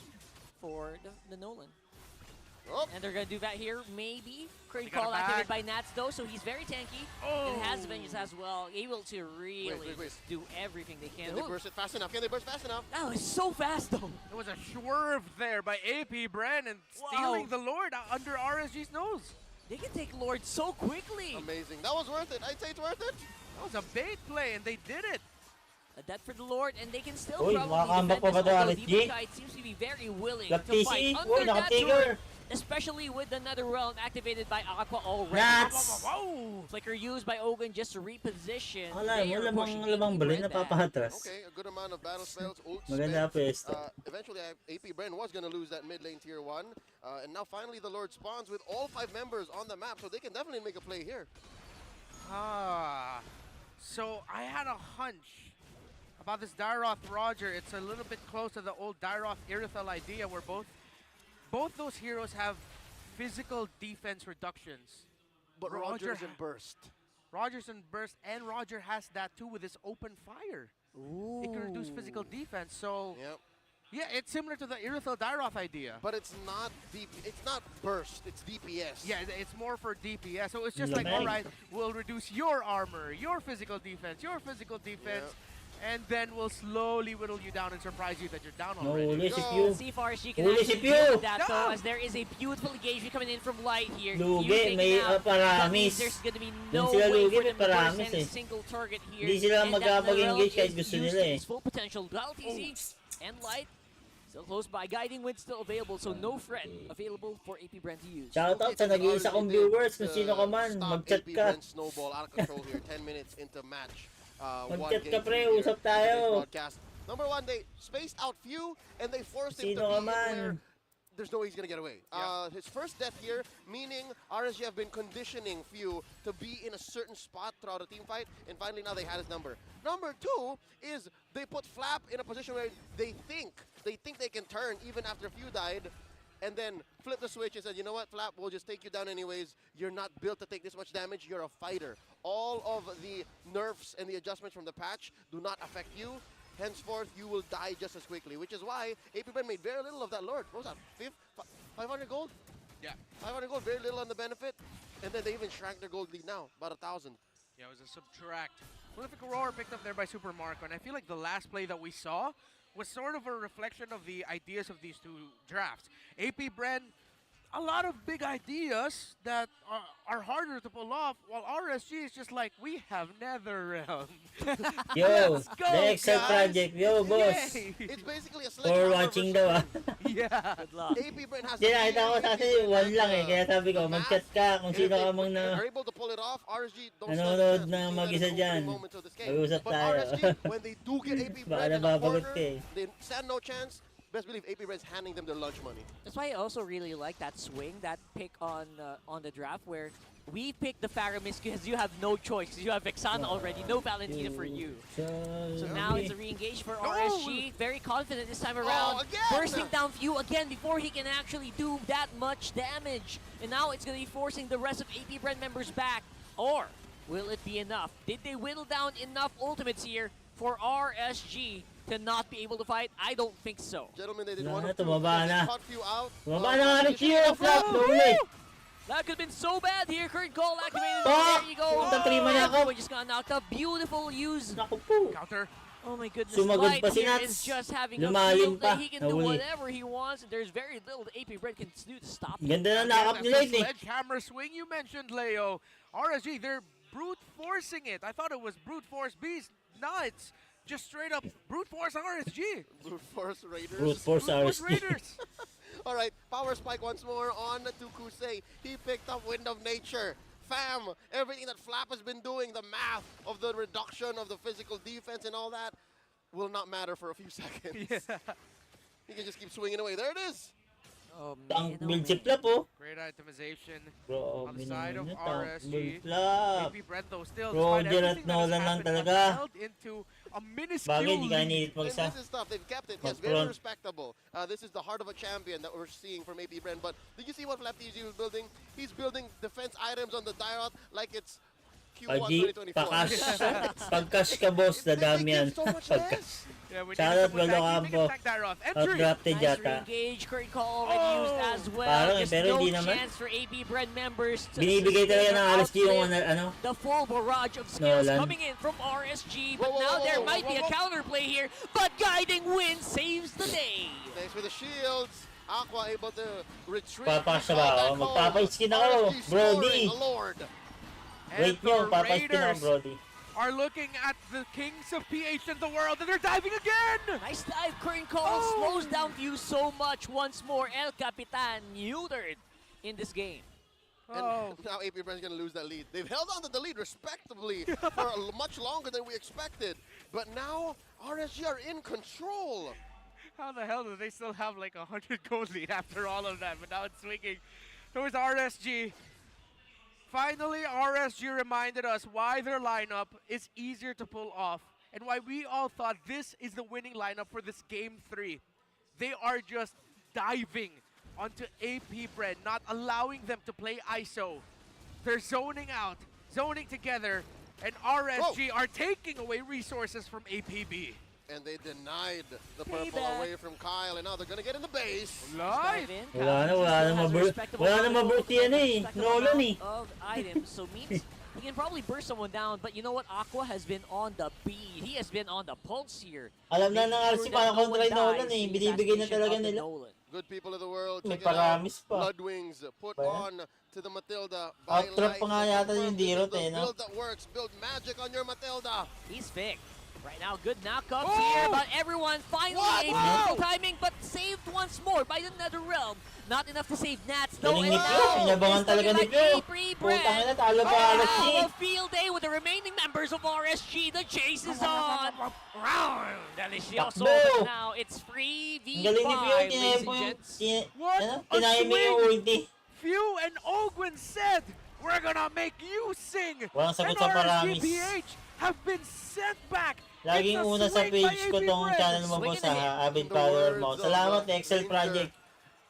Speaker 8: for the Nolan.
Speaker 9: Oh.
Speaker 8: And they're going to do that here, maybe. Crate call activated by Nats though, so he's very tanky. And has Vengeance as well, able to really do everything they can.
Speaker 9: Can they burst it fast enough? Can they burst fast enough?
Speaker 8: Oh, it's so fast though.
Speaker 7: There was a swerve there by AP BREN and stealing the Lord under RSG's nose.
Speaker 8: They can take Lord so quickly.
Speaker 9: Amazing. That was worth it. I'd say it's worth it.
Speaker 7: That was a bait play and they did it.
Speaker 8: A death for the Lord, and they can still
Speaker 1: Uy,
Speaker 8: probably defend this, although Demon Kite seems to be very willing to fight under that turret, especially with the NetherRealm activated by Aqua already. Flicker used by Ogun just to reposition.
Speaker 1: Lamang balin na papahatras.
Speaker 9: Okay, a good amount of battle spells.
Speaker 1: Maganda pwesto.
Speaker 9: Eventually, AP BREN was going to lose that mid lane tier 1. And now finally the Lord spawns with all 5 members on the map, so they can definitely make a play here.
Speaker 7: So I had a hunch about this Dyroth Roger. It's a little bit close to the old Dyroth Irithel idea where both those heroes have physical defense reductions.
Speaker 9: But Roger's in burst.
Speaker 7: Roger's in burst, and Roger has that too with his open fire.
Speaker 8: Ooh.
Speaker 7: It can reduce physical defense, so
Speaker 9: yep.
Speaker 7: Yeah, it's similar to the Irithel Dyroth idea.
Speaker 9: But it's not it's not burst, it's DPS.
Speaker 7: Yeah, it's more for DPS. So it's just like, all right, we'll reduce your armor, your physical defense, and then we'll slowly whittle you down and surprise you that you're down already.
Speaker 8: See if RSG can actually do that though, as there is a beautiful engagement coming in from Light here.
Speaker 1: Lugi, may paramis.
Speaker 8: There's gonna be no
Speaker 1: sila
Speaker 8: way
Speaker 1: lugi,
Speaker 8: for them to burst
Speaker 1: paramis
Speaker 8: any single target here.
Speaker 1: Hindi sila
Speaker 8: And that
Speaker 1: mag-engage kahit
Speaker 8: is
Speaker 1: gusto
Speaker 8: used
Speaker 1: nila
Speaker 8: to
Speaker 1: eh.
Speaker 8: its full potential. LTZ and Light still close by. Guiding Wind still available, so no threat available for AP BREN to use.
Speaker 1: Shoutout sa nag-iisa kong viewers, kung sino ka man, mag-chat ka.
Speaker 9: Snowball out of control here, 10 minutes into match.
Speaker 1: Mag-chat ka pre, usap tayo.
Speaker 9: Number 1, they spaced out few and they forced him to
Speaker 1: Sino
Speaker 9: be
Speaker 1: ka
Speaker 9: in
Speaker 1: man?
Speaker 9: where there's no way he's gonna get away. His first death here, meaning RSG have been conditioning Few to be in a certain spot throughout a team fight, and finally now they had his number. Number 2 is they put Flap in a position where they think they can turn even after Few died, and then flip the switch and said, you know what, Flap, we'll just take you down anyways. You're not built to take this much damage. You're a fighter. All of the nerfs and the adjustments from the patch do not affect you. Henceforth, you will die just as quickly, which is why AP BREN made very little of that Lord. What was that, 500 gold?
Speaker 7: Yeah.
Speaker 9: 500 gold, very little on the benefit. And then they even shrank their gold lead now, about 1,000.
Speaker 7: Yeah, it was a subtract. Prolific Aurora picked up there by Super Marco, and I feel like the last play that we saw was sort of a reflection of the ideas of these 2 drafts. AP BREN, a lot of big ideas that are harder to pull off, while RSG is just like, we have NetherRealm.
Speaker 1: Yo, the Excel project. Yo, boss.
Speaker 9: It's basically a
Speaker 1: For watching daw
Speaker 7: Yeah.
Speaker 8: Good luck.
Speaker 9: AP BREN has
Speaker 1: Nakita ko kasi 1 lang eh, kaya sabi ko, mag-chat ka kung sino ka mang na
Speaker 9: they're able to pull it off. RSG don't
Speaker 1: nanonood na mag-isa dyan. Mag-usap tayo.
Speaker 9: RSG, when they do get AP
Speaker 1: Baka
Speaker 9: BREN in a
Speaker 1: nababagot
Speaker 9: corner,
Speaker 1: ka eh.
Speaker 9: they stand no chance. Best believe AP BREN's handing them their lunch money.
Speaker 8: That's why I also really like that swing, that pick on the draft, where we picked the Faramis because you have no choice. Because you have Vexana already. No Valentina for you. So now it's a re-engage for RSG. Very confident this time around. Bursting down Few again before he can actually do that much damage. And now it's going to be forcing the rest of AP BREN members back. Or will it be enough? Did they whittle down enough ultimates here for RSG to not be able to fight? I don't think so.
Speaker 9: Gentlemen, they did one
Speaker 1: tumaba na.
Speaker 9: cut Few out.
Speaker 1: Tumaba na nga Q, flap, slowly.
Speaker 8: That could have been so bad here. Current goal activated.
Speaker 1: Ah!
Speaker 8: There you go.
Speaker 1: Punta 3 man ako.
Speaker 8: Just got knocked up. Beautiful use.
Speaker 1: Naku po.
Speaker 7: Counter.
Speaker 8: Oh my goodness.
Speaker 1: Sumagod
Speaker 8: Light
Speaker 1: pa si
Speaker 8: here
Speaker 1: Nats.
Speaker 8: is just having a
Speaker 1: Lumalim
Speaker 8: field that
Speaker 1: pa.
Speaker 8: he can do
Speaker 1: Nahuli.
Speaker 8: whatever he wants. And there's very little the AP BREN can do to stop him.
Speaker 1: Ganda na nakap
Speaker 7: That's
Speaker 1: nila
Speaker 7: the
Speaker 1: yun eh.
Speaker 7: sledgehammer swing you mentioned, Leo. RSG, they're brute forcing it. I thought it was brute force Beast. No, it's just straight up brute force RSG.
Speaker 9: Brute force Raiders.
Speaker 1: Brute force
Speaker 7: Brute force
Speaker 1: RSG.
Speaker 7: Raiders.
Speaker 9: All right, power spike once more on to Kusei. He picked up Wind of Nature. Fam, everything that Flap has been doing, the math of the reduction of the physical defense and all that will not matter for a few seconds.
Speaker 7: Yeah.
Speaker 9: He can just keep swinging away. There it is.
Speaker 8: Oh
Speaker 1: Tank
Speaker 8: man,
Speaker 1: build si Flap oh.
Speaker 7: Great itemization
Speaker 1: Bro,
Speaker 7: on the side of
Speaker 1: tank build
Speaker 7: RSG.
Speaker 1: Flap.
Speaker 7: AP BREN though still,
Speaker 1: Roger
Speaker 7: despite
Speaker 1: at
Speaker 7: everything that
Speaker 1: Nolan
Speaker 7: has
Speaker 1: lang
Speaker 7: happened,
Speaker 1: talaga.
Speaker 7: has held into a minuscule
Speaker 1: Bagay, di kaya
Speaker 7: lead.
Speaker 1: nilit
Speaker 9: And
Speaker 1: mag-isa.
Speaker 9: this is tough. They've kept it. Yes, very
Speaker 1: Front.
Speaker 9: respectable. This is the heart of a champion that we're seeing from AP BREN. But did you see what Flap TG was building? He's building defense items on the Dyrot like it's Q1
Speaker 1: Pagi,
Speaker 9: 2024.
Speaker 1: pakas. Pag-cash ka boss, dadami yan. Pag-cash.
Speaker 7: Yeah, when
Speaker 1: Shoutout
Speaker 7: you get
Speaker 1: Lolo
Speaker 7: someone back, you
Speaker 1: Campo.
Speaker 7: can attack that off. Entry!
Speaker 1: Outdrafted
Speaker 8: Nice
Speaker 1: yata.
Speaker 8: re-engage. Current call already used as well.
Speaker 1: Parang
Speaker 8: Just
Speaker 1: pero
Speaker 8: no
Speaker 1: hindi naman.
Speaker 8: chance for AP BREN members to
Speaker 1: Binibigay talaga ng
Speaker 8: sustain or
Speaker 1: RSG yung
Speaker 8: outlive
Speaker 1: ano.
Speaker 8: the full barrage of skills
Speaker 1: Nolan.
Speaker 8: coming in from RSG. But
Speaker 9: Whoa, whoa,
Speaker 8: now
Speaker 9: whoa,
Speaker 8: there
Speaker 9: whoa,
Speaker 8: might
Speaker 9: whoa,
Speaker 8: be a
Speaker 9: whoa.
Speaker 8: counterplay here. But Guiding Wind saves the day.
Speaker 9: Thanks for the shields. Aqua able to retreat.
Speaker 1: Papasya ba ako? Magpapa-skin ako, Brody.
Speaker 9: Lord.
Speaker 1: Wait nyo, papa-skin ako, Brody.
Speaker 7: Are looking at the kings of PH in the world, and they're diving again!
Speaker 8: Nice dive. Current call slows down View so much once more. El Capitan neutered in this game.
Speaker 9: And now AP BREN's going to lose that lead. They've held on to the lead respectably for much longer than we expected. But now RSG are in control.
Speaker 7: How the hell do they still have like 100 goal lead after all of that? But now it's swinging towards RSG. Finally, RSG reminded us why their lineup is easier to pull off and why we all thought this is the winning lineup for this Game 3. They are just diving onto AP BREN, not allowing them to play ISO. They're zoning out, zoning together, and RSG are taking away resources from APB.
Speaker 9: And they denied the purple
Speaker 8: Payback.
Speaker 9: away from Kyle, and now they're going to get in the base.
Speaker 7: Live!
Speaker 1: Wala na maburt yan eh. Nolan eh.
Speaker 8: Of items, so means he can probably burst someone down. But you know what? Aqua has been on the beat. He has been on the pulse here.
Speaker 1: Alam na ng
Speaker 8: Making
Speaker 1: RC
Speaker 8: sure
Speaker 1: paano
Speaker 8: that no one
Speaker 1: kontra
Speaker 8: dies
Speaker 1: Nolan eh.
Speaker 8: in the
Speaker 1: Binibigay na
Speaker 8: assassination
Speaker 1: talaga
Speaker 8: of the
Speaker 1: nila.
Speaker 8: Nolan.
Speaker 9: Good people of the world,
Speaker 1: May
Speaker 9: check it out.
Speaker 1: paramis pa.
Speaker 9: Bloodwings put
Speaker 1: Ba yan?
Speaker 9: on to the Matilda. By
Speaker 1: Outtrap pa nga
Speaker 9: light.
Speaker 1: yata yung
Speaker 9: This is
Speaker 1: Dirot
Speaker 9: the
Speaker 1: eh, no?
Speaker 9: build that works. Build magic on your Matilda.
Speaker 8: He's Vic. Right now, good knockups here, but everyone finally able timing, but saved once more by the NetherRealm. Not enough to save Nats, though,
Speaker 1: Galing
Speaker 8: and
Speaker 1: ni Pio.
Speaker 8: now
Speaker 1: Inabangan
Speaker 8: it's
Speaker 1: talaga
Speaker 8: looking
Speaker 1: ni
Speaker 8: like
Speaker 1: Pio.
Speaker 8: AP
Speaker 1: Putang ina,
Speaker 8: BREN.
Speaker 1: talo pa RSG.
Speaker 8: Now, a field day with the remaining members of RSG. The chase is on. Round. Delicioso.
Speaker 1: Takbo.
Speaker 8: But now it's free
Speaker 1: Ang galing ni Pio.
Speaker 8: V5, ladies
Speaker 1: Tinaya
Speaker 8: and
Speaker 1: po yung...
Speaker 8: gents.
Speaker 7: What a
Speaker 1: Tinaya mo yung
Speaker 7: swing!
Speaker 1: ulti.
Speaker 7: Few and Ogwin said, we're gonna make you sing!
Speaker 1: Walang sagot
Speaker 7: And
Speaker 1: sa paramis.
Speaker 7: RSGPH have been sent back!
Speaker 1: Laging
Speaker 7: It's a
Speaker 1: una sa
Speaker 7: swing
Speaker 1: page
Speaker 7: by
Speaker 1: ko
Speaker 7: AP
Speaker 1: tong
Speaker 7: BREN.
Speaker 1: channel mo
Speaker 8: Swing
Speaker 1: boss
Speaker 8: and a hit.
Speaker 1: ha. Avid
Speaker 9: In the
Speaker 1: follower
Speaker 9: words
Speaker 1: mo.
Speaker 9: of,
Speaker 1: Salamat Excel
Speaker 9: Ranger,
Speaker 1: Project.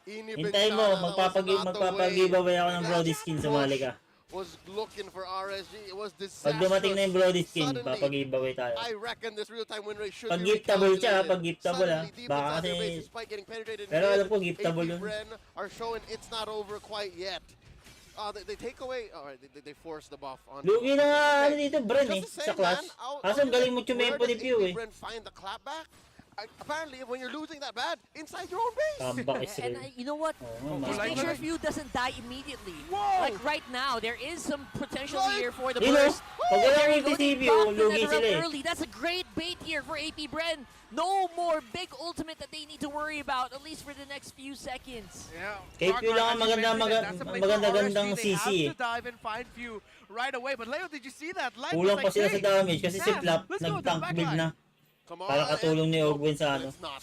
Speaker 9: Ini
Speaker 1: Hintayin mo,
Speaker 9: Bintana was not the way.
Speaker 1: magpapag-giveaway ako ng Brody skin, sumali ka.
Speaker 9: Was looking for RSG. It was disastrous.
Speaker 1: Pag dumating na yung Brody skin,
Speaker 9: Suddenly,
Speaker 1: papag-giveaway tayo.
Speaker 9: I reckon this real-time win rate should
Speaker 1: Pag
Speaker 9: be
Speaker 1: giftable siya,
Speaker 9: recalculated.
Speaker 1: pag giftable ha.
Speaker 9: Suddenly, deep
Speaker 1: Baka
Speaker 9: inside their
Speaker 1: kasi...
Speaker 9: base, despite getting penetrated in
Speaker 1: Pero
Speaker 9: mid,
Speaker 1: alam ko, giftable
Speaker 9: AP
Speaker 1: yun.
Speaker 9: BREN are showing it's not over quite yet. They take away, alright, they force the buff on.
Speaker 1: Lugi na nga ano dito, Bren eh,
Speaker 9: Just the
Speaker 1: sa
Speaker 9: same,
Speaker 1: clutch.
Speaker 9: man. How-
Speaker 1: Kaso ang galing mo tumempo
Speaker 9: where
Speaker 1: ni
Speaker 9: does
Speaker 1: Pew
Speaker 9: AP
Speaker 1: eh.
Speaker 9: BREN find the clapback? Apparently, when you're losing that bad, inside your own base.
Speaker 1: Tambak is
Speaker 8: And
Speaker 1: real.
Speaker 8: you know what?
Speaker 1: Oo,
Speaker 8: Just
Speaker 1: mga-
Speaker 8: make sure Few doesn't die immediately.
Speaker 7: Whoa!
Speaker 8: Like right now, there is some potential here for the
Speaker 1: Yun o,
Speaker 8: burst.
Speaker 1: pag
Speaker 8: There
Speaker 1: walang
Speaker 8: you go,
Speaker 1: ulti si
Speaker 8: they
Speaker 1: Pew,
Speaker 8: blocked the
Speaker 1: lugi
Speaker 8: NetherRealm
Speaker 1: sila eh.
Speaker 8: early. That's a great bait here for AP BREN. No more big ultimate that they need to worry about, at least for the next few seconds.
Speaker 7: Yeah.
Speaker 1: Kay Pew lang ang maganda-gandang
Speaker 7: They
Speaker 1: CC
Speaker 7: have
Speaker 1: eh.
Speaker 7: to dive and find Few right away. But Leo, did you see that? Life
Speaker 1: Kulang
Speaker 7: was
Speaker 1: pa
Speaker 7: like,
Speaker 1: sila sa
Speaker 7: hey,
Speaker 1: damage kasi si
Speaker 7: Sam,
Speaker 1: Flap
Speaker 7: let's go to the
Speaker 1: nag-tank
Speaker 7: back
Speaker 1: build
Speaker 7: line.
Speaker 1: na.
Speaker 9: Come on.
Speaker 1: Para katulong ni
Speaker 9: No,
Speaker 1: Ogwen sa ano.
Speaker 9: let's not.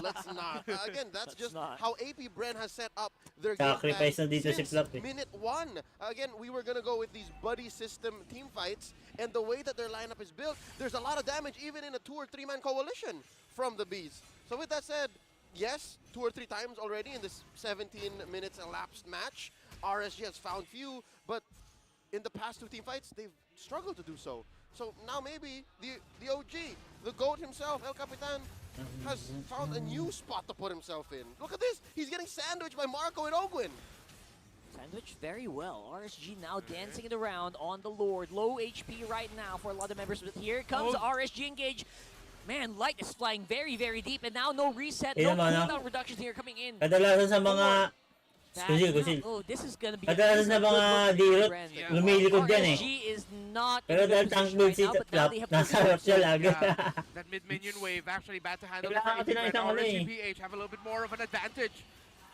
Speaker 9: Let's not. Again, that's just how AP BREN has set up their game plan
Speaker 1: Sacrifice na dito si
Speaker 9: since
Speaker 1: Flap eh.
Speaker 9: minute 1. Again, we were gonna go with these buddy system team fights, and the way that their lineup is built, there's a lot of damage even in a 2 or 3 man coalition from the Bees. So with that said, yes, 2 or 3 times already in this 17 minutes elapsed match, RSG has found few, but in the past 2 team fights, they've struggled to do so. So now maybe the OG, the GOAT himself, El Capitan, has found a new spot to put himself in. Look at this. He's getting sandwiched by Marco and Ogwen.
Speaker 8: Sandwich very well. RSG now dancing it around on the Lord. Low HP right now for a lot of members, but here comes RSG engage. Man, Light is flying very, very deep, and now no reset, no cooldown reductions here coming in.
Speaker 1: Kadalasan sa mga Kusil.
Speaker 8: Oh, this is gonna be
Speaker 1: kadalasan sa mga dirot, lumilikod yan eh.
Speaker 8: RSG is not
Speaker 1: Pero dahil tank build si Flap, nasa harap siya lagi.
Speaker 7: That mid-minion wave actually bad to handle.
Speaker 1: Kailangan natin ng isang ano eh.
Speaker 7: RSG PH have a little bit more of an advantage.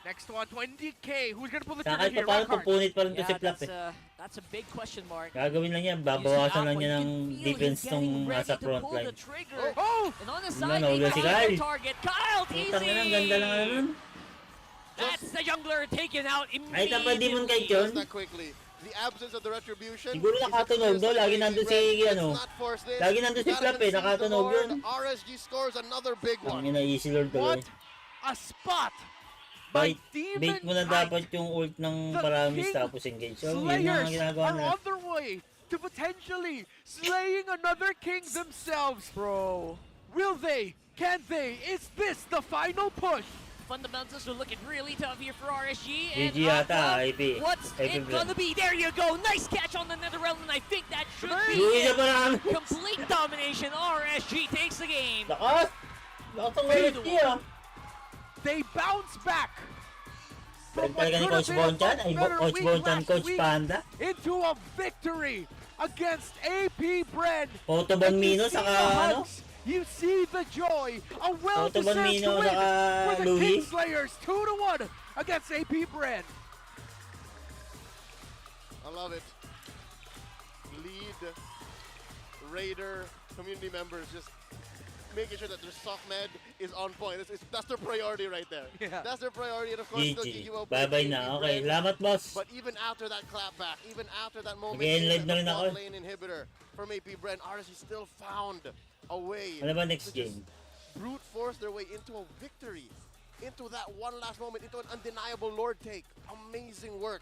Speaker 7: Next one, 20k. Who's gonna pull the
Speaker 1: Sa
Speaker 7: trigger
Speaker 1: kahit
Speaker 7: here?
Speaker 1: pa paano pupunit pa rin to si Flap eh.
Speaker 8: That's a big question mark.
Speaker 1: Gagawin lang yan, babawasan lang niya ng defense tong nasa front line.
Speaker 8: Oh! And on the side,
Speaker 1: Wala si Kyle.
Speaker 8: target. Kyle,
Speaker 1: Putang ina, ang
Speaker 8: easy!
Speaker 1: ganda lang ano nun.
Speaker 8: That's the jungler taken out
Speaker 1: Ay, tapad di mo kay John.
Speaker 9: That quickly. The absence of the retribution.
Speaker 1: Siguro nakatunog no, lagi nandun si ano. Lagi nandun si Flap eh, nakatunog yun.
Speaker 9: RSG scores another big one.
Speaker 1: Ang ina, easy lord tuloy.
Speaker 7: What a spot!
Speaker 1: Bait mo na dapat yung ult ng Paramis tapos engage. So, yun na ang ginagawa
Speaker 7: are
Speaker 1: nila.
Speaker 7: on their way to potentially slaying another king themselves.
Speaker 8: Bro.
Speaker 7: Will they? Can they? Is this the final push?
Speaker 8: Fundamentals are looking really tough here for RSG.
Speaker 1: GG yata, IP.
Speaker 8: What's it gonna be? There you go. Nice catch on the Netherrealm, and I think that should be
Speaker 1: Luisa
Speaker 8: it.
Speaker 1: Paramis.
Speaker 8: Complete domination. RSG takes the game.
Speaker 1: Lakas! Lakas ang RSG ah.
Speaker 7: They bounce back from what
Speaker 1: Talaga ni
Speaker 7: could
Speaker 1: Coach
Speaker 7: have been a
Speaker 1: Bonchan,
Speaker 7: much
Speaker 1: ay
Speaker 7: better
Speaker 1: Coach
Speaker 7: week
Speaker 1: Bonchan,
Speaker 7: last
Speaker 1: Coach
Speaker 7: week
Speaker 1: Panda.
Speaker 7: into a victory against AP BREN.
Speaker 1: Otto Bonmino saka ano?
Speaker 7: You see the joy, a well-deserved
Speaker 1: Bonmino
Speaker 7: win
Speaker 1: saka
Speaker 7: for the
Speaker 1: Louis.
Speaker 7: Kingslayers, 2-1 against AP BREN.
Speaker 9: I love it. Lead, Raider, community members just making sure that their soft med is on point. That's their priority right there.
Speaker 7: Yeah.
Speaker 9: That's their priority, and of course, the
Speaker 1: GG.
Speaker 9: GG
Speaker 1: Bye-bye na. Okay, salamat boss.
Speaker 9: But even after that clapback, even after that moment,
Speaker 1: Mag-enlive na rin
Speaker 9: the
Speaker 1: ako.
Speaker 9: bot lane inhibitor from AP BREN, RSG still found a way.
Speaker 1: Ano ba next
Speaker 9: to just
Speaker 1: game?
Speaker 9: brute force their way into a victory, into that one last moment, into an undeniable Lord take. Amazing work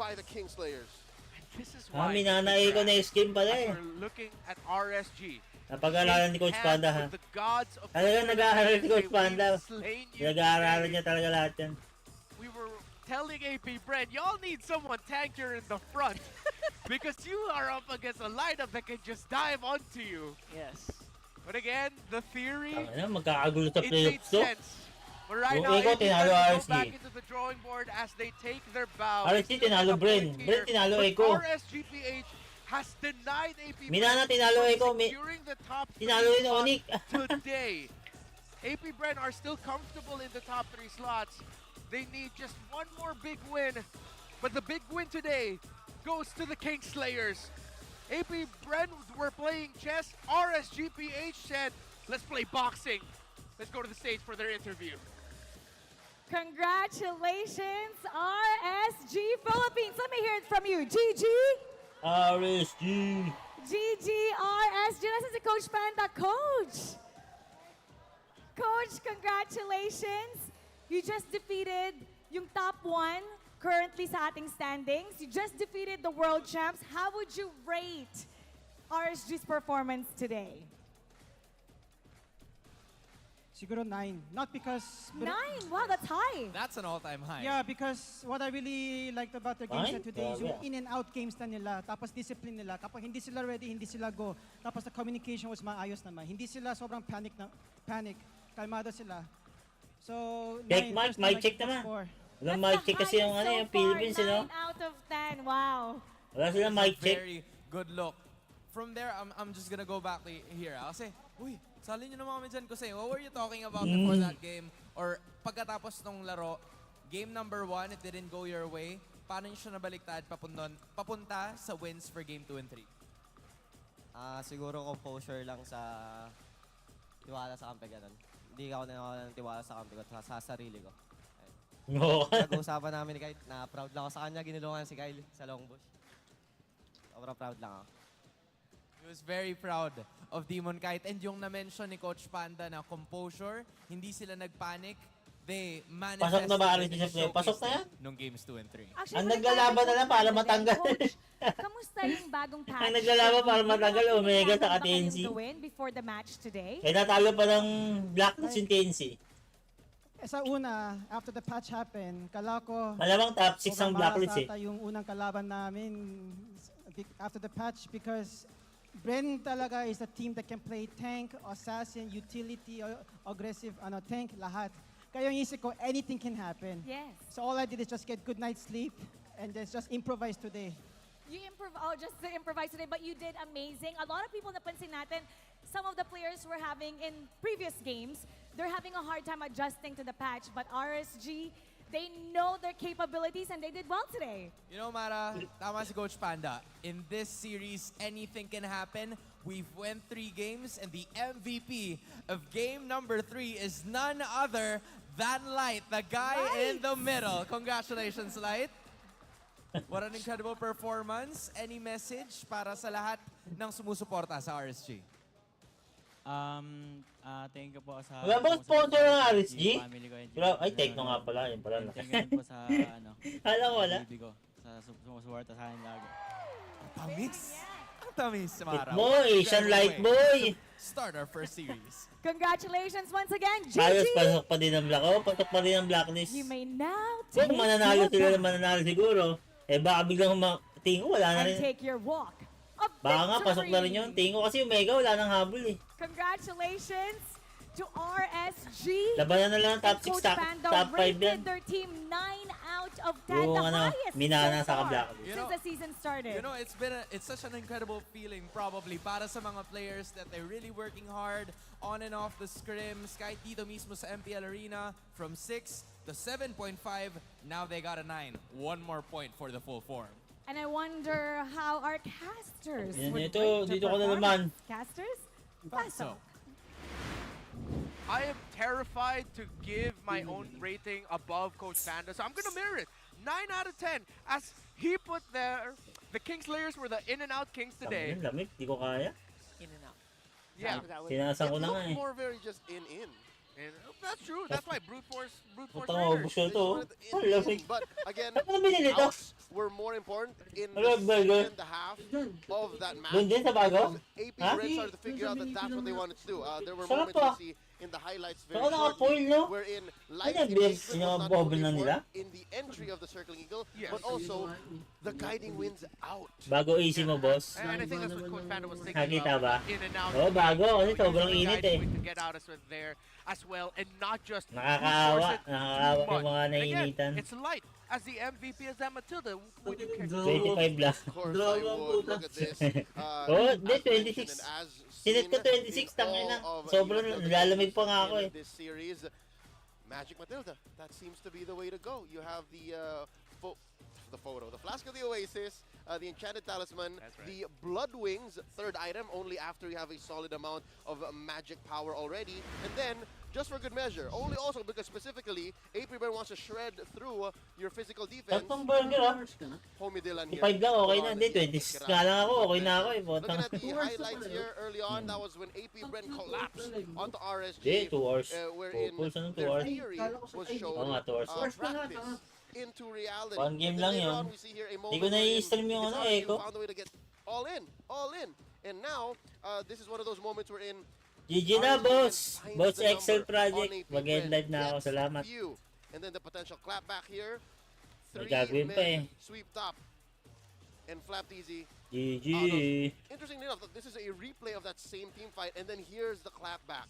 Speaker 9: by the Kingslayers.
Speaker 7: And this is why
Speaker 1: Minanay ko next game pala eh.
Speaker 7: we're looking at RSG.
Speaker 1: Napag-aaralan ni Coach Panda ha. Talagang nag-aaral ni Coach Panda. Nag-aaralan niya talaga lahat yan.
Speaker 7: We were telling AP BREN, y'all need someone tankier in the front because you are up against a lineup that can just dive onto you.
Speaker 8: Yes.
Speaker 7: But again, the theory,
Speaker 1: Ano, magkakagulo sa
Speaker 7: it made
Speaker 1: playoffs to.
Speaker 7: sense. But right
Speaker 1: Kung
Speaker 7: now,
Speaker 1: ikaw,
Speaker 7: AP
Speaker 1: tinalo
Speaker 7: BREN go
Speaker 1: RSG.
Speaker 7: back into the drawing board as they take their bow.
Speaker 1: RSG tinalo BREN. BREN tinalo
Speaker 7: But
Speaker 1: Echo.
Speaker 7: RSGPH has denied AP
Speaker 1: Minana tinalo Echo.
Speaker 7: securing the top
Speaker 1: Tinalo
Speaker 7: three
Speaker 1: yun
Speaker 7: slots
Speaker 1: Onyx.
Speaker 7: today. AP BREN are still comfortable in the top 3 slots. They need just one more big win. But the big win today goes to the Kingslayers. AP BREN were playing chess. RSGPH said, let's play boxing. Let's go to the stage for their interview.
Speaker 6: Congratulations, RSG Philippines. Let me hear it from you. GG.
Speaker 1: RSG.
Speaker 6: GG, RSG. This is the Coach Panda. Coach. Coach, congratulations. You just defeated yung top 1 currently sa ating standings. You just defeated the world champs. How would you rate RSG's performance today?
Speaker 14: Siguro 9. Not because...
Speaker 6: 9? Wow, that's high.
Speaker 5: That's an all-time high.
Speaker 14: Yeah, because what I really liked about the games
Speaker 1: Nine?
Speaker 14: today is yung
Speaker 1: Grabe.
Speaker 14: in and out games na nila, tapos discipline nila. Kapag hindi sila ready, hindi sila go. Tapos the communication was maayos naman. Hindi sila sobrang panic. Kalmado sila. So,
Speaker 1: Check
Speaker 14: 9,
Speaker 1: mic,
Speaker 14: first
Speaker 1: mic
Speaker 14: time
Speaker 1: check
Speaker 14: I
Speaker 1: naman.
Speaker 14: score.
Speaker 1: Walang mic check kasi yung ano yung Philippines, you know?
Speaker 6: 9 out of 10. Wow.
Speaker 1: Wala silang mic check.
Speaker 5: Very good look. From there, I'm just gonna go back here. I'll say, uy, sali nyo naman kami dyan kasi what were you talking about before that game? Or pagkatapos ng laro, game number 1, it didn't go your way. Paano nyo siya nabaliktad papunta sa wins for game 2 and 3?
Speaker 13: Siguro composure lang sa tiwala sa kampi, ganun. Hindi ako nawawalan ng tiwala sa kampi ko, sa sarili ko.
Speaker 1: Oo.
Speaker 13: Nag-uusapan namin ni Kyle, na proud lang ako sa kanya, ginulungan si Kyle sa long bush. Sobrang proud lang ako.
Speaker 5: He was very proud of Demon Kite. And yung na-mention ni Coach Panda na composure, hindi sila nag-panic. They manifested
Speaker 1: Pasok na ba
Speaker 5: it
Speaker 1: rin
Speaker 5: and
Speaker 1: siya? Pasok na yan?
Speaker 5: showcased it nung games 2 and 3.
Speaker 6: Actually,
Speaker 1: Ang
Speaker 6: balik
Speaker 1: naglalaban
Speaker 6: tayo
Speaker 1: na lang
Speaker 6: kay
Speaker 1: para
Speaker 6: Coach
Speaker 1: matanggal.
Speaker 6: Coach, kamusta yung bagong patch?
Speaker 1: Ang naglalaban para matanggal, Omega sa
Speaker 6: Kailangan ba kayong
Speaker 1: TNC.
Speaker 6: gawin before the match today?
Speaker 1: Eh, natalo pa ng blacklist yung TNC.
Speaker 14: Sa una, after the patch happened, kala ko
Speaker 1: Malamang top 6 ang blacklist eh.
Speaker 14: yung unang kalaban namin after the patch because BREN talaga is a team that can play tank, assassin, utility, aggressive, tank, lahat. Kaya yung isip ko, anything can happen.
Speaker 6: Yes.
Speaker 14: So all I did is just get good night's sleep and then just improvise today.
Speaker 6: You just to improvise today, but you did amazing. A lot of people napansin natin, some of the players were having in previous games, they're having a hard time adjusting to the patch, but RSG, they know their capabilities and they did well today.
Speaker 5: You know, Mara, tama si Coach Panda. In this series, anything can happen. We've won 3 games, and the MVP of game number 3 is none other than Light, the guy in the middle. Congratulations, Light. What an incredible performance. Any message para sa lahat ng sumusuporta sa RSG?
Speaker 15: Thank you po sa...
Speaker 1: Wala bang sponsor ng RSG?
Speaker 15: Family ko.
Speaker 1: Wala, ay, Tekno nga pala. Yun pala.
Speaker 15: Thank you rin po sa,
Speaker 1: Alam ko wala.
Speaker 15: baby ko. Sa sumusuporta sa akin lagi.
Speaker 5: Tamis. Ang tamis, Mara.
Speaker 1: Hit mo, Asian Light Boy.
Speaker 5: Start our first series.
Speaker 6: Congratulations once again, GG!
Speaker 1: Ayos, pasok pa din ang black. Oh, pasok pa din ang blacklist.
Speaker 6: You may now take
Speaker 1: Kung mananalo
Speaker 6: your
Speaker 1: sila
Speaker 6: back
Speaker 1: na mananalo siguro, eh baka biglang tingin ko wala na
Speaker 6: and
Speaker 1: rin.
Speaker 6: take your walk of
Speaker 1: Baka nga, pasok na rin
Speaker 6: victory.
Speaker 1: yun. Tingin ko kasi Omega wala nang habol eh.
Speaker 6: Congratulations to RSG.
Speaker 1: Labanan na lang ang top
Speaker 6: And
Speaker 1: 6,
Speaker 6: Coach Panda
Speaker 1: top 5 yan.
Speaker 6: rated their team 9 out of 10,
Speaker 1: Yung
Speaker 6: the
Speaker 1: ano,
Speaker 6: highest
Speaker 1: minana
Speaker 6: so
Speaker 1: sa
Speaker 6: far
Speaker 1: ka-blacklist.
Speaker 5: You
Speaker 6: since
Speaker 5: know-
Speaker 6: the season started.
Speaker 5: You know, it's such an incredible feeling probably para sa mga players that they're really working hard on and off the scrims. Kahit dito mismo sa MPL Arena, from 6 to 7.5, now they got a 9. One more point for the full form.
Speaker 6: And I wonder how our casters
Speaker 1: Yan,
Speaker 6: would
Speaker 1: ito,
Speaker 6: rate the
Speaker 1: dito ko na naman.
Speaker 6: performance. Casters? Paso.
Speaker 7: I am terrified to give my own rating above Coach Panda, so I'm gonna mirror it. 9 out of 10, as he put there, the Kingslayers were the in and out Kings today.
Speaker 1: Ang lamig, di ko kaya.
Speaker 8: In and out.
Speaker 7: Yeah,
Speaker 1: Sinasa ko na nga eh.
Speaker 9: More very just in.
Speaker 7: and that's true. That's why brute force
Speaker 1: Puta nga,
Speaker 7: Raiders.
Speaker 1: ubus ko ito.
Speaker 9: In,
Speaker 1: Ang lamig.
Speaker 9: but again,
Speaker 1: Ano binili ito?
Speaker 9: outs were more important in
Speaker 1: Ano
Speaker 9: the
Speaker 1: ba yun?
Speaker 9: second half of that match.
Speaker 1: Doon din sa bago?
Speaker 9: AP
Speaker 1: Ha?
Speaker 9: Red started to figure out that that's what they wanted to do. There were
Speaker 1: Sarap
Speaker 9: moments
Speaker 1: ah.
Speaker 9: you see in the highlights very
Speaker 1: Saka naka-foil,
Speaker 9: shortly,
Speaker 1: no?
Speaker 9: wherein light
Speaker 1: Ano,
Speaker 9: engagement
Speaker 1: yung
Speaker 9: was not
Speaker 1: bobble
Speaker 9: only
Speaker 1: na nila?
Speaker 9: worked in the entry of the Circling Eagle,
Speaker 7: Yes.
Speaker 9: but also the guiding winds out.
Speaker 1: Bago easy mo, boss.
Speaker 7: And I think that's what Coach Panda was thinking
Speaker 1: Nakita ba?
Speaker 7: about. In and out.
Speaker 1: Oo, bago. Kasi
Speaker 7: Using
Speaker 1: sobrang
Speaker 7: the
Speaker 1: init
Speaker 7: guiding
Speaker 1: eh.
Speaker 7: wind to get out as well there as well, and not just
Speaker 1: Nakakaawa.
Speaker 7: force it
Speaker 1: Nakakaawa
Speaker 7: too
Speaker 1: yung mga
Speaker 7: much. And again,
Speaker 1: nainitan.
Speaker 7: it's light. As the MVP is that Matilda, would you care?
Speaker 1: 25 lang.
Speaker 9: Of course, I would look at this.
Speaker 1: Oh,
Speaker 9: As
Speaker 1: di,
Speaker 9: mentioned
Speaker 1: 26.
Speaker 9: and as
Speaker 1: Sinet ko
Speaker 9: seen
Speaker 1: 26,
Speaker 9: in
Speaker 1: tangin na.
Speaker 9: all of
Speaker 1: Sobrang
Speaker 9: UFL
Speaker 1: lalamig pa nga ako
Speaker 9: in
Speaker 1: eh.
Speaker 9: this series, Magic Matilda, that seems to be the way to go. You have the photo, the Flask of the Oasis, the Enchanted Talisman, the Blood Wings, third item, only after you have a solid amount of magic power already. And then, just for good measure, only also because specifically, AP BREN wants to shred through your physical defense.
Speaker 1: Tatlong burger ah.
Speaker 9: Homie Dylan here.
Speaker 1: 5 lang, okay na.
Speaker 9: on
Speaker 1: Hindi,
Speaker 9: the
Speaker 1: 26 nga lang ako. Okay na ako eh.
Speaker 9: Looking
Speaker 1: Botang.
Speaker 9: at the highlights here early on, that was when AP BREN collapsed onto RSG.
Speaker 1: Hindi, 2 hours.
Speaker 9: Wherein
Speaker 1: Pulsa ng 2
Speaker 9: their
Speaker 1: hours.
Speaker 9: theory was shown
Speaker 1: Oo nga, 2 hours.
Speaker 9: practice into reality.
Speaker 1: One game
Speaker 9: And
Speaker 1: lang
Speaker 9: later
Speaker 1: yun.
Speaker 9: on, we see here a
Speaker 1: Hindi
Speaker 9: moment
Speaker 1: ko
Speaker 9: wherein
Speaker 1: na-i-stream yung
Speaker 9: it's
Speaker 1: ano,
Speaker 9: RSG
Speaker 1: Echo.
Speaker 9: who found a way to get all in. And now, this is one of those moments wherein
Speaker 1: GG na,
Speaker 9: RSG
Speaker 1: boss.
Speaker 9: finds
Speaker 1: Boss
Speaker 9: the
Speaker 1: Excel
Speaker 9: number
Speaker 1: Project.
Speaker 9: on AP
Speaker 1: Mag-end
Speaker 9: BREN.
Speaker 1: live na ako.
Speaker 9: Gets
Speaker 1: Salamat.
Speaker 9: few. And then the potential clap back here.
Speaker 1: May gagawin pa eh.
Speaker 9: Sweep top. And flapped easy.
Speaker 1: GG.
Speaker 9: Interestingly enough, this is a replay of that same team fight, and then here's the clap back.